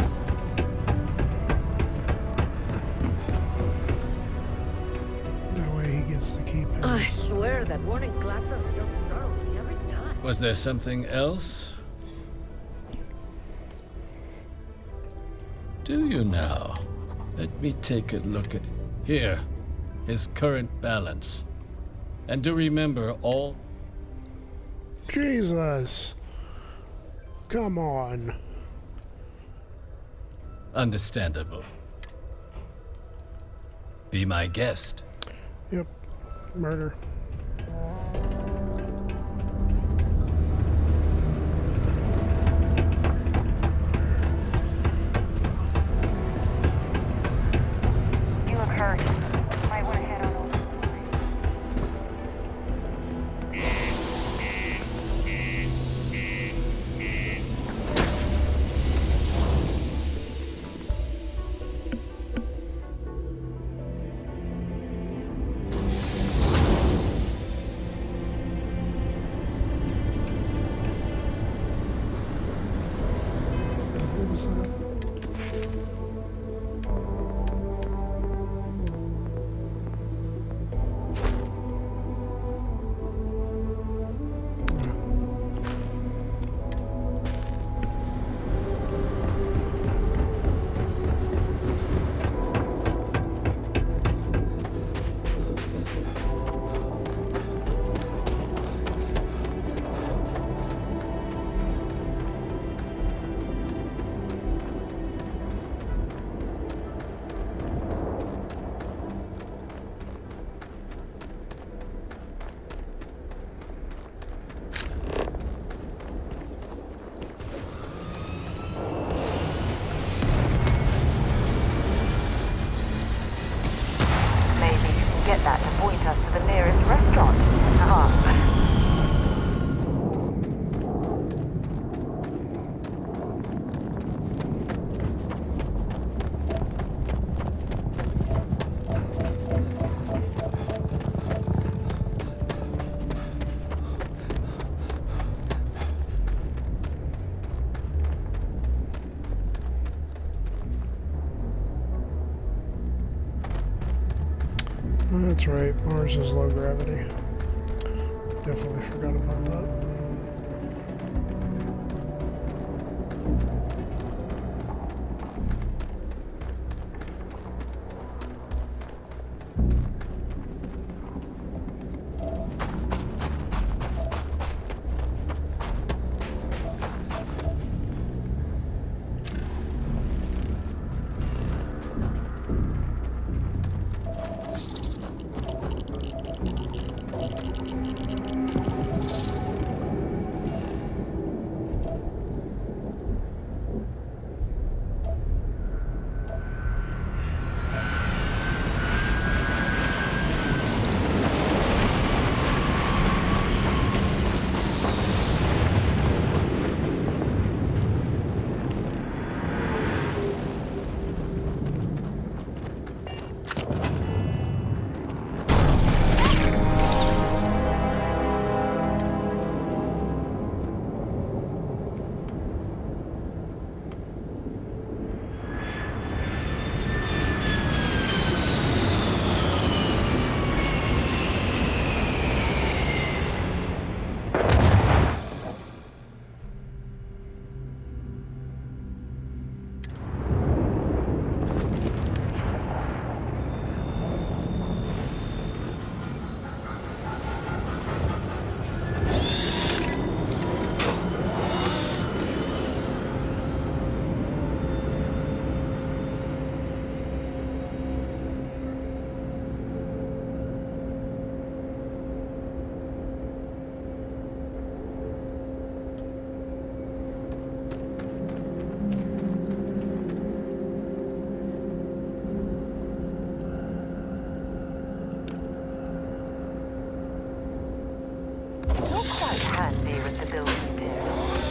That way he gets to keep it. I swear that warning klaxon still startles me every time. Was there something else? Do you now? Let me take a look at here, his current balance. And do remember all... Jesus! Come on. Understandable. Be my guest. Yep. Murder. You look hurt. Might want to head on over. What was that? restaurant. That's right, Mars is low gravity. Definitely forgot about that. Handy with the building materials.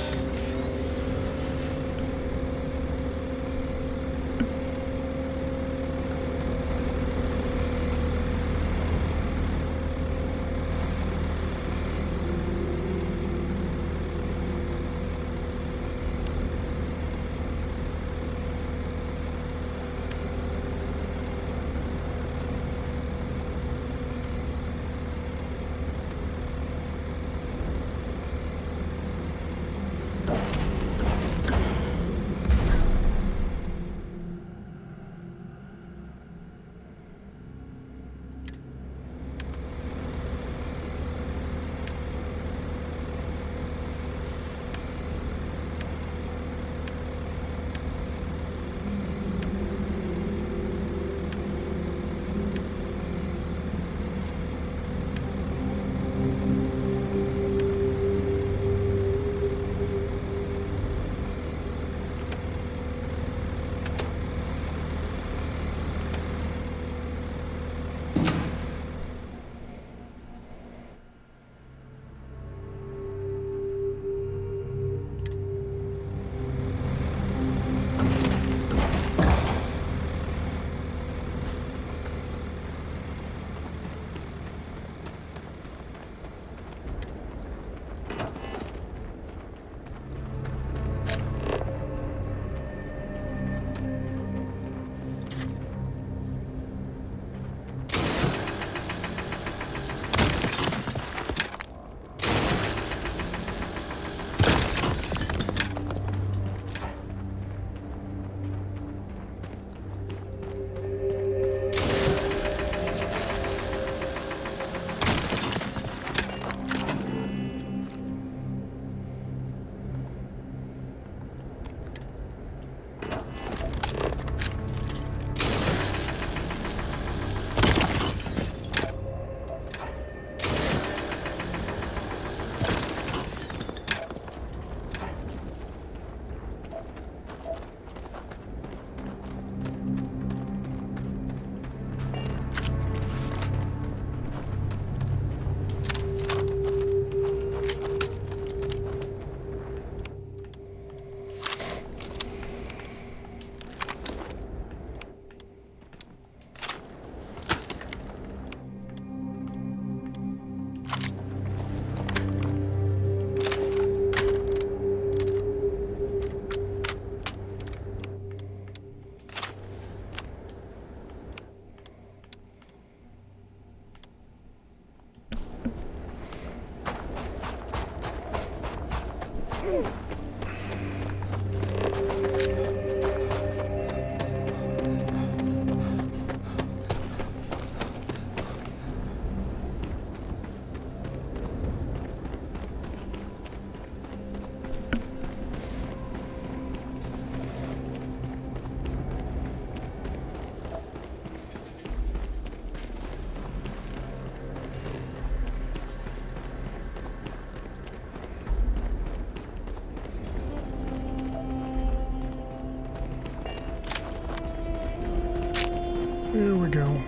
There we go.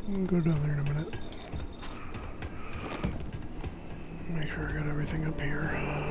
We'll go down there in a minute. Make sure I got everything up here.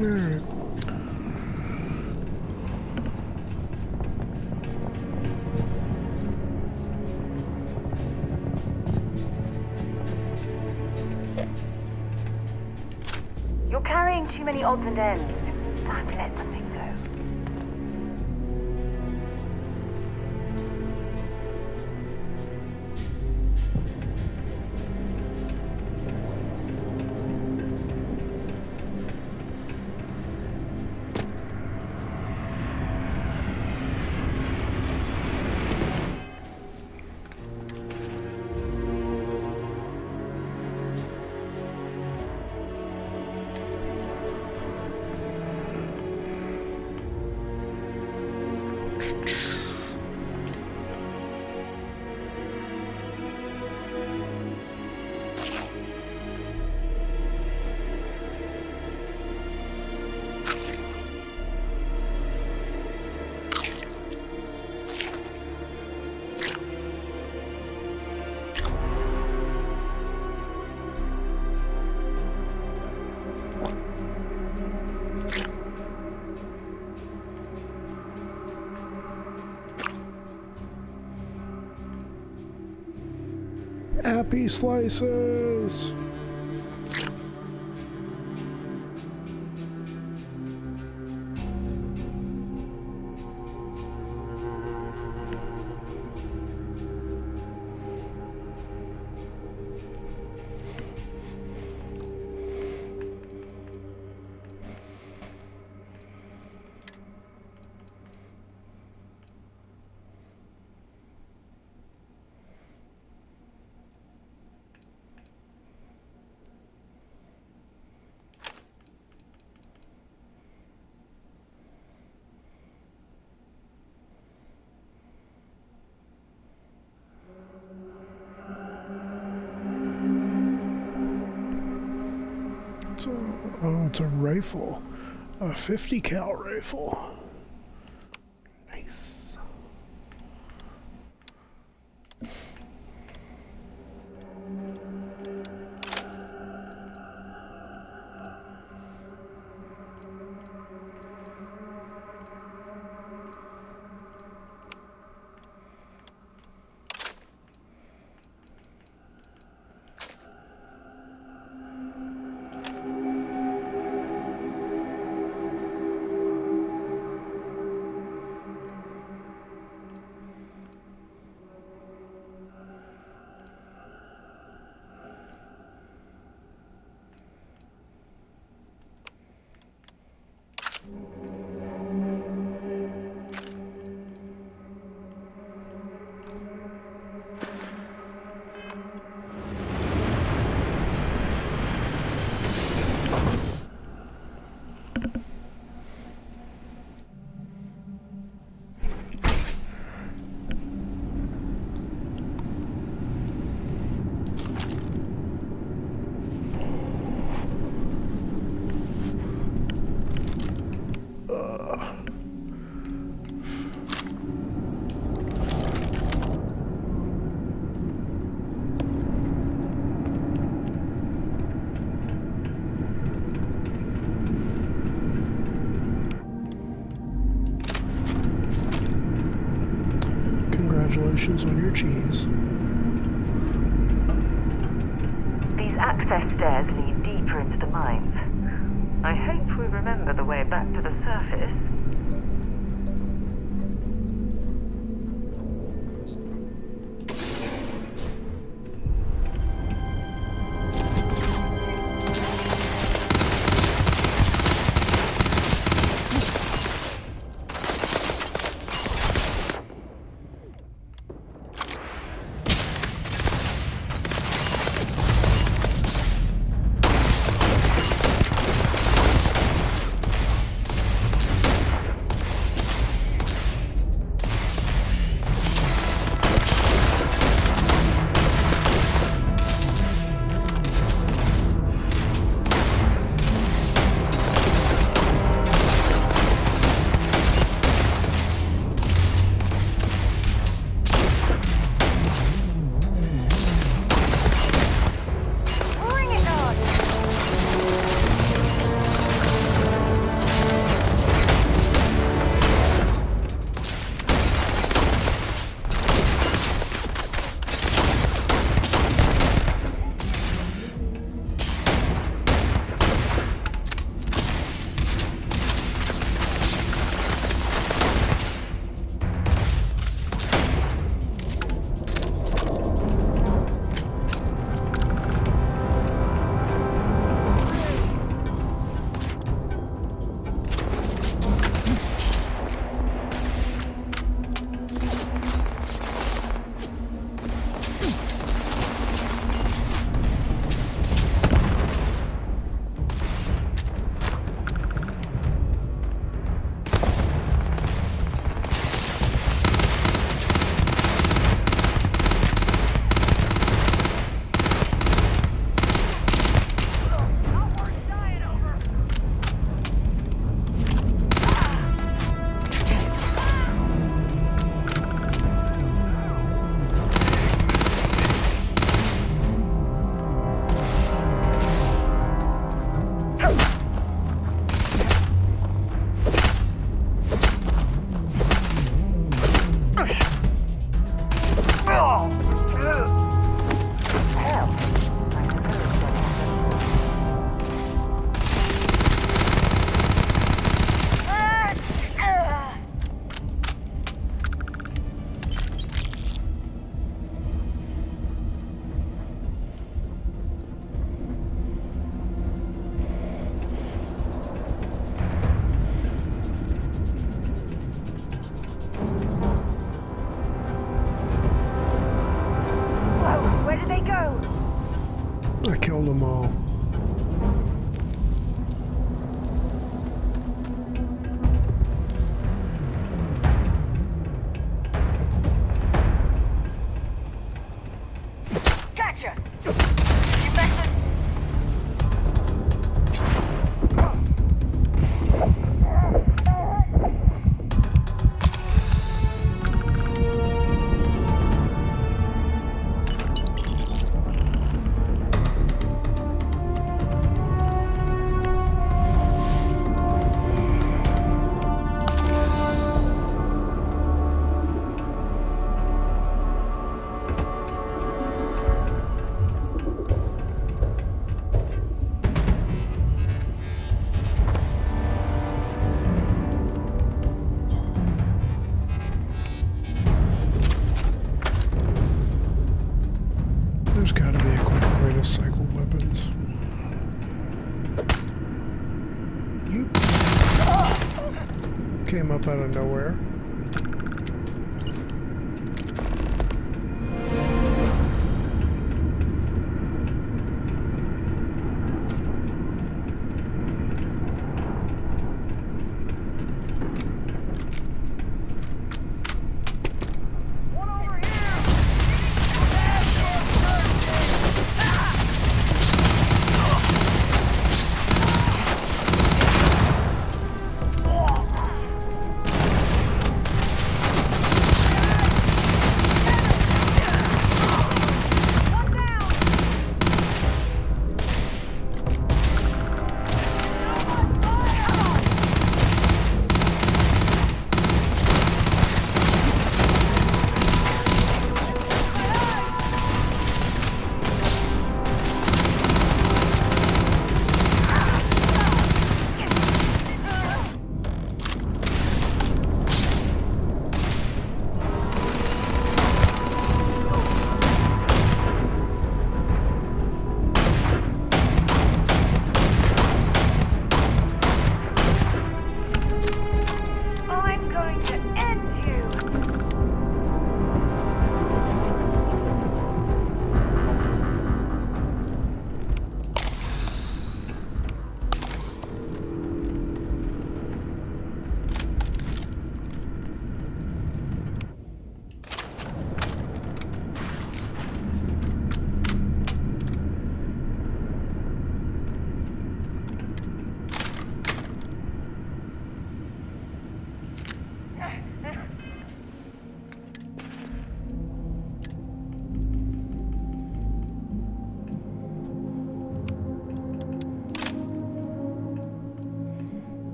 Alright. You're carrying too many odds and ends. Time to let something go. Appy slices! Oh, it's a rifle. A 50 cal rifle. Nice. Congratulations on your cheese. These access stairs lead deeper into the mines. I hope we remember the way back to the surface. came up out of nowhere.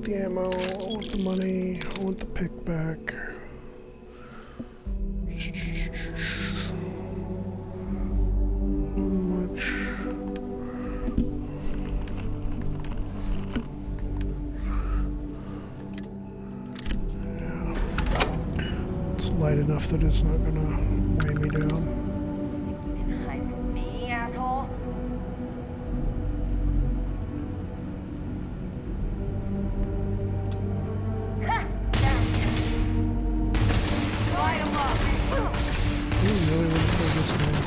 The ammo, I want the money, I want the pick back. How much? Yeah. It's light enough that it's not gonna weigh me down. Hide from me, asshole. You really want to play this game?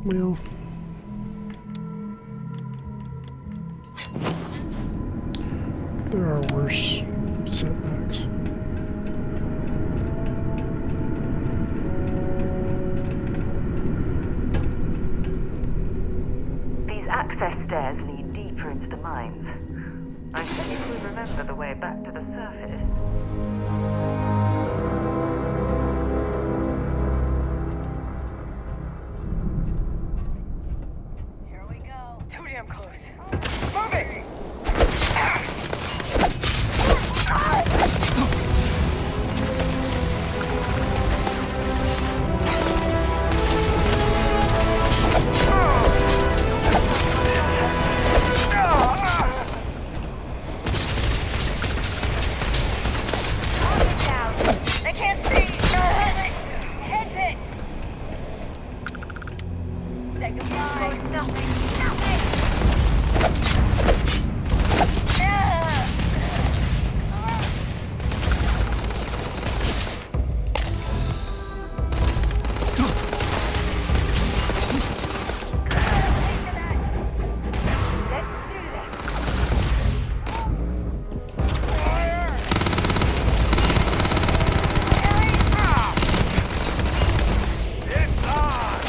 Well, there are worse setbacks. These access stairs lead deeper into the mines. I think we remember the way back to the surface. Here we go. Too damn close. Move it! They can't see! Heads it! Say goodbye. Nothing. It's on!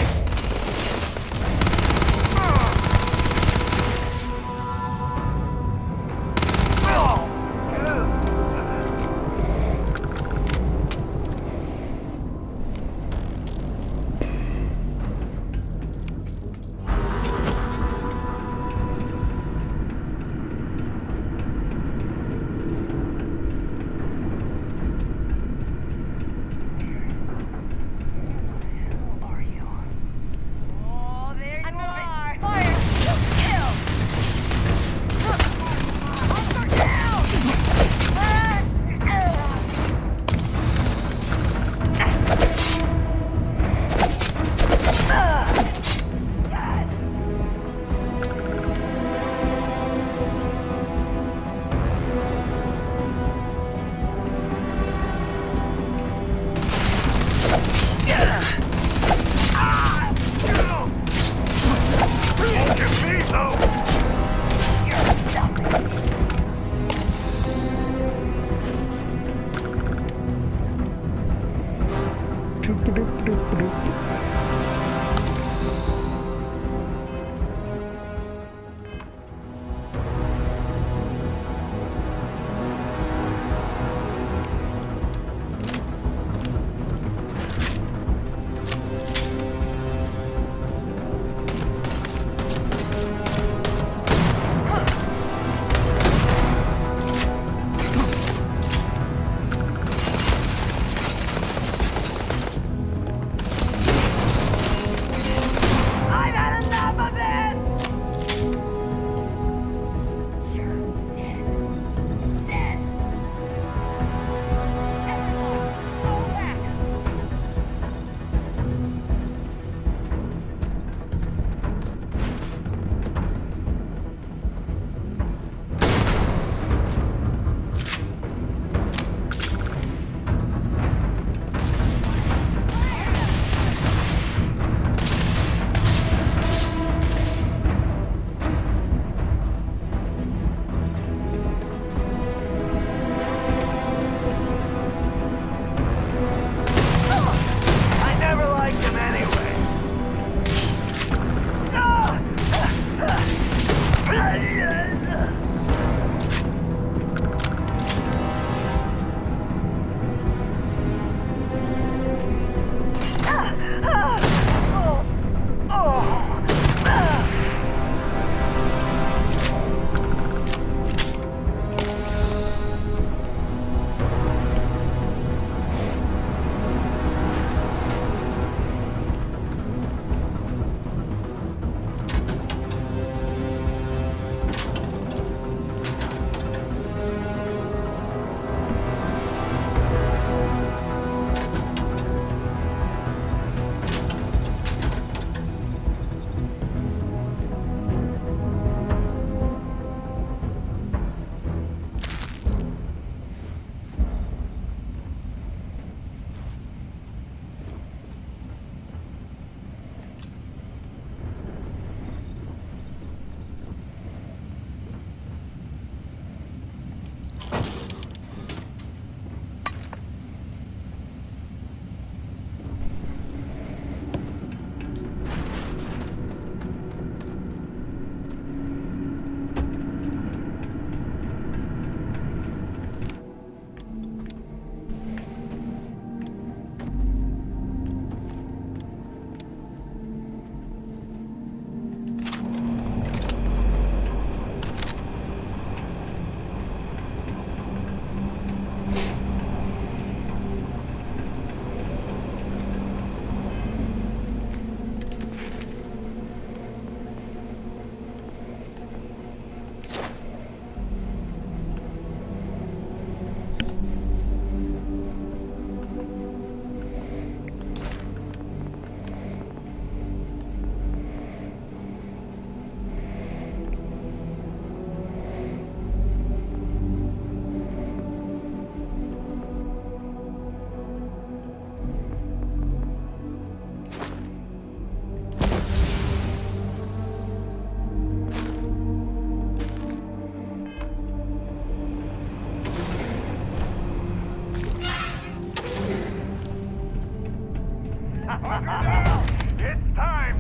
It's time!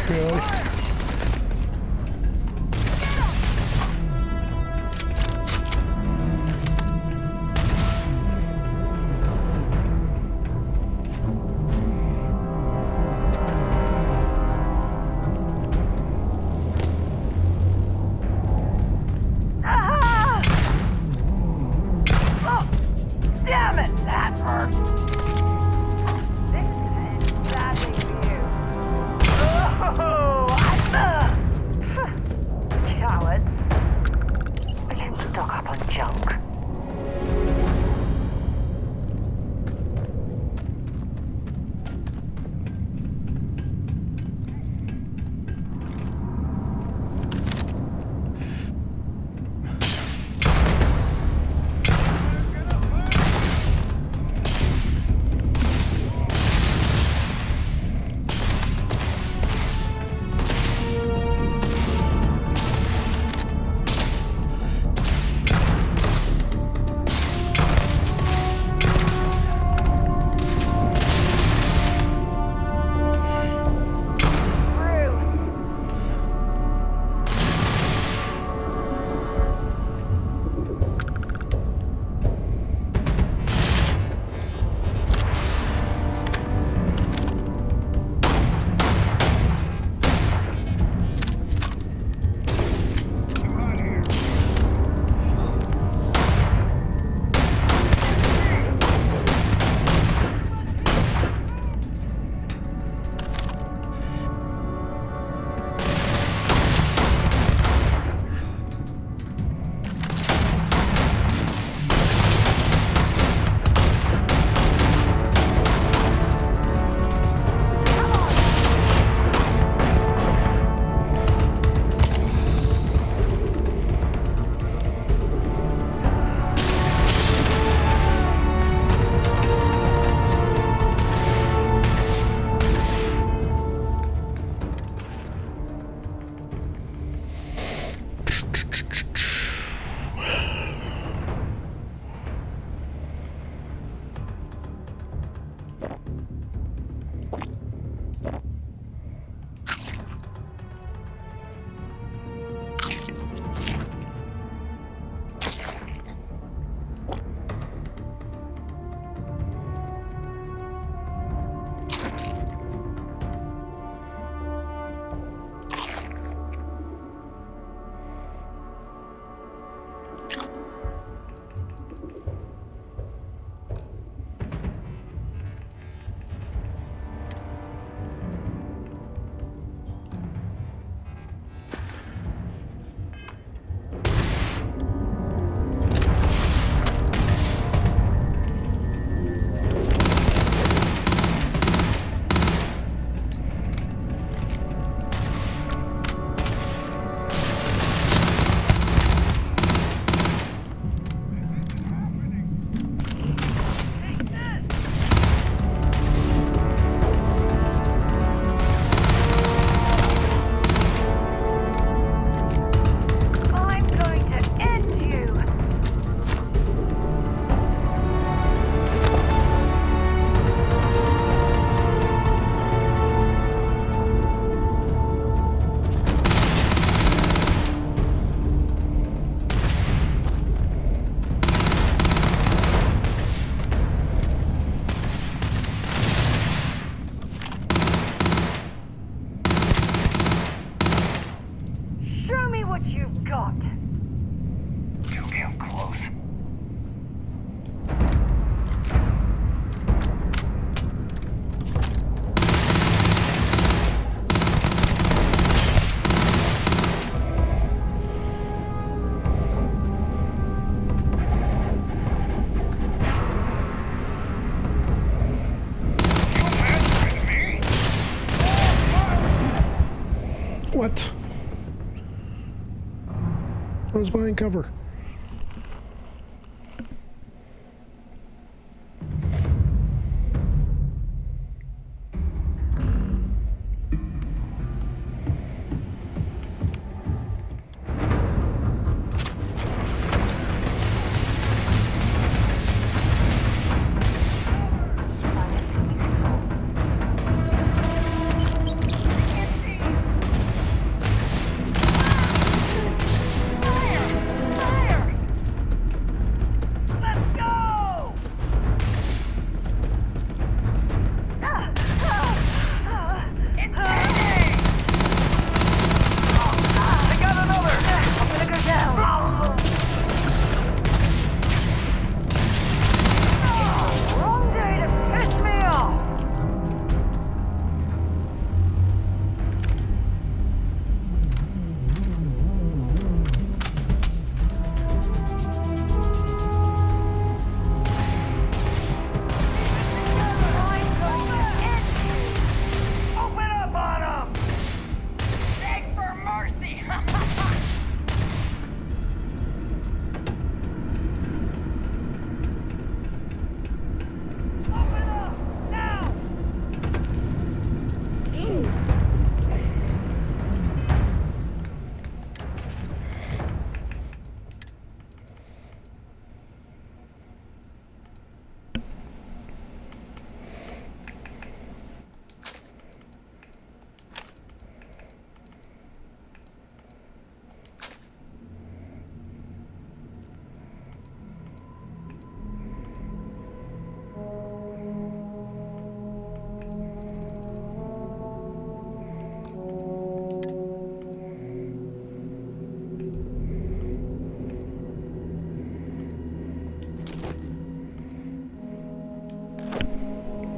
Really? Damn it, that hurts. This is exactly you. Oh, cowards. I don't stock up on junk. What? I was buying cover.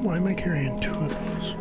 Why am I carrying two of those?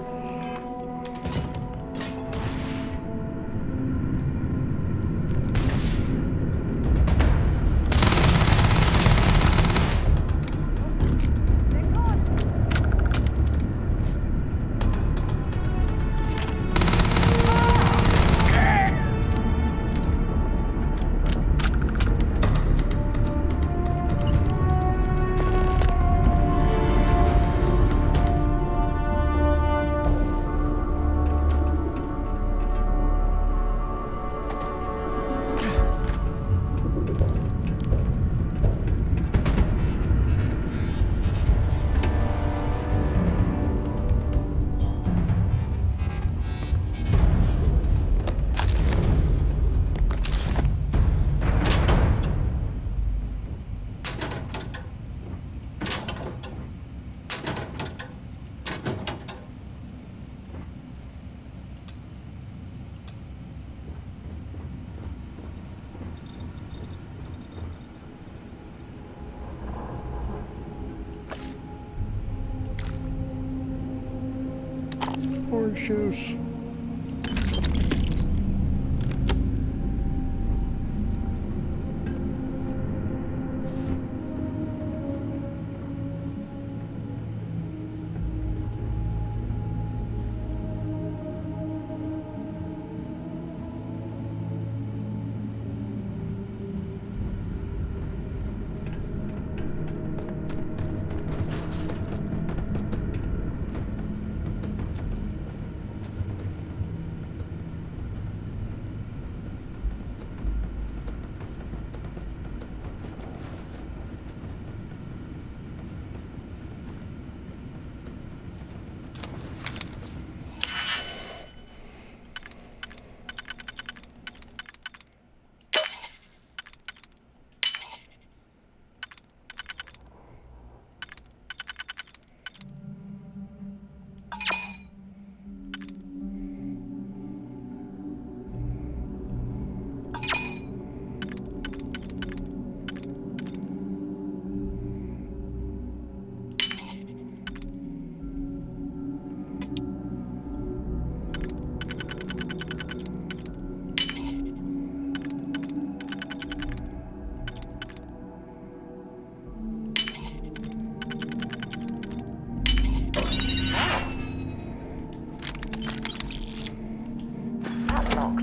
Orange juice.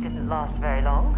Didn't last very long.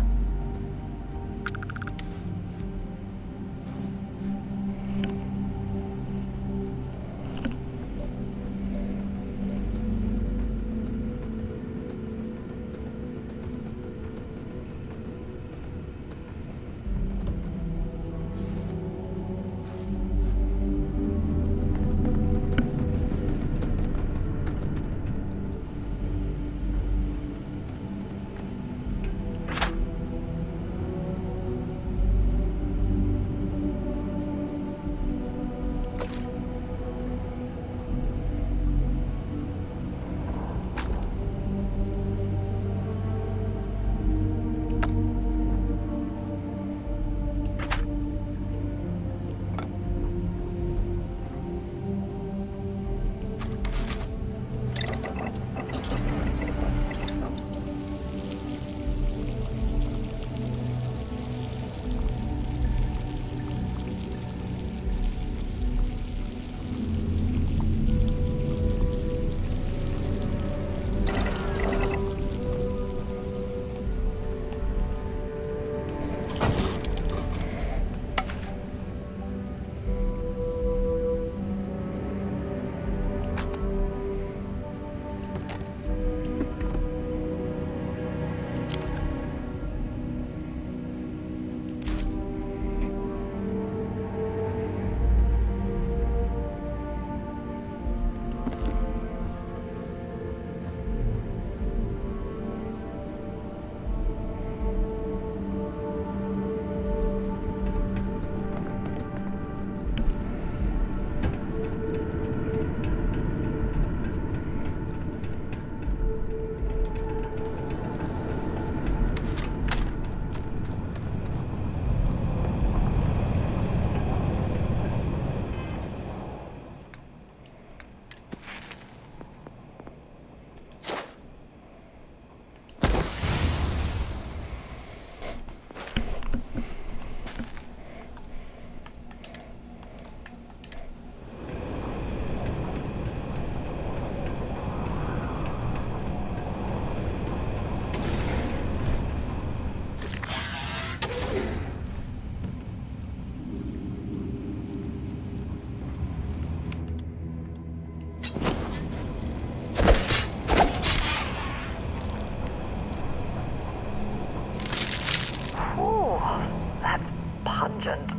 pungent.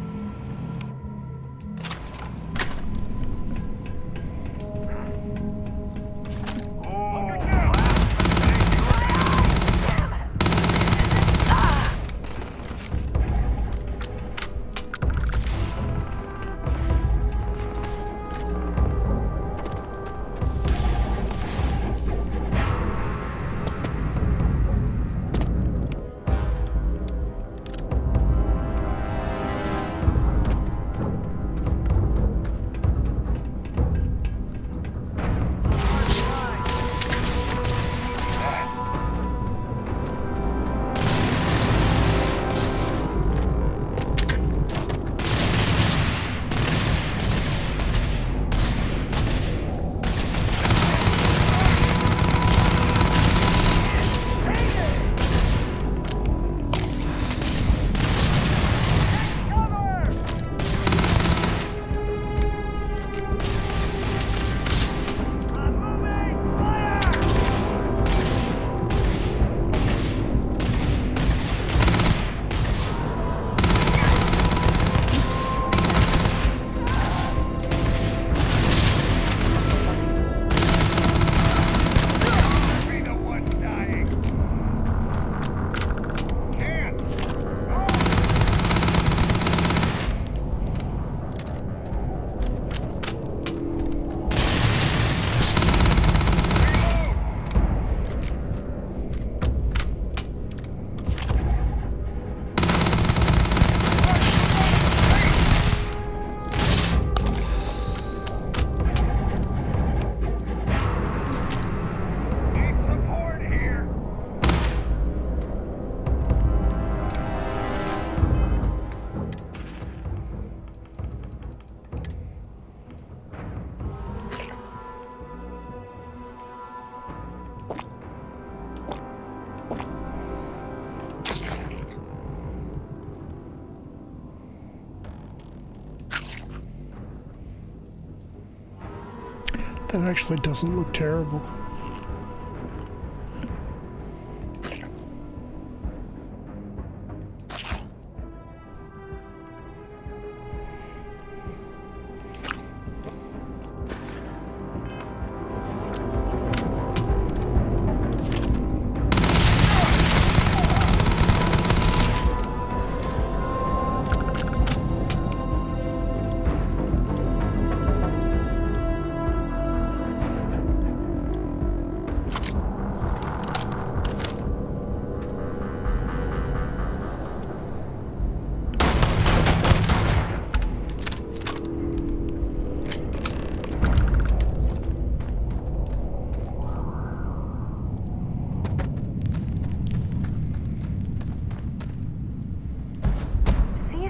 That actually doesn't look terrible.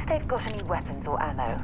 They've got any weapons or ammo.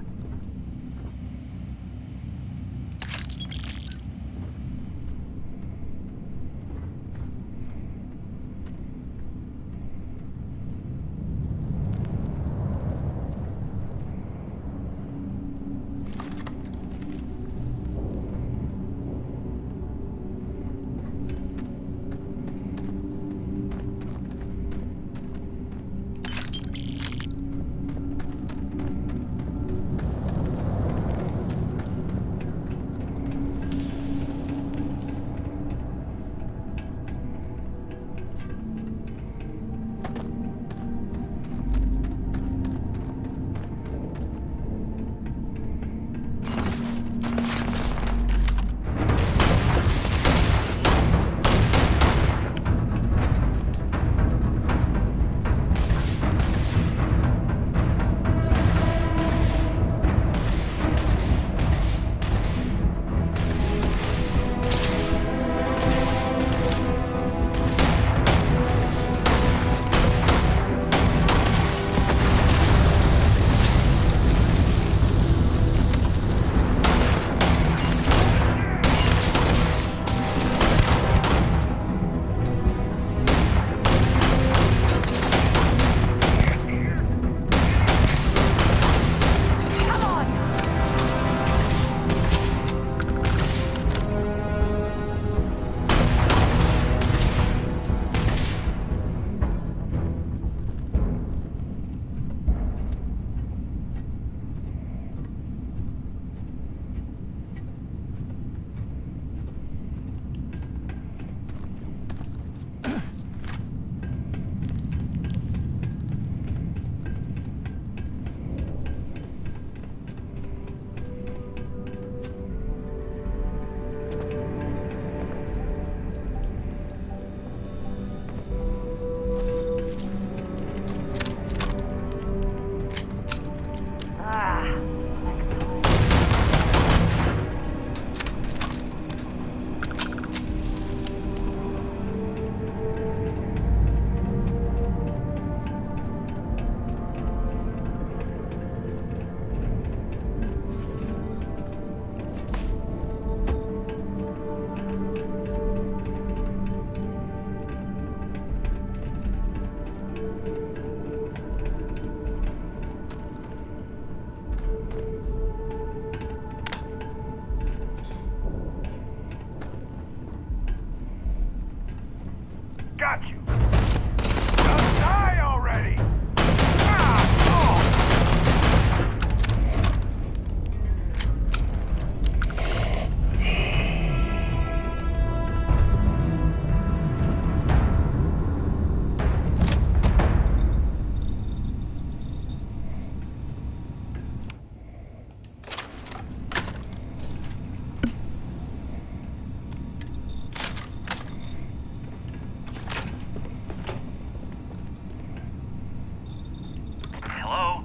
got you. Just die already. Ah, oh. Hello?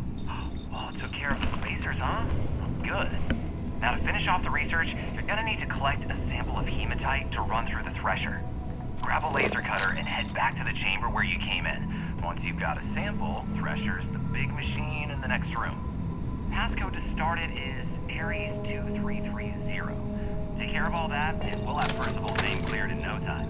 Oh, took care of the spacers, huh? Good. Now to finish off the research, you're gonna need to collect a sample of hematite to run through the thresher. Grab a laser cutter and head back to the chamber where you came in. Once you've got a sample, thresher's the big machine in the next room. Passcode to start it is Ares 2330. Take care of all that, and we'll have Percival's name cleared in no time.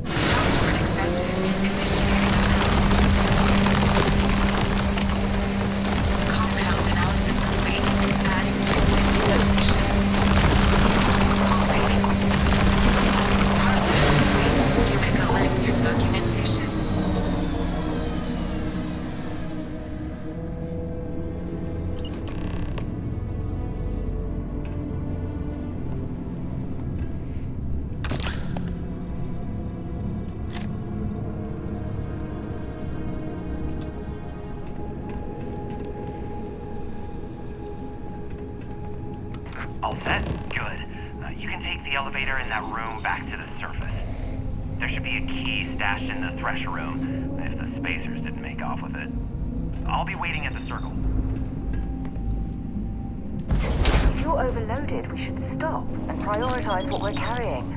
Password accepted. Initiating analysis. Compound analysis complete. Adding to existing notation. Calling. Process complete. You may collect your documentation. All set? Good. You can take the elevator in that room back to the surface. There should be a key stashed in the thresher room, if the spacers didn't make off with it. I'll be waiting at the circle. If you're overloaded, we should stop and prioritize what we're carrying.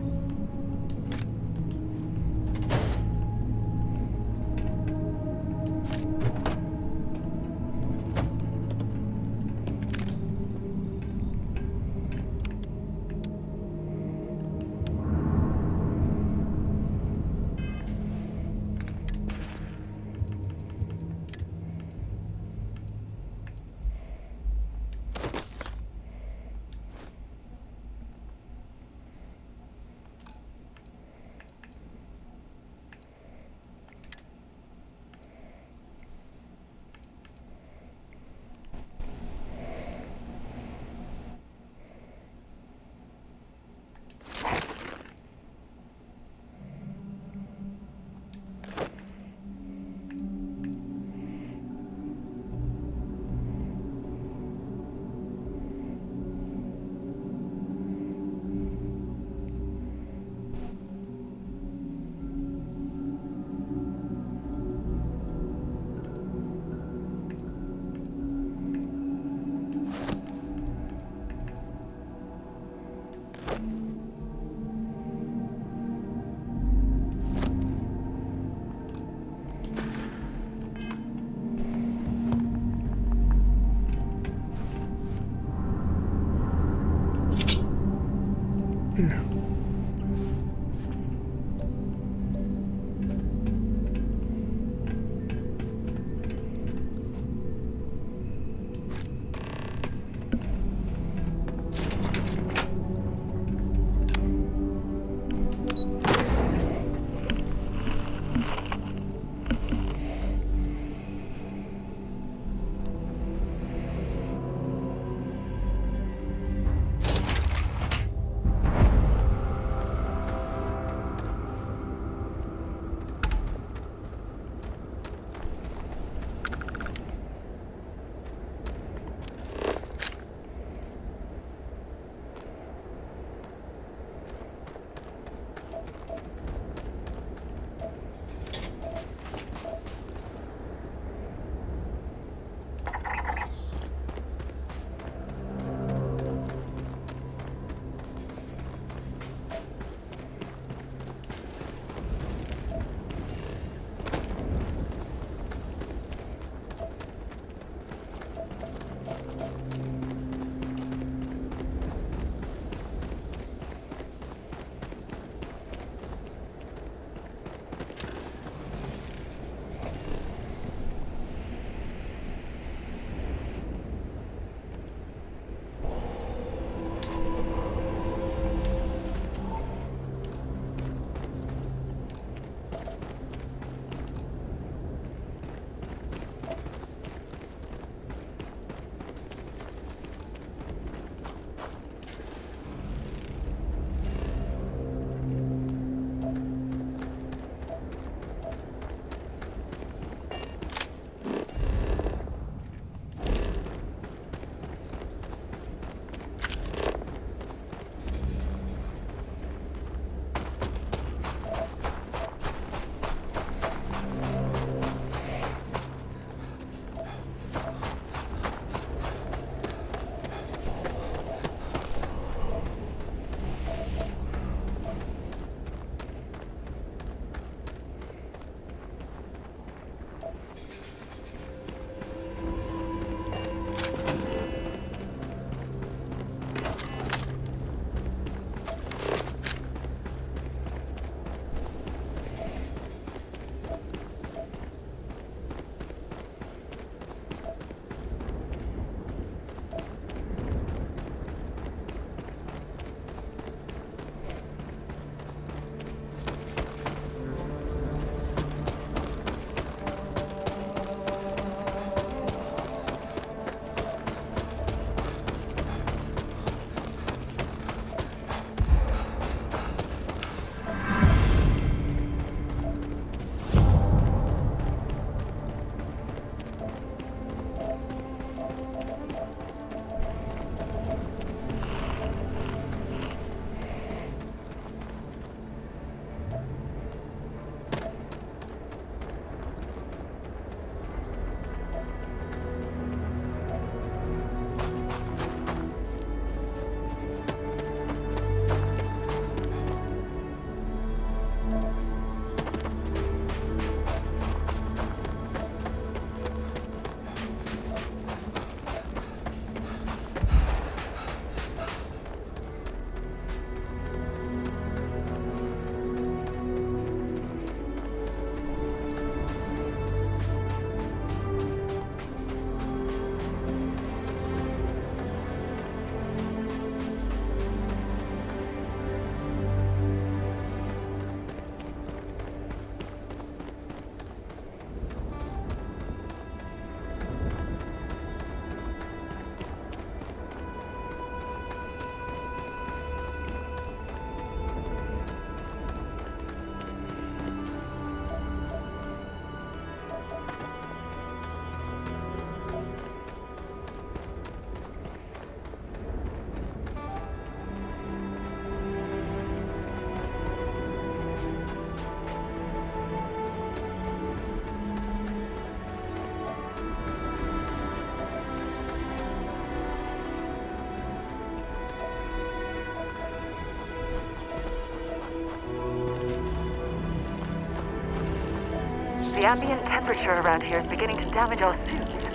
The ambient temperature around here is beginning to damage our suits.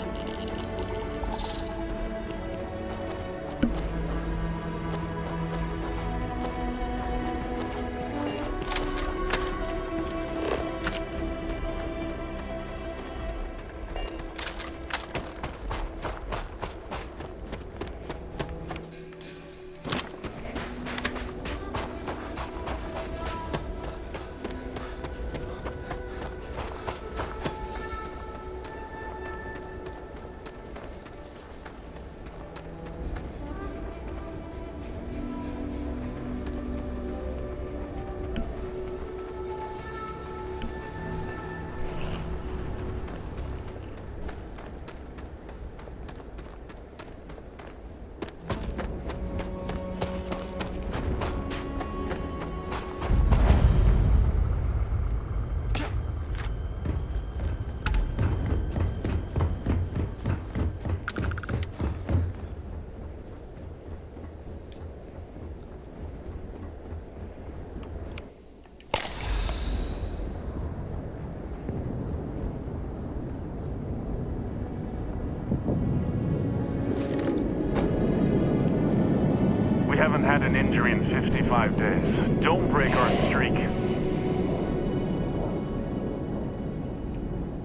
We haven't had an injury in 55 days. Don't break our streak.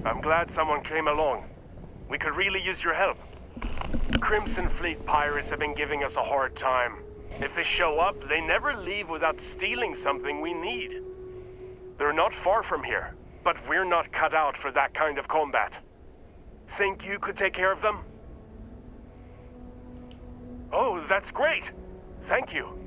I'm glad someone came along. We could really use your help. Crimson Fleet pirates have been giving us a hard time. If they show up, they never leave without stealing something we need. They're not far from here, but we're not cut out for that kind of combat. Think you could take care of them? Oh, that's great! Thank you.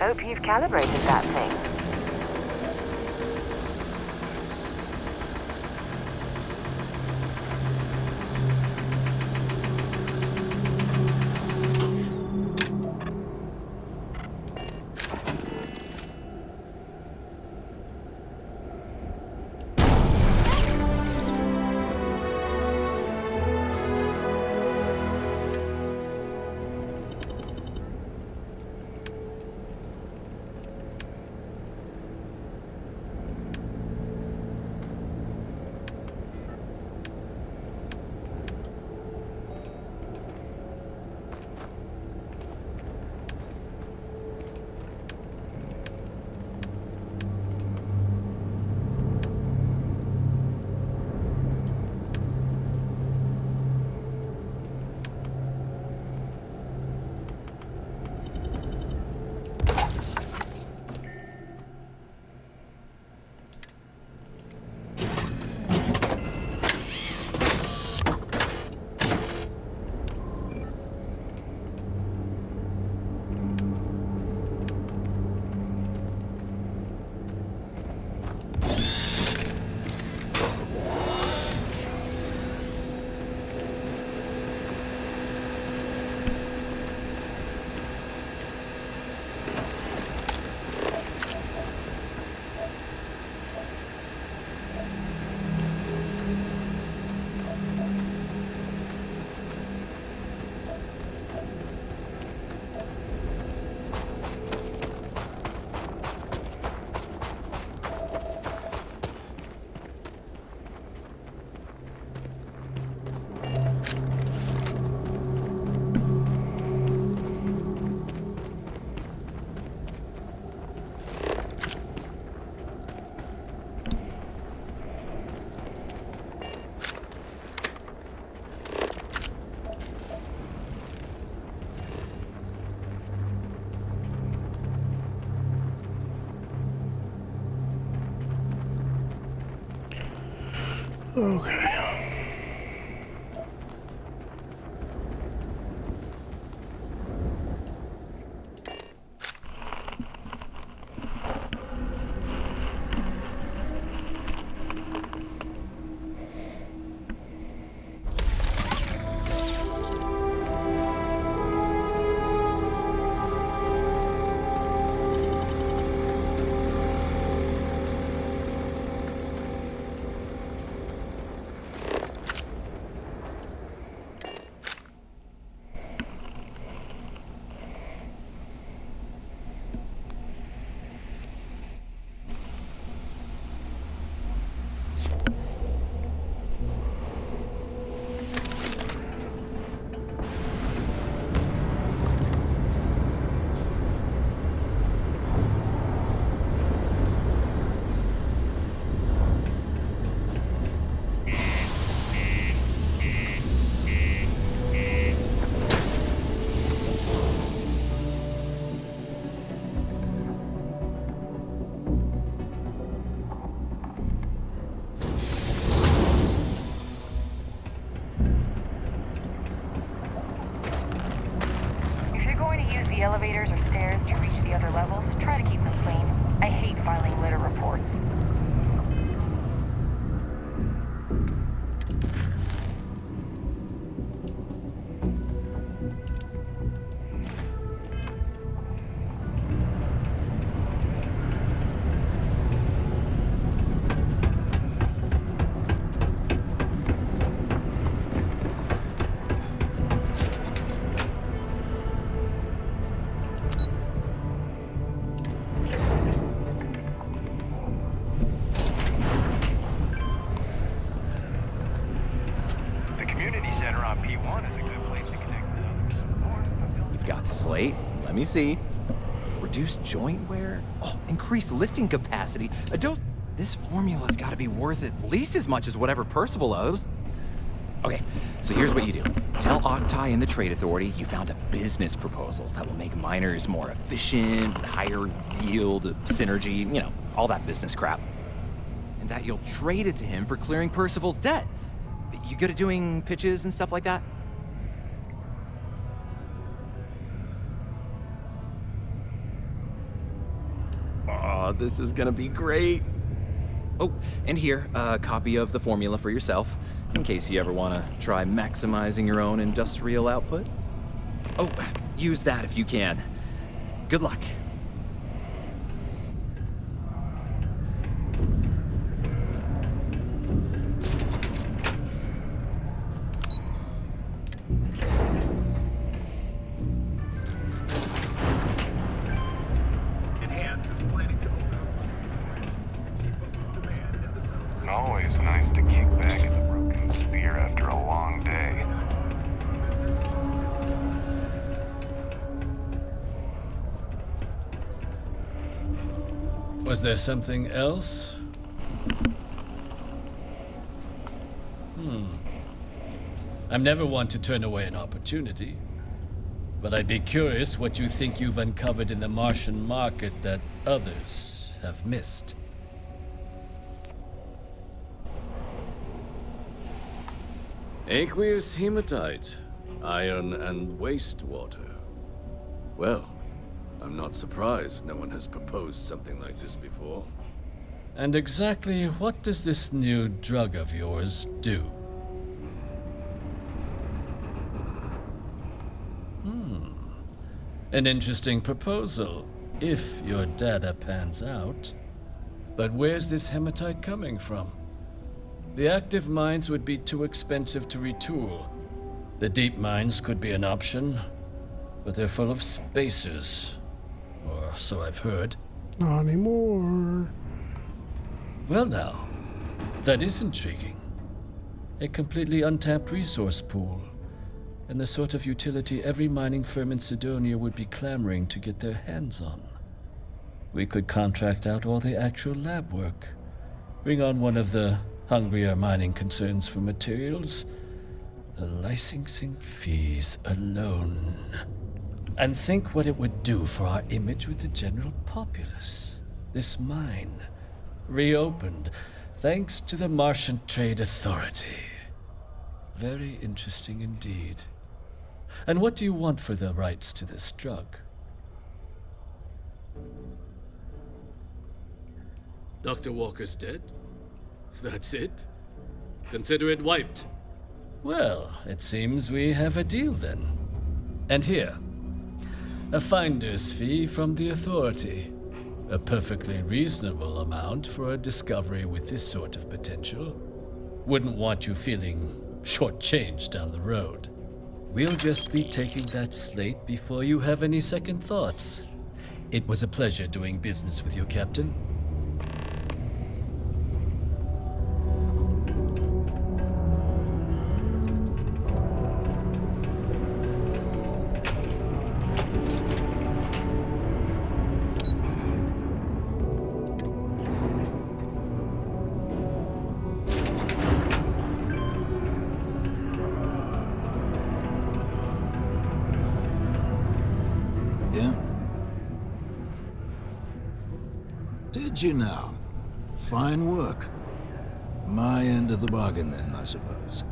Hope you've calibrated that thing. Okay. Elevators or stairs to reach the other levels, try to keep them clean. I hate filing litter reports. Let me see. Reduce joint wear? Oh, increase lifting capacity. A dose. This formula's gotta be worth at least as much as whatever Percival owes. Okay, so here's what you do. Tell Octai and the Trade Authority you found a business proposal that will make miners more efficient, higher yield, synergy, you know, all that business crap. And that you'll trade it to him for clearing Percival's debt. You good at doing pitches and stuff like that? Oh, this is gonna be great. Oh, and here, a copy of the formula for yourself, in case you ever want to try maximizing your own industrial output. Oh, use that if you can. Good luck. Always nice to kick back at the broken spear after a long day. Was there something else? I'm never one to turn away an opportunity, but I'd be curious what you think you've uncovered in the Martian market that others have missed. Aqueous hematite, iron and wastewater. Well, I'm not surprised no one has proposed something like this before. And exactly what does this new drug of yours do? An interesting proposal, if your data pans out. But where's this hematite coming from? The active mines would be too expensive to retool. The deep mines could be an option, but they're full of spacers. Or so I've heard. Not anymore. Well now, that is intriguing. A completely untapped resource pool, and the sort of utility every mining firm in Sidonia would be clamoring to get their hands on. We could contract out all the actual lab work, bring on one of the hungrier mining concerns for materials, the licensing fees alone. And think what it would do for our image with the general populace. This mine, reopened, Thanks to the Martian Trade Authority. Very interesting indeed. And what do you want for the rights to this drug? Dr. Walker's dead? That's it? Consider it wiped. Well, it seems we have a deal then. And here, a finder's fee from the Authority. A perfectly reasonable amount for a discovery with this sort of potential. Wouldn't want you feeling shortchanged down the road. We'll just be taking that slate before you have any second thoughts. It was a pleasure doing business with you, Captain. Did you now? Fine work. My end of the bargain then, I suppose.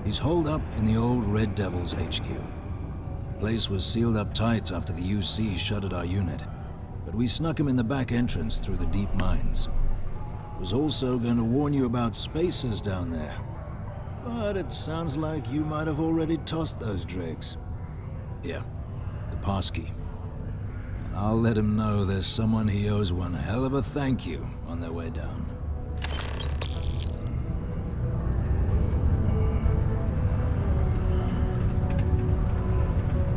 He's holed up in the old Red Devils HQ. Place was sealed up tight after the UC shuttered our unit, but we snuck him in the back entrance through the deep mines. Was also going to warn you about spacers down there, but it sounds like you might have already tossed those drakes. Yeah, the passkey. I'll let him know there's someone he owes one hell of a thank you on their way down.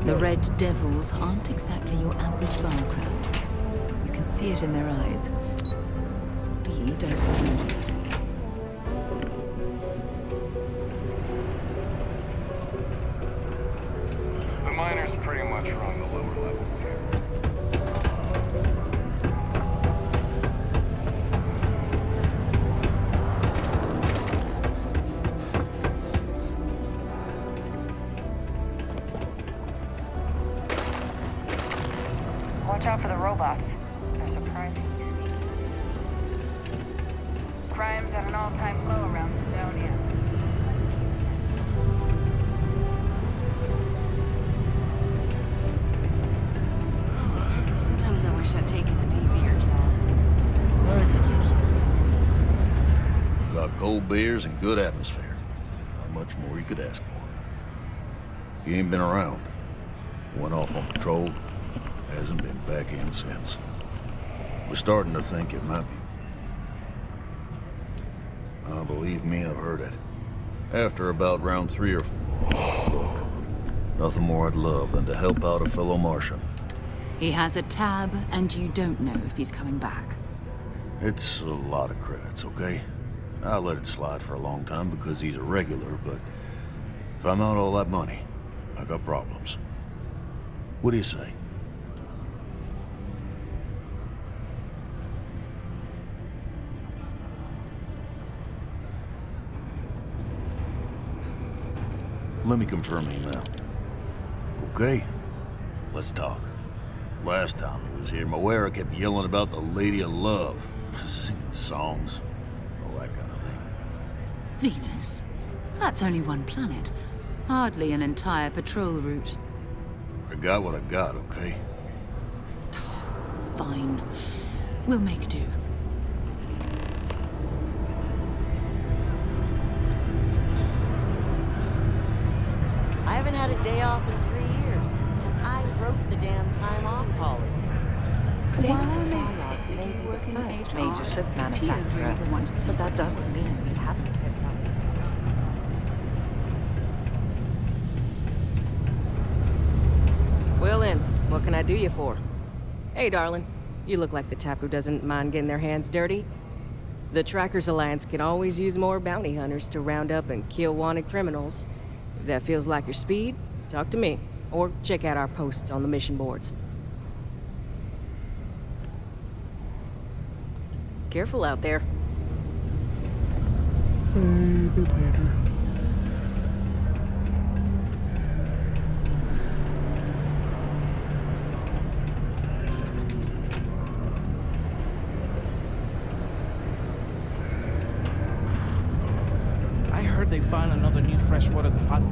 The Red Devils aren't exactly your average bar crowd. You can see it in their eyes. We don't know. The miners pretty much run the lower levels here. Watch out for the robots. They're surprisingly sneaky. Crime's at an all-time low around Sidonia. Sometimes I wish I'd taken an easier job. I could use a break. Got cold beers and good atmosphere. Not much more you could ask for. He ain't been around. Went off on patrol. Hasn't been back in since. We're starting to think it might be. Believe me, I've heard it. After about round 3 or 4. Look, nothing more I'd love than to help out a fellow Martian. He has a tab, and you don't know if he's coming back. It's a lot of credits, okay? I let it slide for a long time because he's a regular, but if I'm out all that money, I got problems. What do you say? Let me confirm him now. Okay, let's talk. Last time he was here, Moera kept yelling about the Lady of Love, singing songs, all that kind of thing. Venus? That's only one planet. Hardly an entire patrol route. I got what I got, okay? Fine. We'll make do. I haven't had a day off in 3 years, and I wrote the damn time off policy. Davis Sawlogs may be the first major ship manufacturer, but that doesn't mean we haven't picked up. Well then, what can I do you for? Hey, darling. You look like the type who doesn't mind getting their hands dirty. The Trackers Alliance can always use more bounty hunters to round up and kill wanted criminals. If that feels like your speed, talk to me, or check out our posts on the mission boards. Careful out there. Maybe later. they find another new freshwater deposit.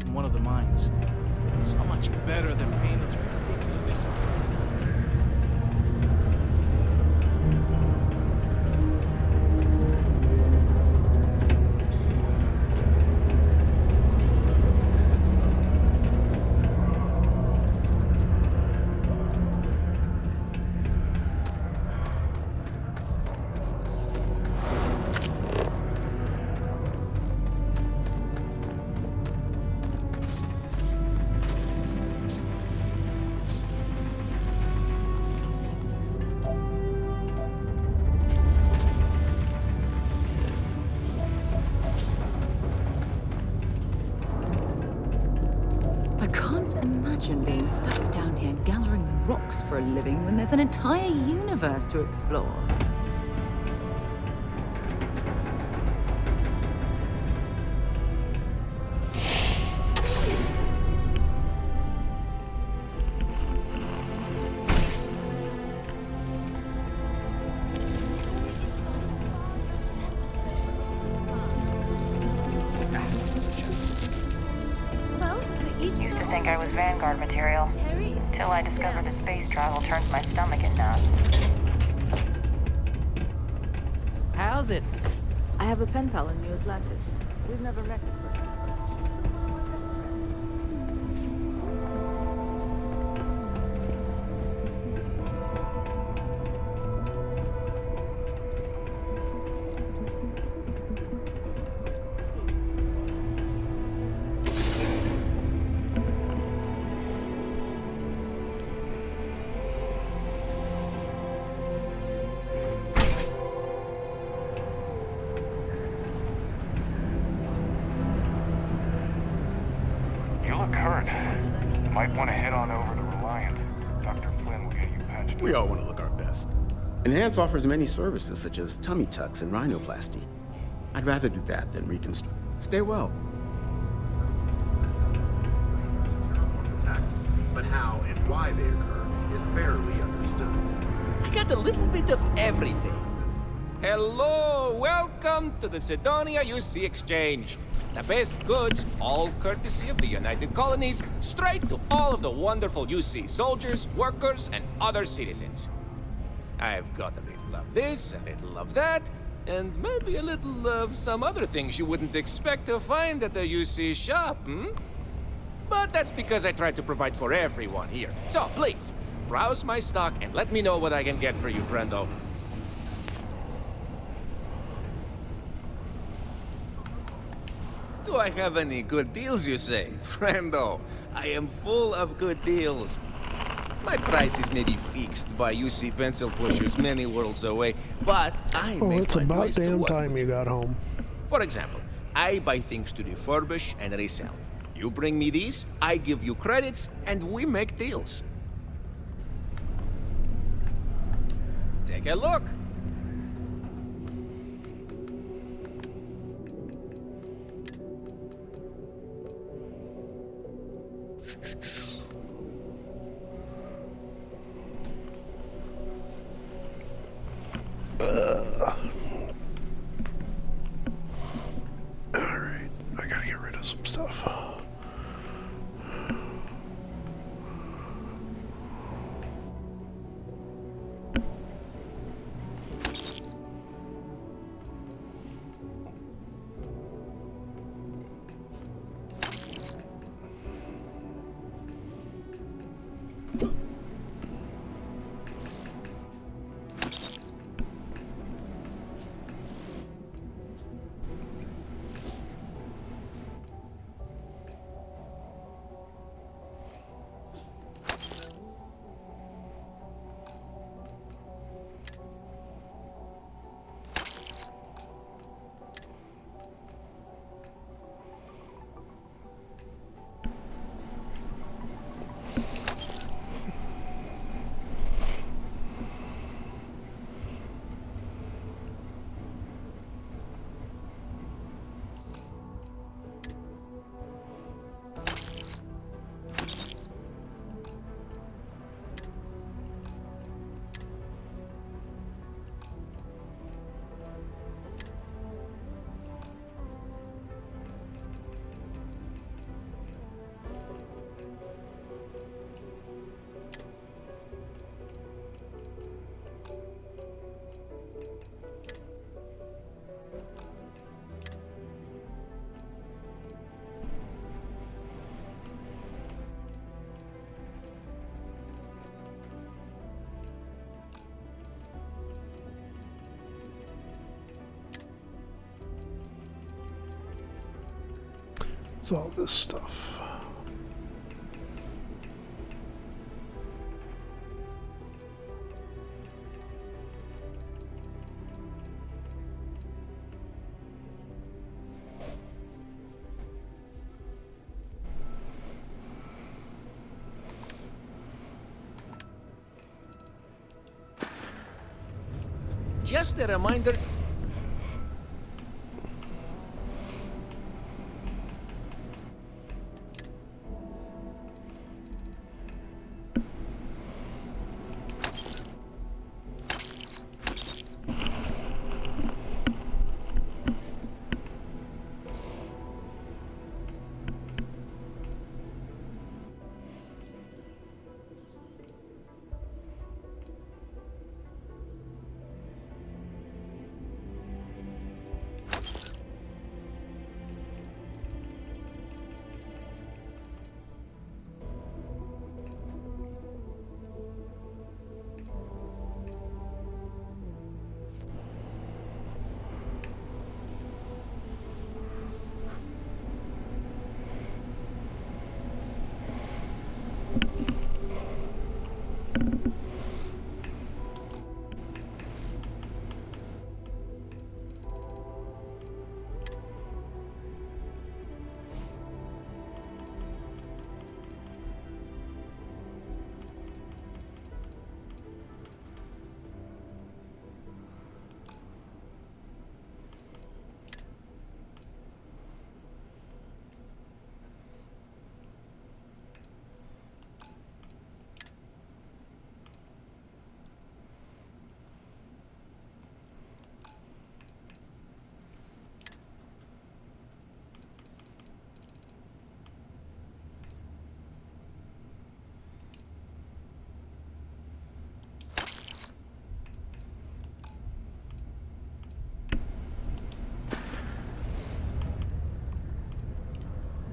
In one of the mines. So much better than paying those ridiculous invoices. I can't imagine being stuck down here gathering rocks for a living when there's an entire universe to explore. Used to think I was Vanguard material, till I discovered that space travel turns my stomach in knots. How's it? I have a pen pal in New Atlantis. We've never met in person. You look hurt. Might want to head on over to Reliant. Dr. Flynn will get you patched up. We all want to look our best. Enhance offers many services such as tummy tucks and rhinoplasty. I'd rather do that than reconstruct. Stay well. But how and why they occur is barely understood. I got a little bit of everything. Hello, welcome to the Sidonia UC Exchange. The best goods, all courtesy of the United Colonies, straight to all of the wonderful UC soldiers, workers, and other citizens. I've got a little of this, a little of that, and maybe a little of some other things you wouldn't expect to find at the UC shop, But that's because I try to provide for everyone here. So please, browse my stock and let me know what I can get for you, friendo. Do I have any good deals, you say? Friendo, I am full of good deals. My prices may be fixed by UC pencil pushers many worlds away, but I Oh, may it's find about ways to damn work time with you got home. For example, I buy things to refurbish and resell. You bring me these, I give you credits, and we make deals. Take a look. Alright, I gotta get rid of some stuff. What's all this stuff? Just a reminder.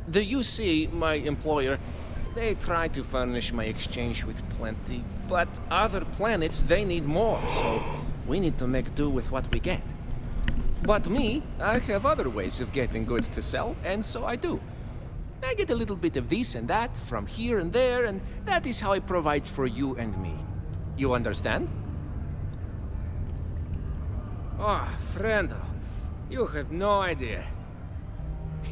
The UC, my employer, they try to furnish my exchange with plenty, but other planets, they need more, so we need to make do with what we get. But me, I have other ways of getting goods to sell, and so I do. I get a little bit of this and that from here and there, and that is how I provide for you and me. You understand? Oh, friendo, you have no idea.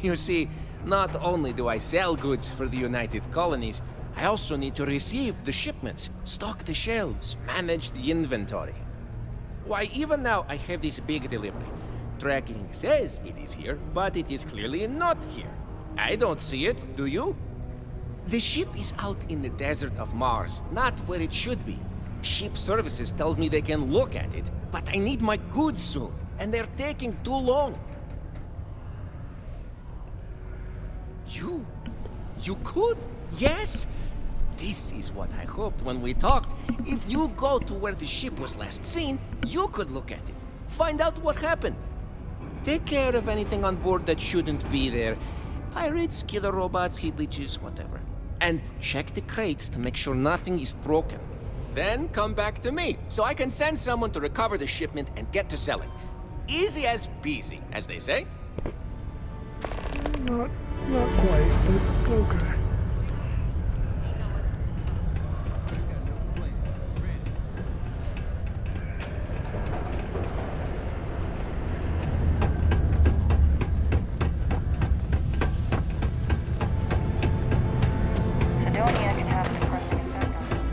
You see, not only do I sell goods for the United Colonies, I also need to receive the shipments, stock the shelves, manage the inventory. Why, even now I have this big delivery. Tracking says it is here, but it is clearly not here. I don't see it, do you? The ship is out in the desert of Mars, not where it should be. Ship services tells me they can look at it, but I need my goods soon, and they're taking too long. You could? Yes? This is what I hoped when we talked. If you go to where the ship was last seen, you could look at it. Find out what happened. Take care of anything on board that shouldn't be there. Pirates, killer robots, heat leeches, whatever. And check the crates to make sure nothing is broken. Then come back to me, so I can send someone to recover the shipment and get to selling. Easy as peasy, as they say. Not quite, but okay. Sidonia can have a depressing effect on you.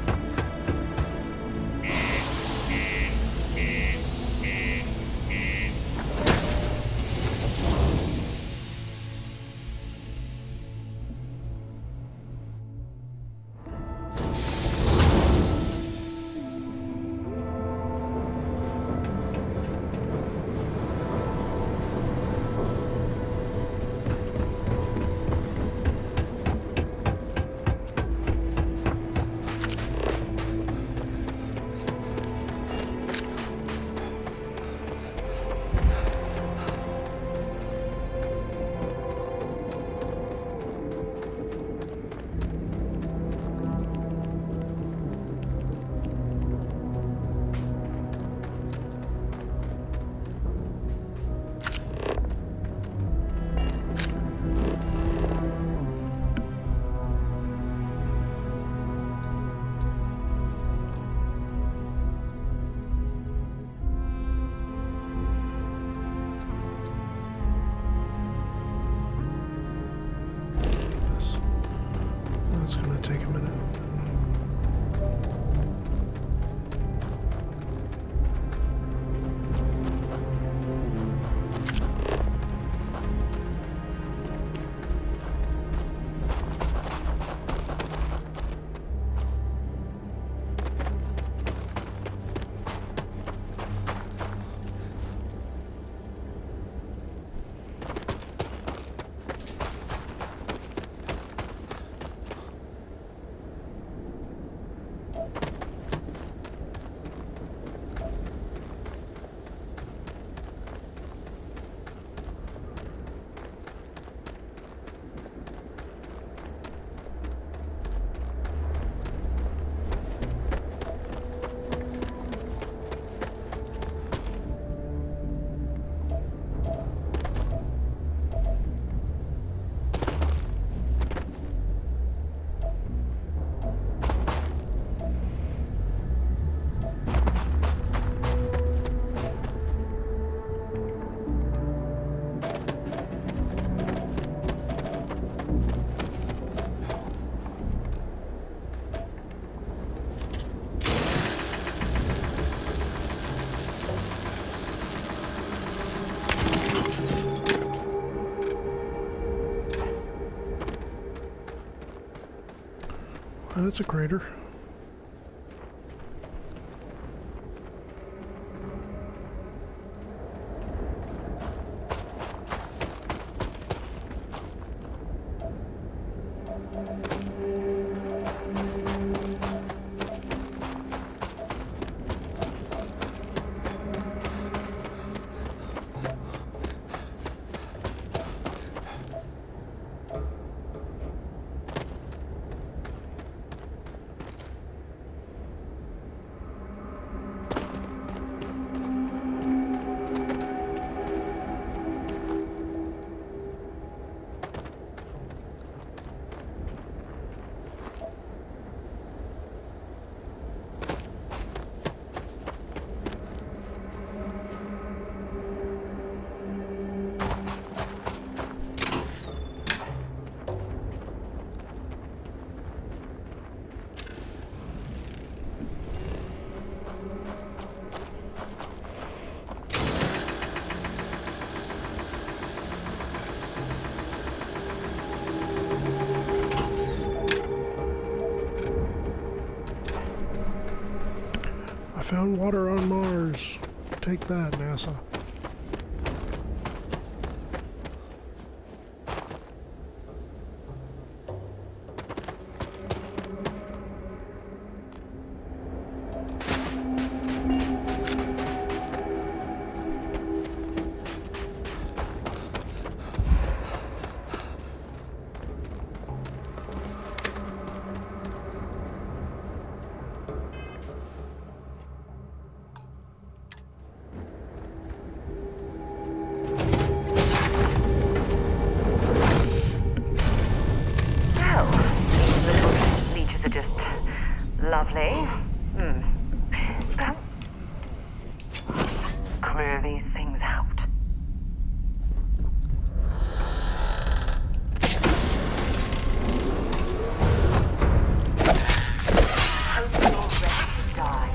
That's a crater. Found water on Mars. Take that, NASA. Lovely. Clear these things out. Hope you're ready to die.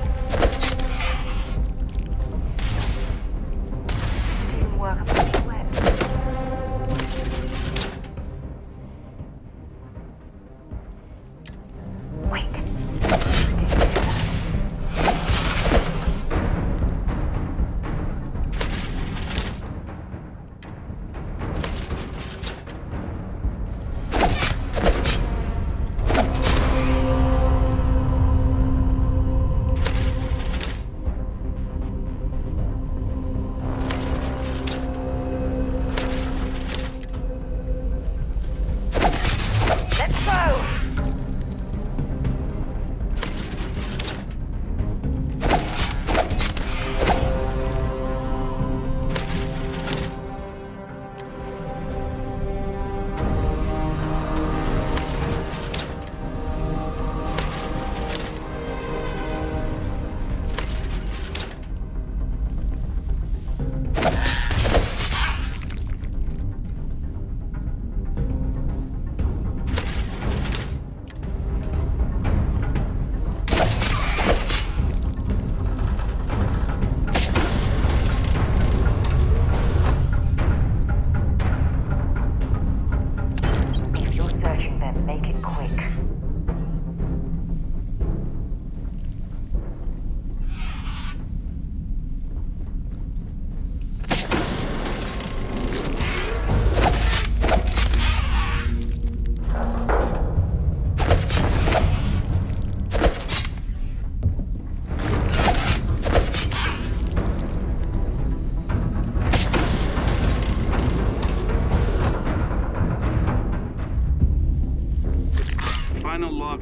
Didn't work a bit wet. Wait.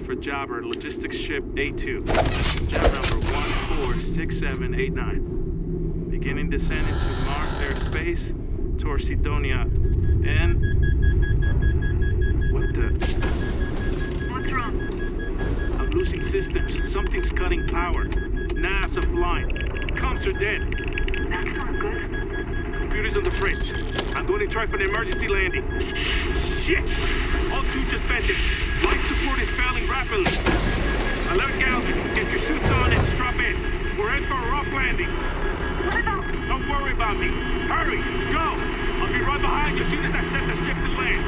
For Jobber, logistics ship A2. Job number 146789. Beginning descent into Mars airspace towards Sidonia. And... what the... What's wrong? I'm losing systems. Something's cutting power. Nav's offline. Comms are dead. That's not good. Computers on the fridge. I'm going to try for an emergency landing. Shit! All two just vented. Life support is failing rapidly. 11 Galvin, get your suits on and strap in. We're in for a rough landing. What about? Don't worry about me. Hurry, go. I'll be right behind you as soon as I set the ship to land.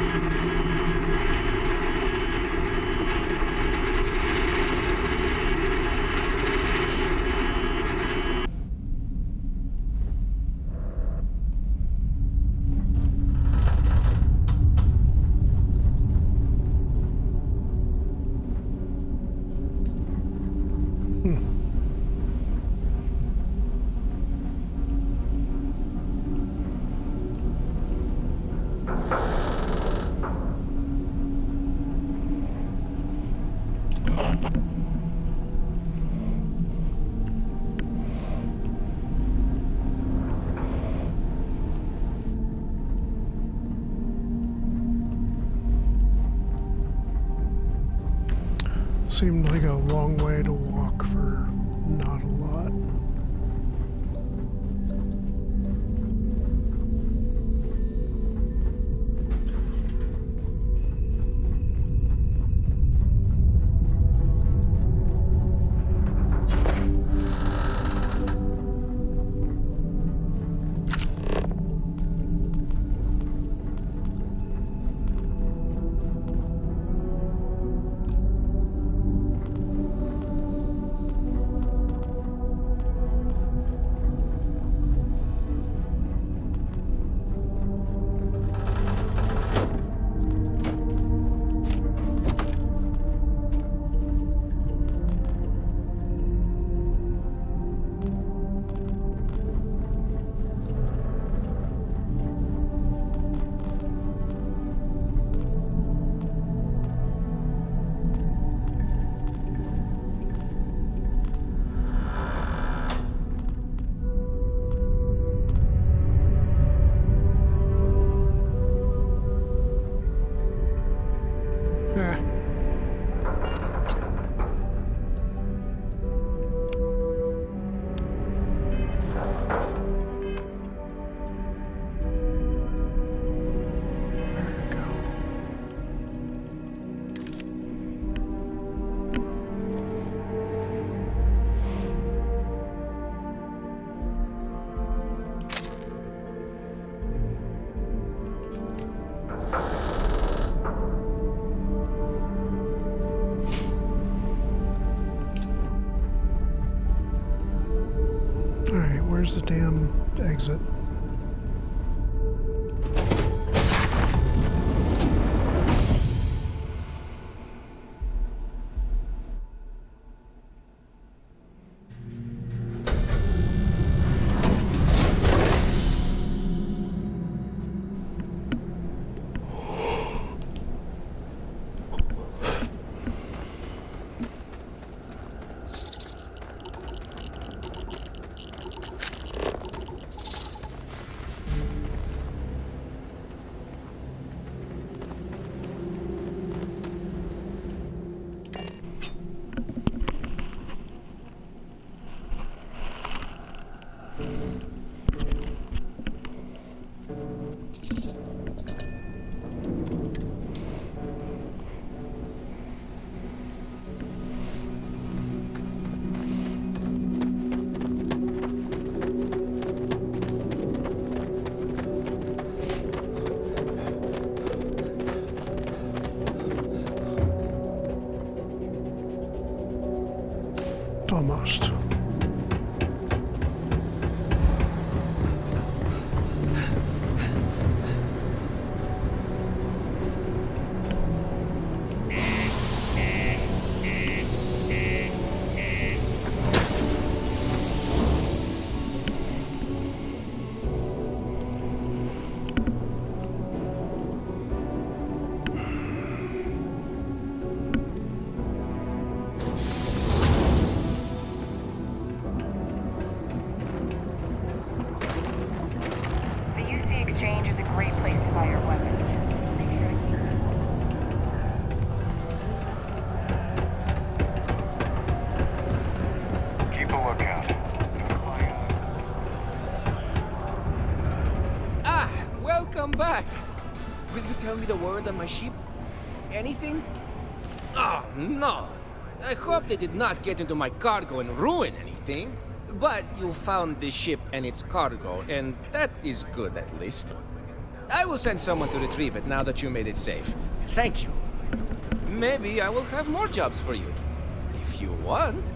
Seemed like a long way to walk for not a lot. Where's the damn exit? Almost. Back. Will you tell me the word on my ship? Anything? Oh, no. I hope they did not get into my cargo and ruin anything. But you found the ship and its cargo, and that is good at least. I will send someone to retrieve it now that you made it safe. Thank you. Maybe I will have more jobs for you. If you want.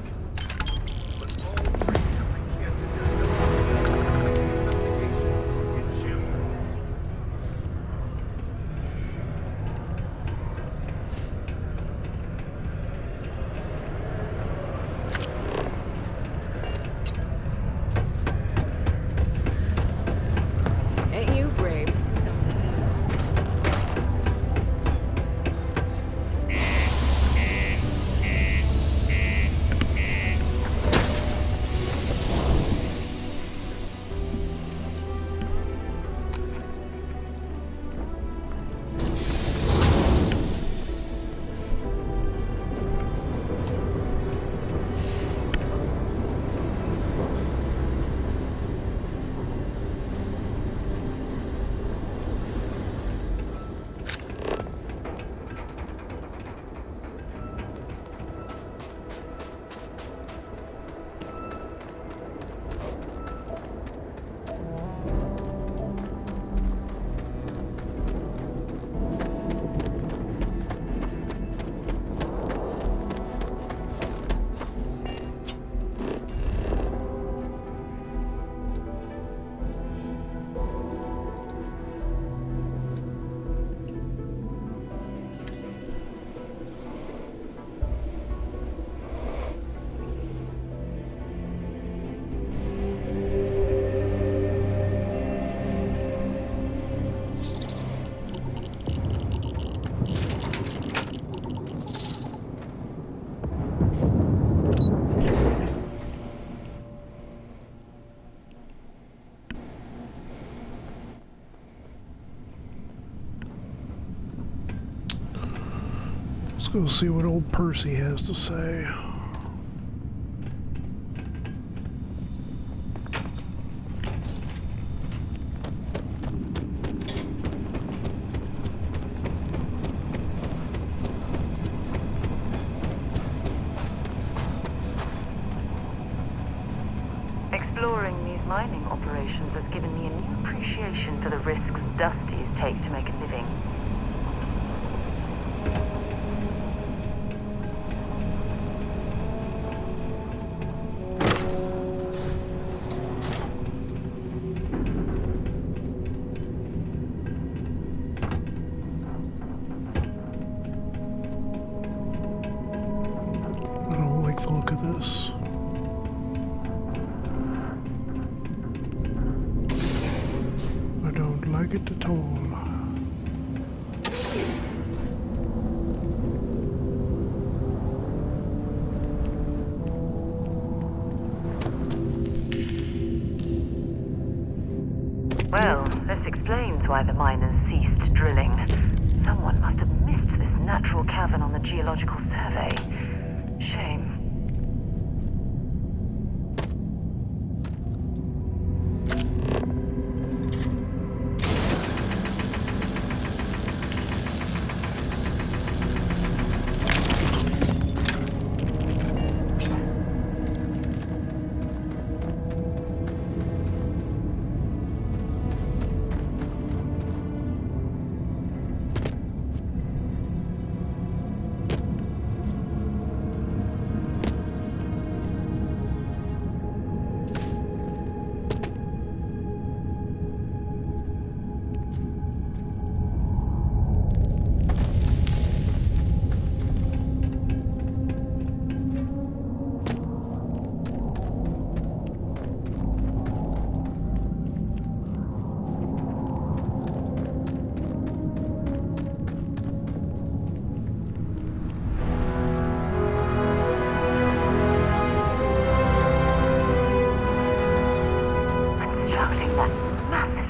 Let's go see what old Percy has to say. Exploring these mining operations has given me a new appreciation for the risks Dusties take to make a living. I don't like the look of this. I don't like it at all. Well, this explains why the miners ceased drilling. Someone must have missed this natural cavern on the geological survey. Shame.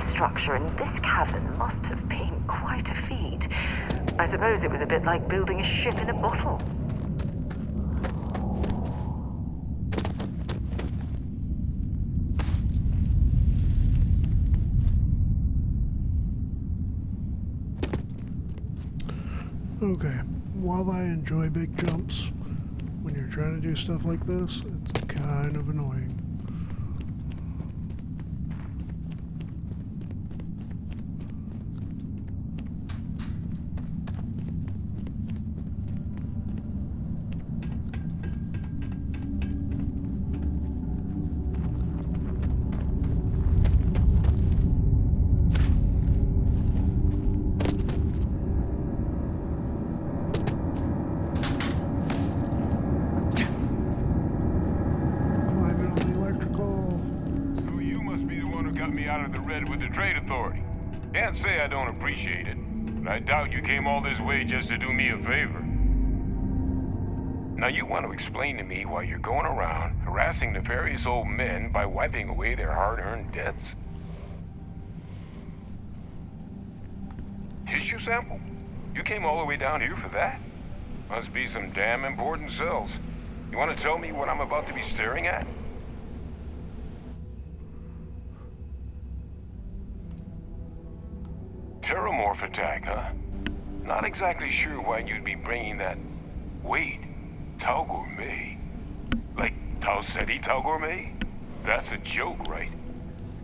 Structure in this cavern must have been quite a feat. I suppose it was a bit like building a ship in a bottle. Okay, while I enjoy big jumps, when you're trying to do stuff like this, it's kind of annoying. Can't say I don't appreciate it, but I doubt you came all this way just to do me a favor. Now you want to explain to me why you're going around harassing nefarious old men by wiping away their hard-earned debts? Tissue sample? You came all the way down here for that? Must be some damn important cells. You want to tell me what I'm about to be staring at? Terramorph attack, huh? Not exactly sure why you'd be bringing that... Wait, Tau Gourmet? Like Tau Ceti Tau Gourmet? That's a joke, right?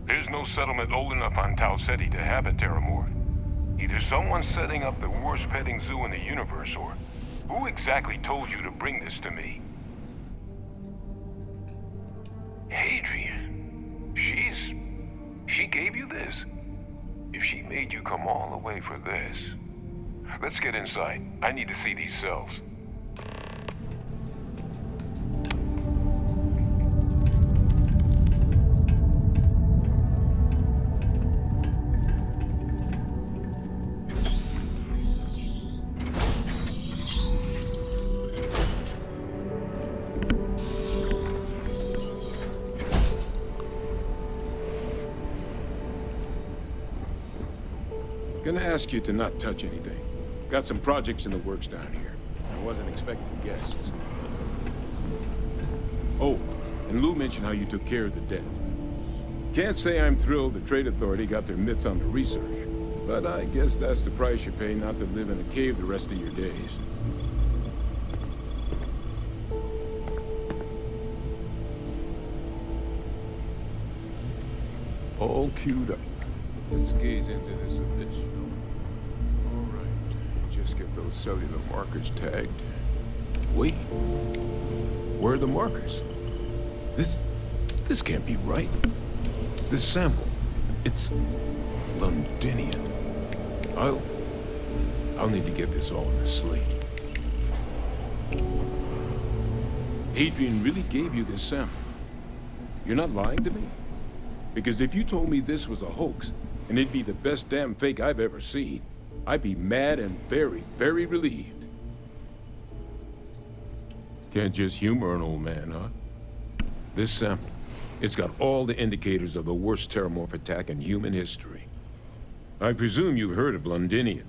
There's no settlement old enough on Tau Ceti to have a Terramorph. Either someone's setting up the worst petting zoo in the universe, or... Who exactly told you to bring this to me? Hadrian. She gave you this? If she made you come all the way for this... Let's get inside. I need to see these cells. Gonna ask you to not touch anything. Got some projects in the works down here. wasn't expecting guests. Oh, and Lou mentioned how you took care of the dead. Can't say I'm thrilled the Trade Authority got their mitts on the research, but I guess that's the price you pay not to live in a cave the rest of your days. All queued up. Let's gaze into this abyss, shall we? All right. Just get those cellular markers tagged. Wait. Where are the markers? This can't be right. This sample, it's Londinian. I'll need to get this all on a slate. Adrian really gave you this sample. You're not lying to me? Because if you told me this was a hoax, and it'd be the best damn fake I've ever seen, I'd be mad and very, very relieved. Can't just humor an old man, huh? This sample, it's got all the indicators of the worst terramorph attack in human history. I presume you've heard of Londinian.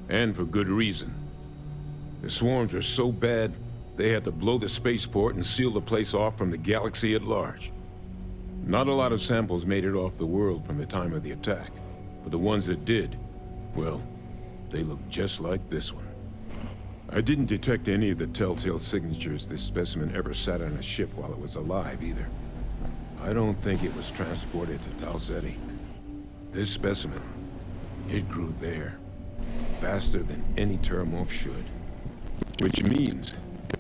And for good reason. The swarms are so bad, they had to blow the spaceport and seal the place off from the galaxy at large. Not a lot of samples made it off the world from the time of the attack, but the ones that did, well, they look just like this one. I didn't detect any of the telltale signatures this specimen ever sat on a ship while it was alive, either. I don't think it was transported to Tau Ceti. This specimen, it grew there, faster than any terramorph should. Which means,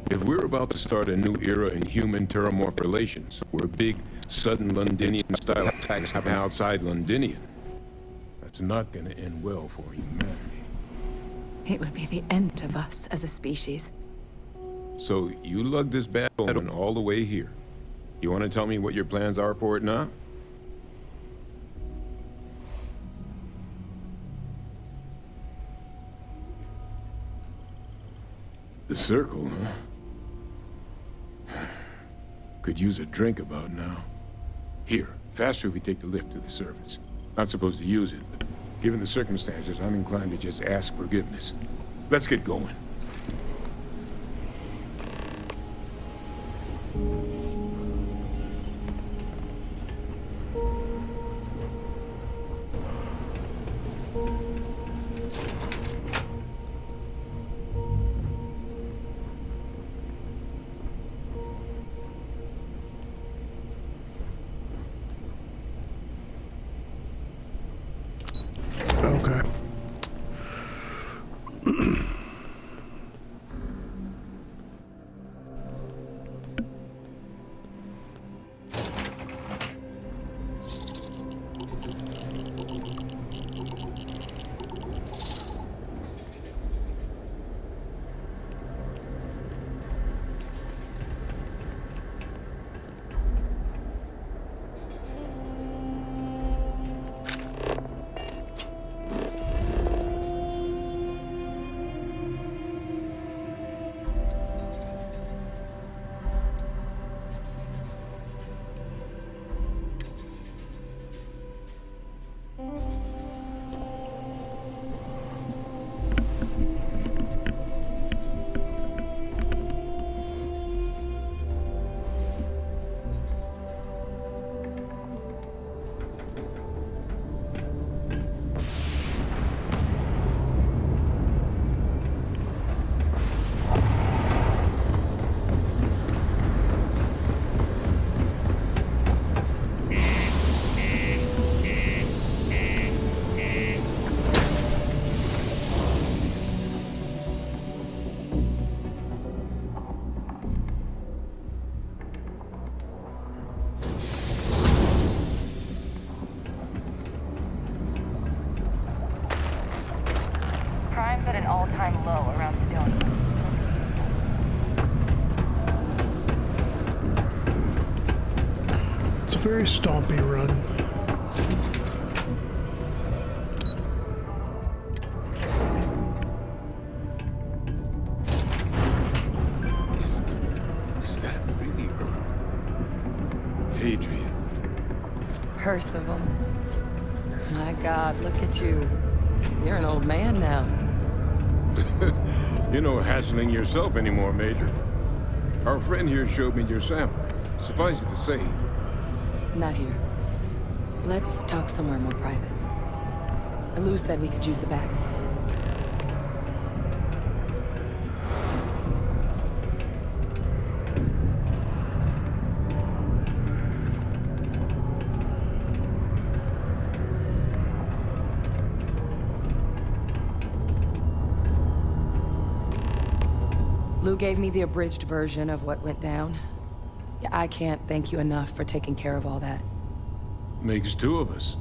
if we're about to start a new era in human-terramorph relations, where big, sudden Londinian-style attacks happen outside Londinian, that's not gonna end well for humanity. It would be the end of us as a species. So, you lugged this bad one all the way here. You want to tell me what your plans are for it now? The circle, huh? Could use a drink about now. Here, faster we take the lift to the surface. Not supposed to use it, but given the circumstances, I'm inclined to just ask forgiveness. Let's get going. Okay. Crime's at an all-time low around Sidonia. It's a very stompy run. Is that really her? Adrian. Percival. My God, look at you. You're an old man now. You're no hatchling yourself anymore, Major. Our friend here showed me your sample. Suffice it to say, Not here. Let's talk somewhere more private. Lou said we could use the back. Lou gave me the abridged version of what went down. Yeah, I can't thank you enough for taking care of all that. makes two of us.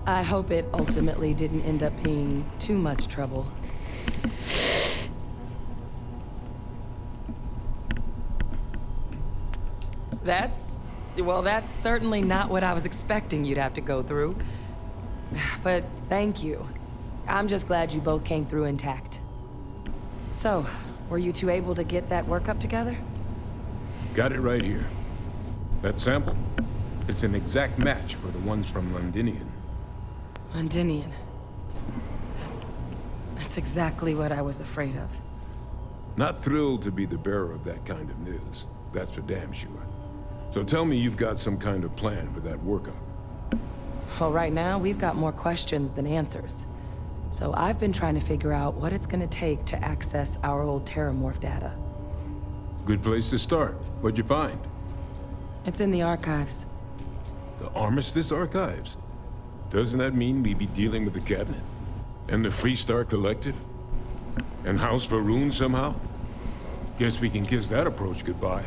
I hope it ultimately didn't end up being too much trouble. That's certainly not what I was expecting you'd have to go through. But thank you. I'm just glad you both came through intact. So, were you two able to get that workup together? Got it right here. That sample? It's an exact match for the ones from Londinian. Londinian. That's exactly what I was afraid of. Not thrilled to be the bearer of that kind of news. That's for damn sure. So tell me you've got some kind of plan for that workup. Well, right now, we've got more questions than answers. So I've been trying to figure out what it's gonna take to access our old Terramorph data. Good place to start. What'd you find? It's in the archives. The Armistice Archives? Doesn't that mean we'd be dealing with the Cabinet? And the Freestar Collective? And House Va'ruun somehow? Guess we can kiss that approach goodbye.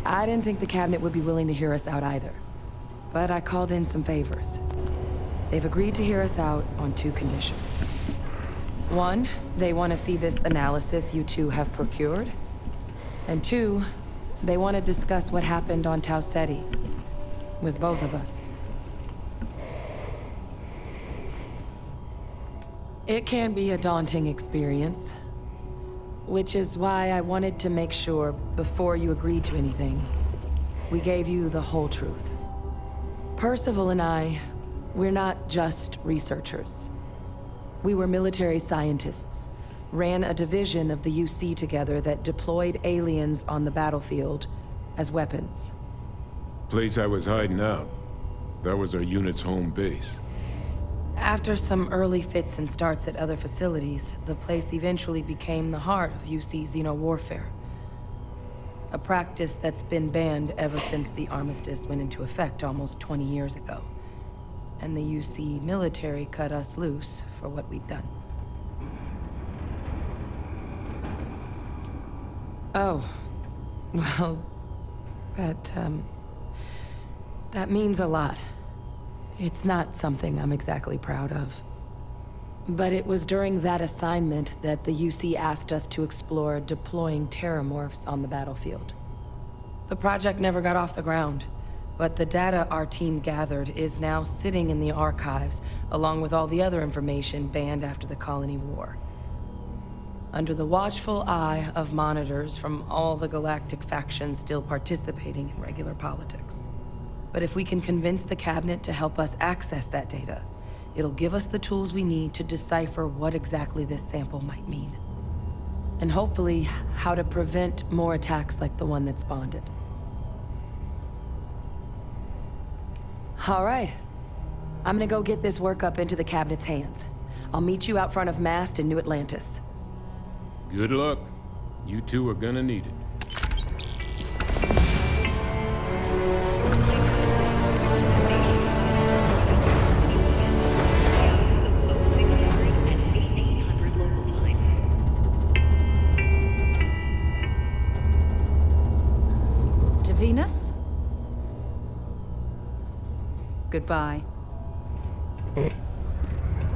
I didn't think the Cabinet would be willing to hear us out either. But I called in some favors. They've agreed to hear us out on two conditions. One, they want to see this analysis you two have procured. And two, they want to discuss what happened on Tau Ceti. With both of us. It can be a daunting experience. Which is why I wanted to make sure, before you agreed to anything, we gave you the whole truth. Percival and I, we're not just researchers. We were military scientists, ran a division of the UC together that deployed aliens on the battlefield as weapons. Place I was hiding out. That was our unit's home base. After some early fits and starts at other facilities, the place eventually became the heart of UC xeno-warfare. A practice that's been banned ever since the armistice went into effect almost 20 years ago. And the UC military cut us loose for what we'd done. Oh. Well, that means a lot. It's not something I'm exactly proud of. But it was during that assignment that the UC asked us to explore deploying Terramorphs on the battlefield. The project never got off the ground, but the data our team gathered is now sitting in the archives, along with all the other information banned after the Colony War. Under the watchful eye of monitors from all the galactic factions still participating in regular politics. But if we can convince the Cabinet to help us access that data, it'll give us the tools we need to decipher what exactly this sample might mean. And hopefully, how to prevent more attacks like the one that spawned it. All right. I'm gonna go get this workup into the Cabinet's hands. I'll meet you out front of MAST in New Atlantis. Good luck. You two are gonna need it. Venus? Goodbye.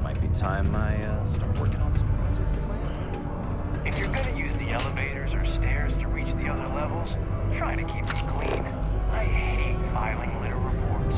Might be time I start working on some projects of my own. If you're gonna use the elevators or stairs to reach the other levels, try to keep them clean. I hate filing litter reports.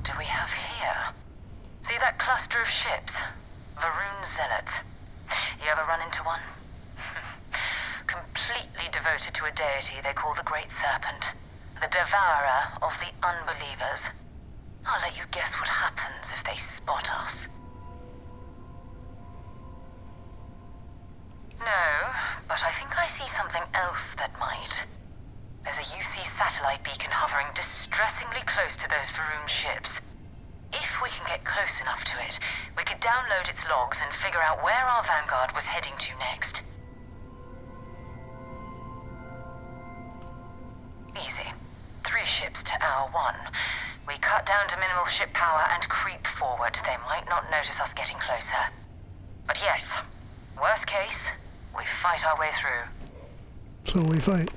do we have here? See that cluster of ships? Varun Zealots. You ever run into one? Completely devoted to a deity they call the Great Serpent. The devourer of the unbelievers. I'll let you guess what happens if they spot us. No, but I think I see something else that might. There's a UC satellite beacon hovering distressingly close to those Varun ships. If we can get close enough to it, we could download its logs and figure out where our Vanguard was heading to next. Easy. 3 ships to our 1. We cut down to minimal ship power and creep forward. They might not notice us getting closer. But yes, worst case, we fight our way through. So we fight.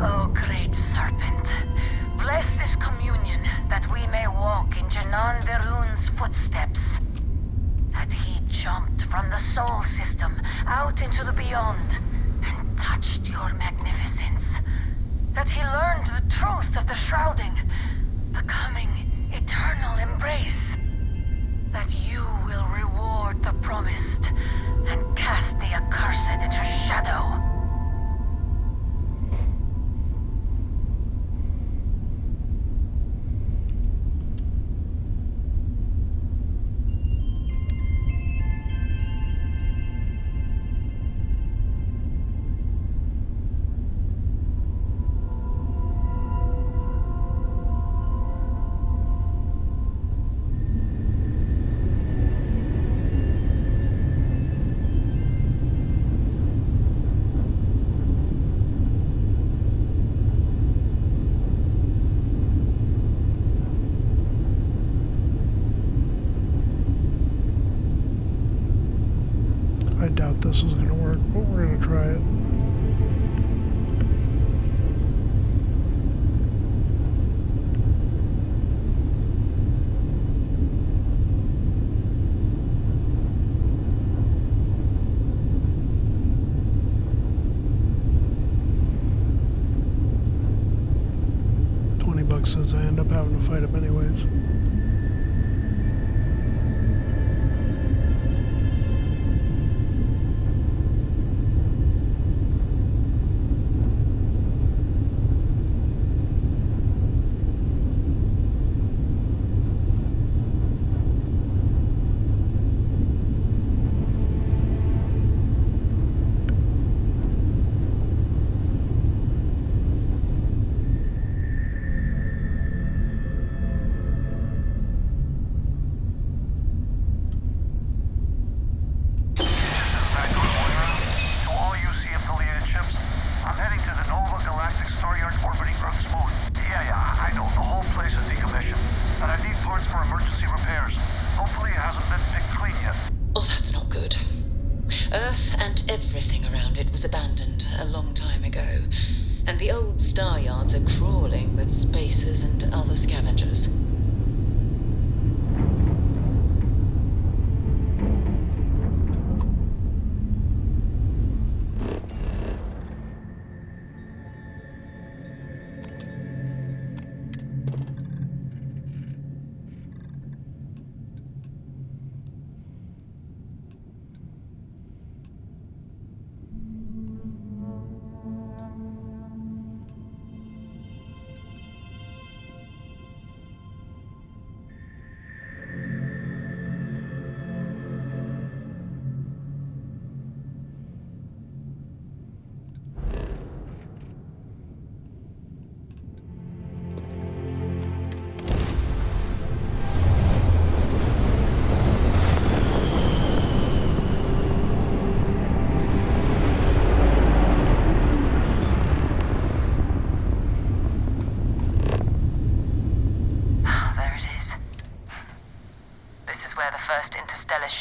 Oh, great serpent, bless this communion that we may walk in Janan Varun's footsteps. That he jumped from the soul system out into the beyond and touched your magnificence. That he learned the truth of the shrouding, the coming eternal embrace. That you will reward the promised and cast the accursed into shadow. I doubt this is going to work, but we're going to try it. $20 says I end up having to fight him anyways.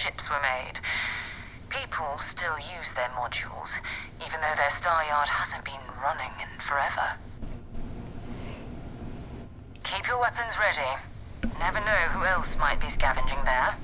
ships were made. People still use their modules, even though their star yard hasn't been running in forever. Keep your weapons ready. Never know who else might be scavenging there.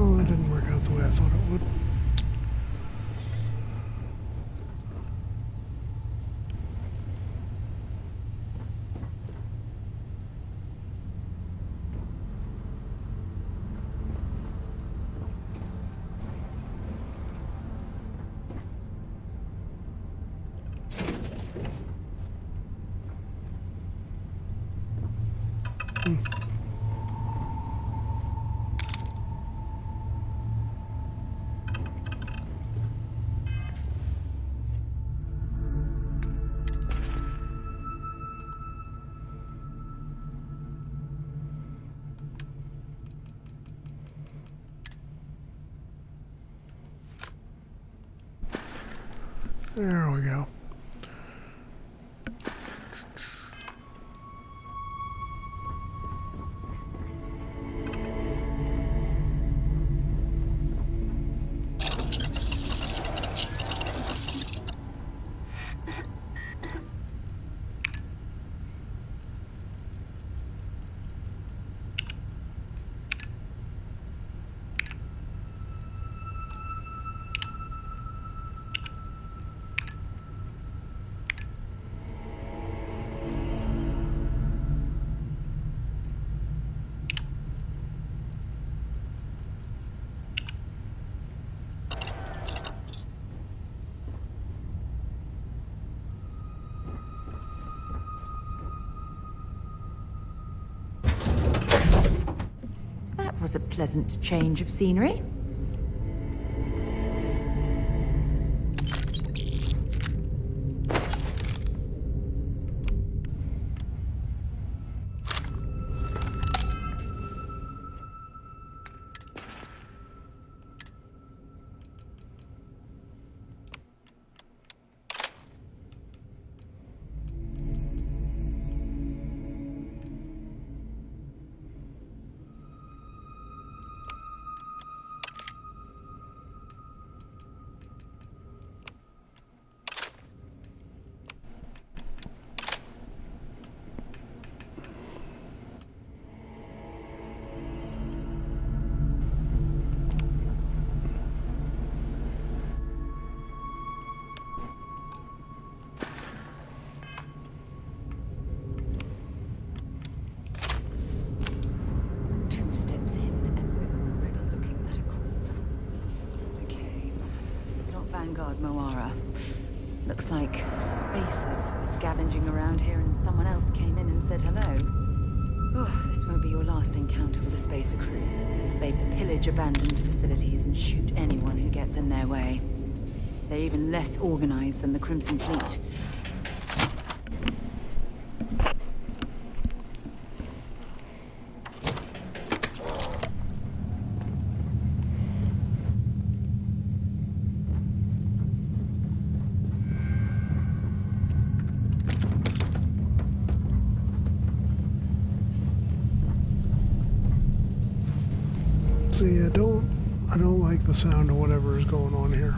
Oh, that didn't work out the way I thought it would. There we go. Was a pleasant change of scenery. Looks like spacers were scavenging around here and someone else came in and said hello. Oh, this won't be your last encounter with a spacer crew. They pillage abandoned facilities and shoot anyone who gets in their way. They're even less organized than the Crimson Fleet. See, I don't like the sound of whatever is going on here.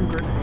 grenade.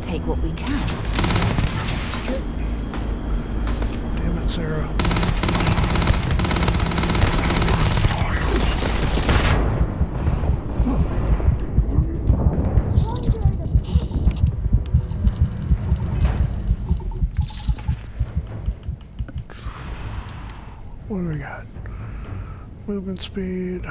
Take what we can. Damn it, Sarah. What do we got? Movement speed.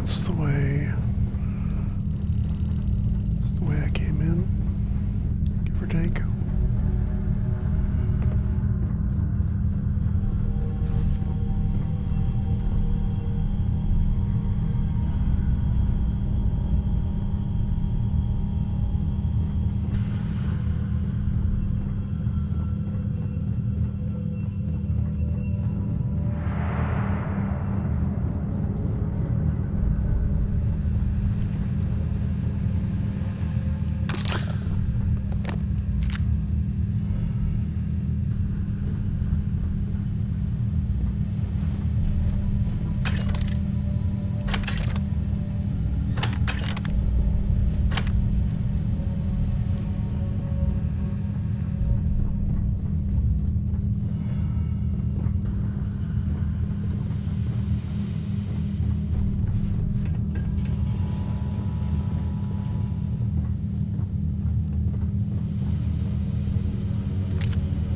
That's the way. That's the way I came in. Give or take.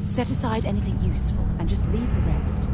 Set aside anything useful and just leave the rest.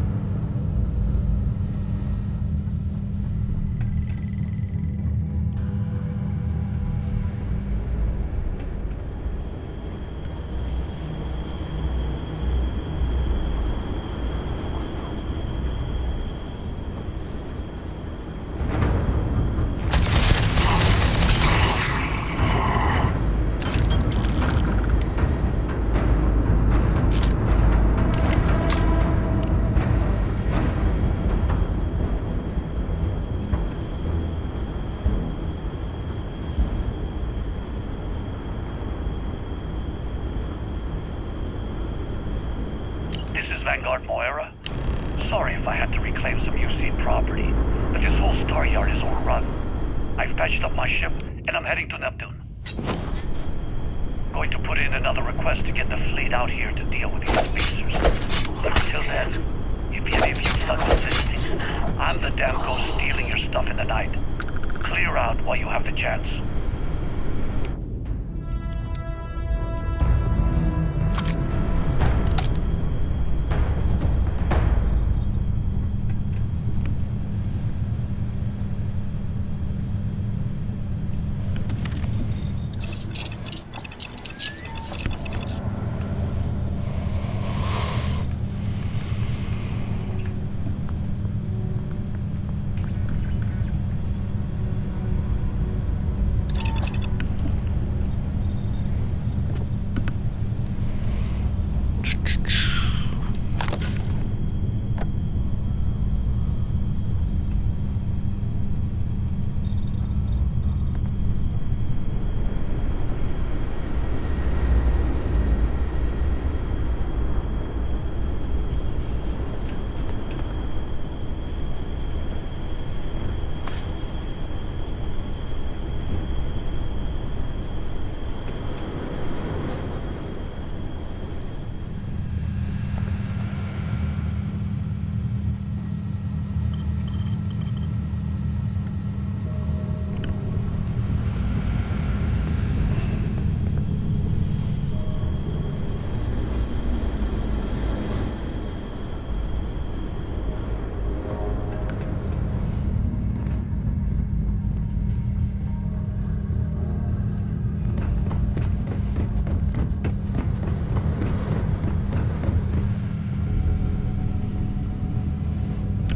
Vanguard Moira. Sorry if I had to reclaim some UC property, but this whole star yard is overrun. I've patched up my ship, and I'm heading to Neptune. Going to put in another request to get the fleet out here to deal with these spacers. But until then, if any of you thugs are listening, I'm the damn ghost stealing your stuff in the night. Clear out while you have the chance.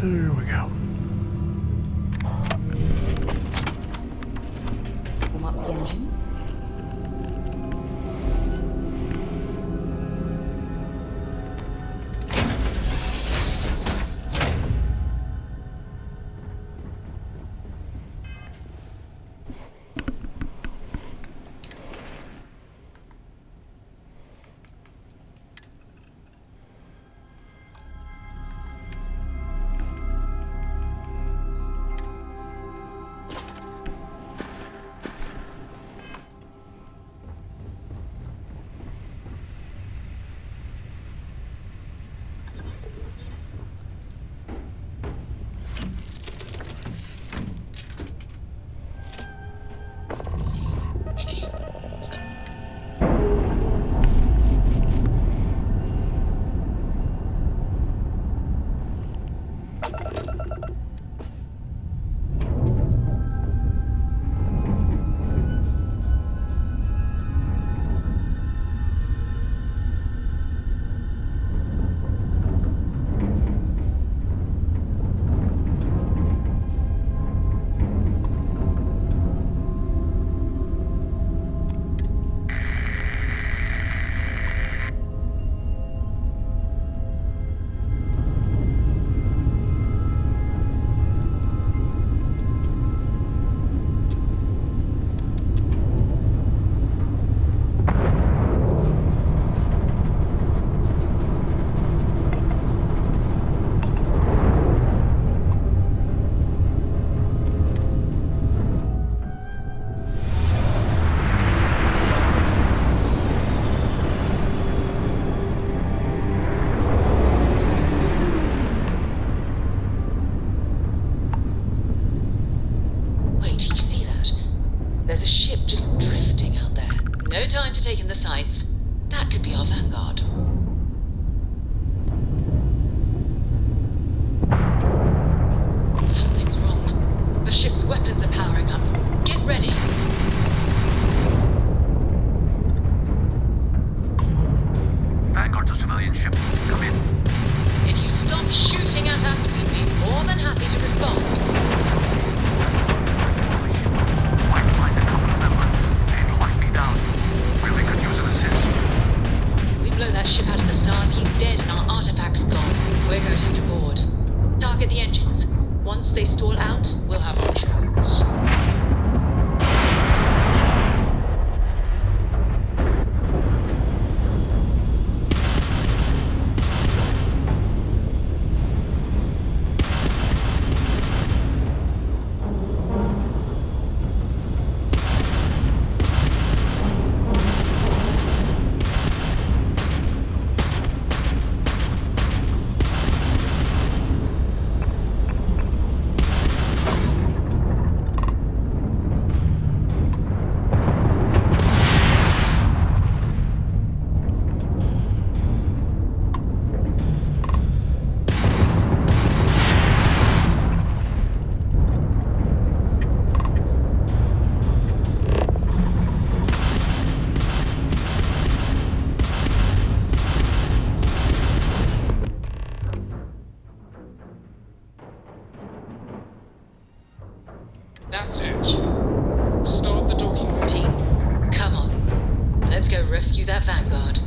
There we go. Warm up the engines. sights. That could be our vanguard. Something's wrong. The ship's weapons are powering up. Get ready. Vanguard to civilian ship. Come in. If you stop shooting at us, we'd be more than happy to respond. Might find a couple of them, but they've locked me down. Really could use an assist. We blow that ship out of the stars, he's dead and our artifact's gone. We're going to have to board. Target the engines. Once they stall out, we'll have no chance. That's it. Start the docking routine. Come on. Let's go rescue that Vanguard.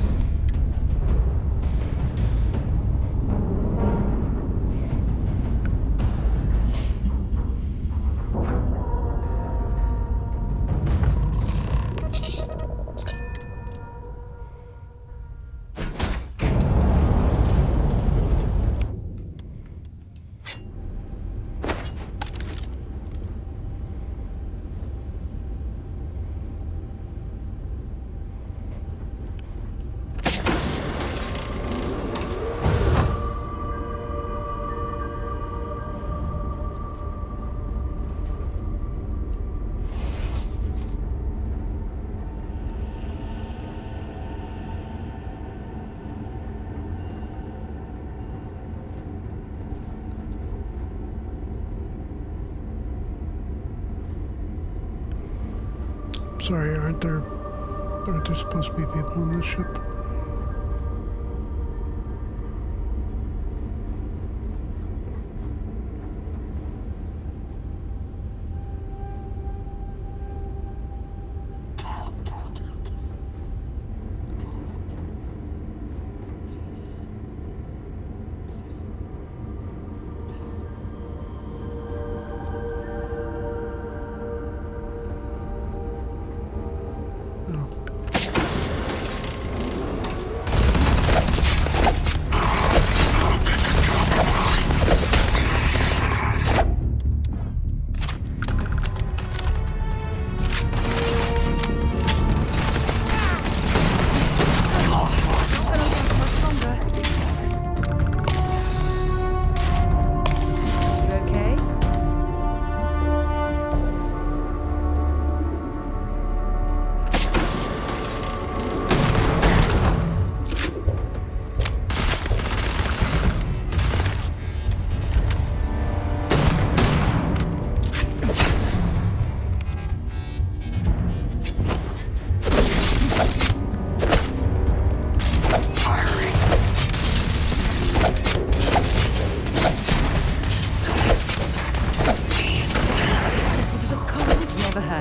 Sorry, aren't there supposed to be people on this ship?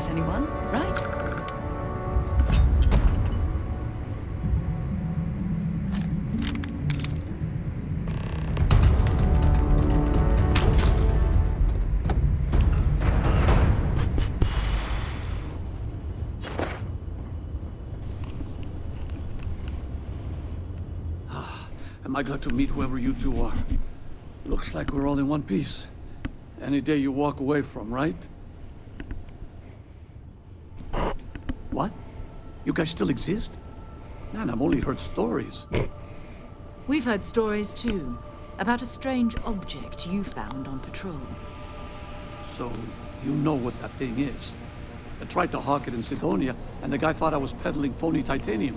Anyone, right? Am I glad to meet whoever you two are? Looks like we're all in one piece. Any day you walk away from, right? What? You guys still exist? Man, I've only heard stories. We've heard stories too, about a strange object you found on patrol. So, you know what that thing is? I tried to hawk it in Sidonia, and the guy thought I was peddling phony titanium.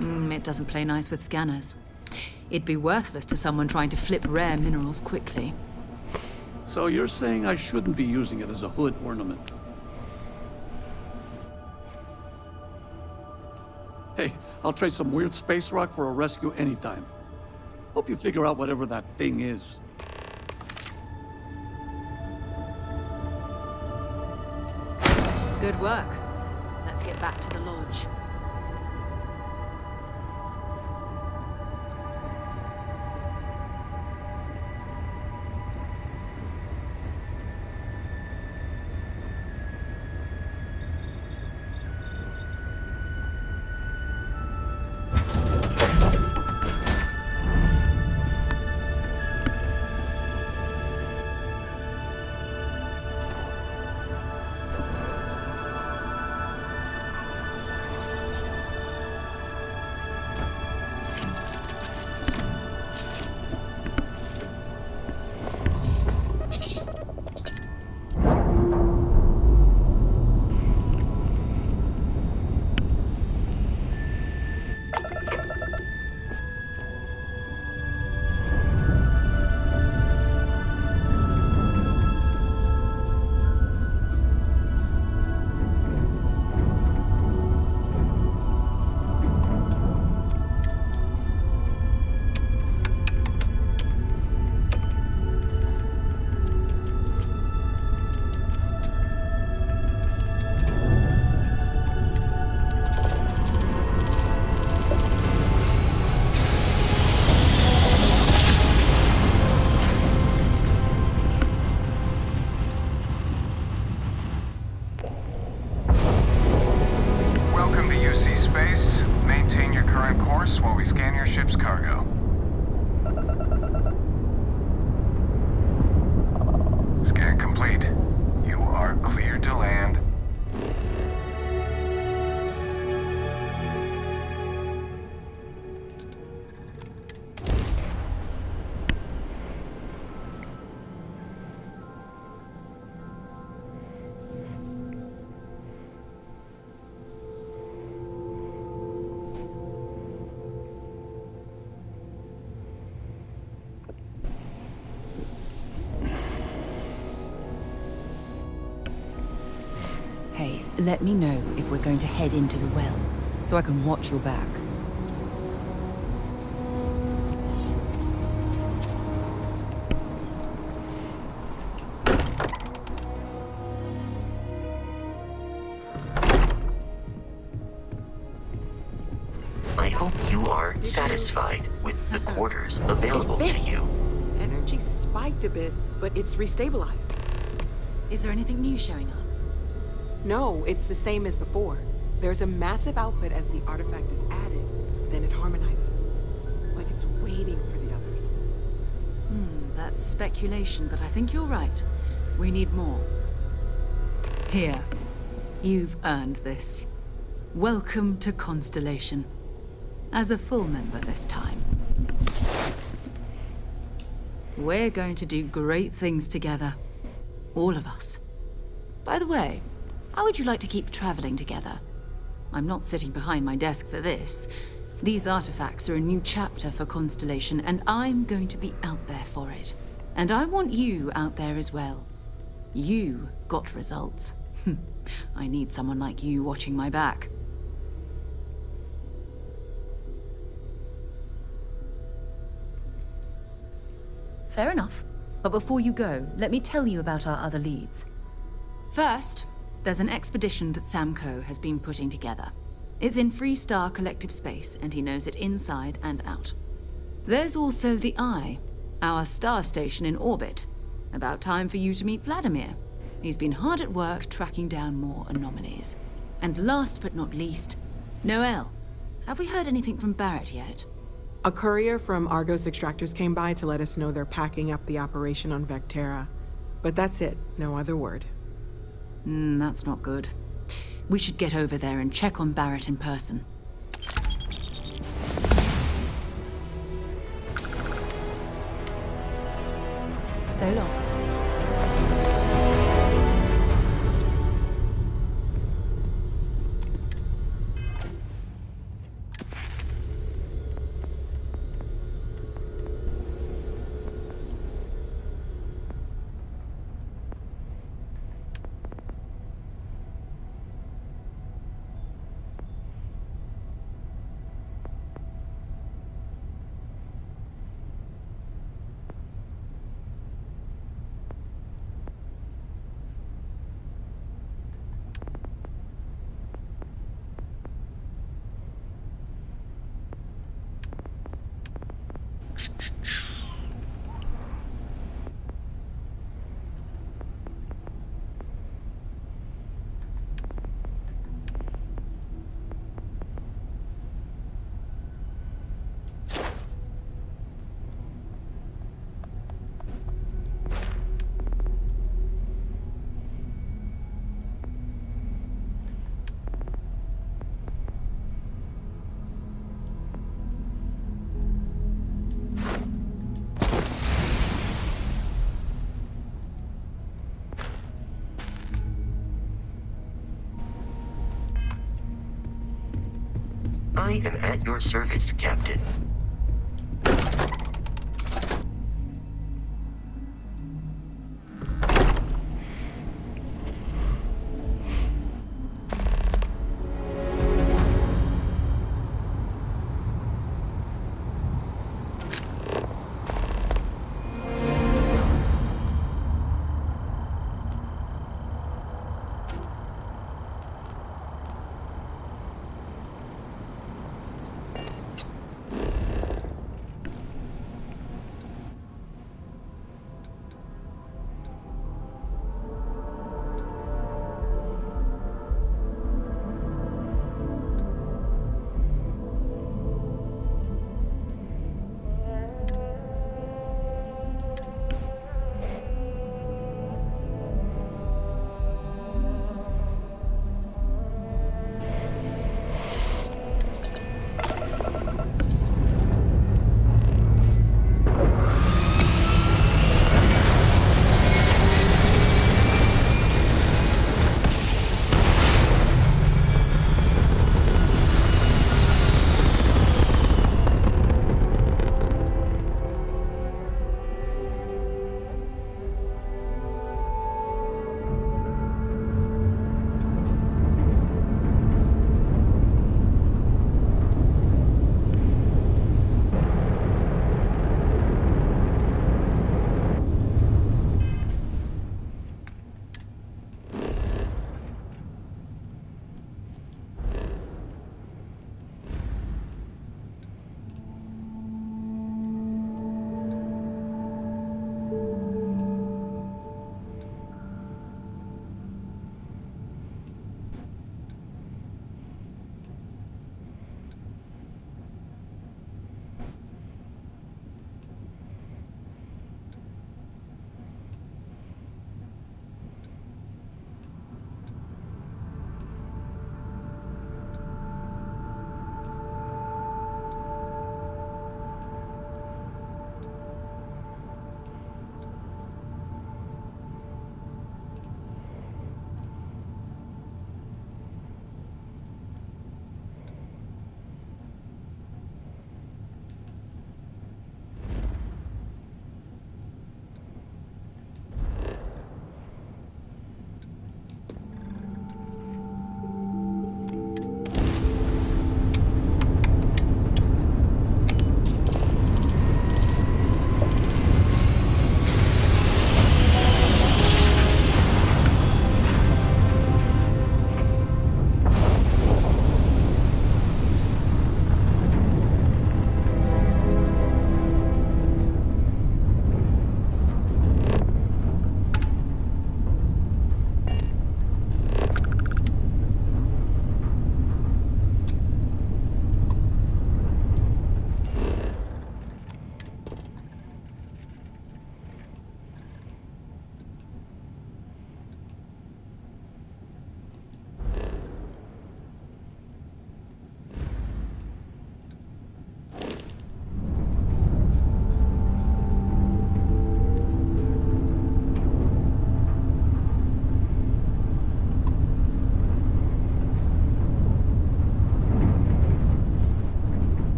It doesn't play nice with scanners. It'd be worthless to someone trying to flip rare minerals quickly. So you're saying I shouldn't be using it as a hood ornament? Hey, I'll trade some weird space rock for a rescue anytime. Hope you figure out whatever that thing is. Good work. Let's get back to the lodge. Hey, let me know if we're going to head into the well, so I can watch your back. I hope you are satisfied with the quarters available to you. Energy spiked a bit, but it's restabilized. Is there anything new showing up? No, it's the same as before. There's a massive output as the artifact is added, then it harmonizes. Like it's waiting for the others. That's speculation, but I think you're right. We need more. Here. You've earned this. Welcome to Constellation. As a full member this time. We're going to do great things together. All of us. By the way, how would you like to keep traveling together? I'm not sitting behind my desk for this. These artifacts are a new chapter for Constellation, and I'm going to be out there for it. And I want you out there as well. You got results. I need someone like you watching my back. Fair enough. But before you go, let me tell you about our other leads. First, there's an expedition that Sam Coe has been putting together. It's in Freestar Collective Space, and he knows it inside and out. There's also the Eye, our star station in orbit. About time for you to meet Vladimir. He's been hard at work tracking down more anomalies. And last but not least, Noel. Have we heard anything from Barrett yet? A courier from Argos Extractors came by to let us know they're packing up the operation on Vectera. But that's it, no other word. That's not good. We should get over there and check on Barrett in person. So long. I am at your service, Captain.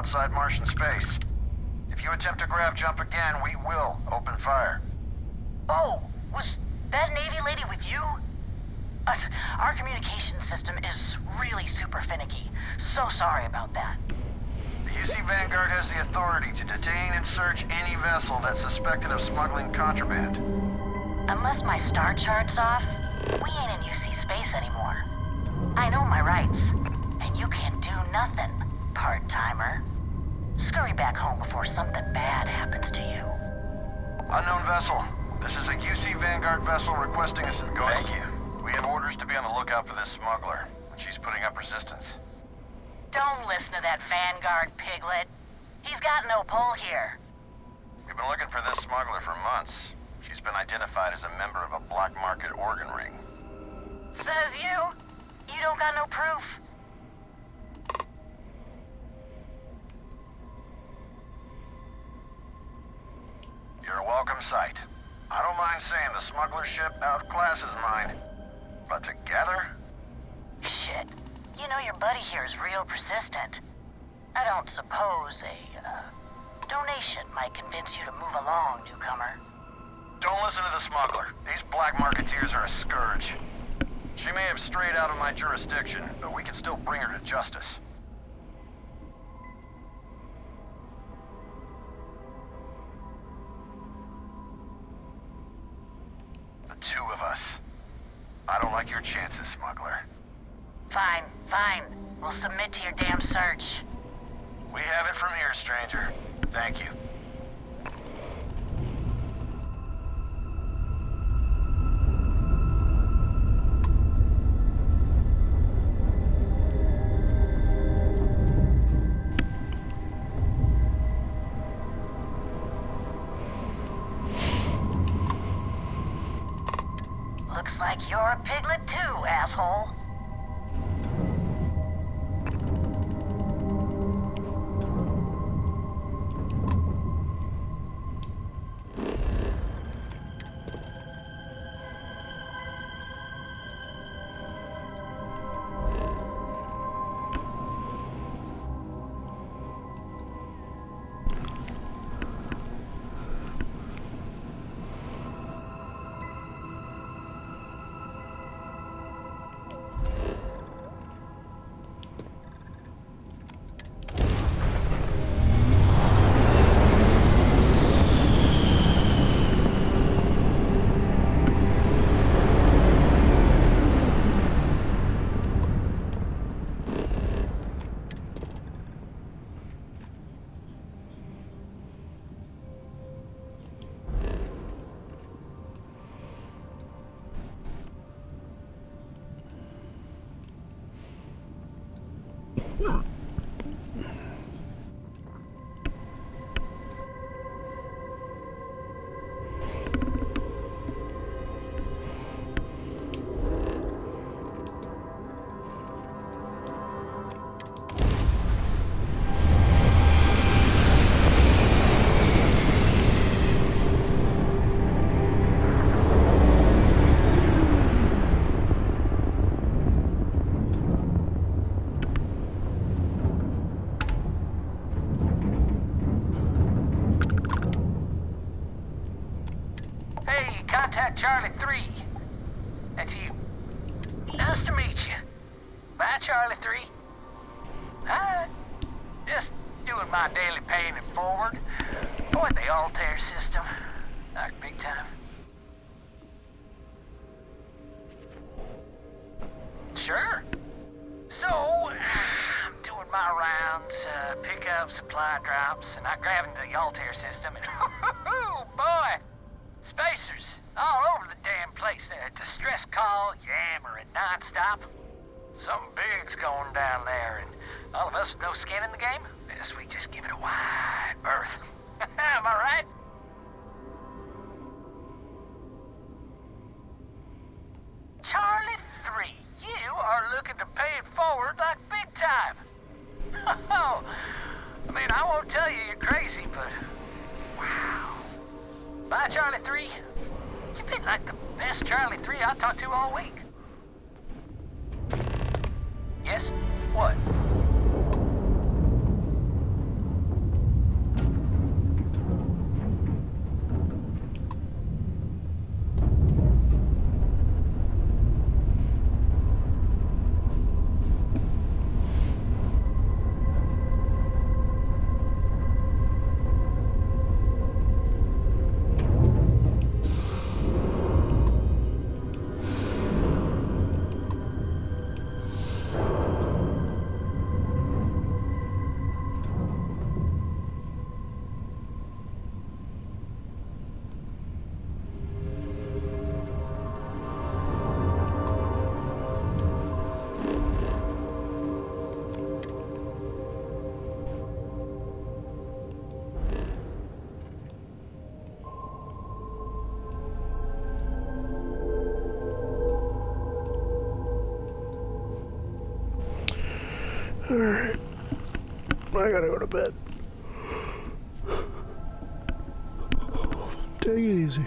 outside Martian space. If you attempt to grav jump again, we will open fire. Oh, was that Navy lady with you? Our communication system is really super finicky. So sorry about that. The UC Vanguard has the authority to detain and search any vessel that's suspected of smuggling contraband. Unless my star chart's off, we ain't in UC space anymore. I know my rights, and you can't do nothing, part-timer. Scurry back home before something bad happens to you. Unknown vessel. This is a UC Vanguard vessel requesting us. Thank you. We have orders to be on the lookout for this smuggler. She's putting up resistance. Don't listen to that Vanguard piglet. He's got no pull here. We've been looking for this smuggler for months. She's been identified as a member of a black market organ ring. Says you. You don't got no proof. You're a welcome sight. I don't mind saying the smuggler ship outclasses mine. But together? Shit. You know your buddy here is real persistent. I don't suppose a donation might convince you to move along, newcomer. Don't listen to the smuggler. These black marketeers are a scourge. She may have strayed out of my jurisdiction, but we can still bring her to justice. The two of us. I don't like your chances, smuggler. Fine, fine. We'll submit to your damn search. We have it from here, stranger. Thank you. Looks like you're a piglet too, asshole. Contact Charlie 3. That's you. Nice to meet you. Bye, Charlie 3. Hi. Just doing my daily paying it forward. Boy, the Altair system. Like big time. Sure. So, I'm doing my rounds, pickup, supply drops, and I grabbed the Altair system and oh boy! Spacers all over the damn place there. Distress call, yammering nonstop. Something big's going down there, and all of us with no skin in the game, best we just give it a wide berth. Am I right? Charlie 3, you are looking to pay it forward like big time. Oh, I mean, I won't tell you you're crazy, but wow. Bye, Charlie 3. You've been like the best Charlie 3 I talked to all week. Yes? What? Alright. I gotta go to bed. Take it easy.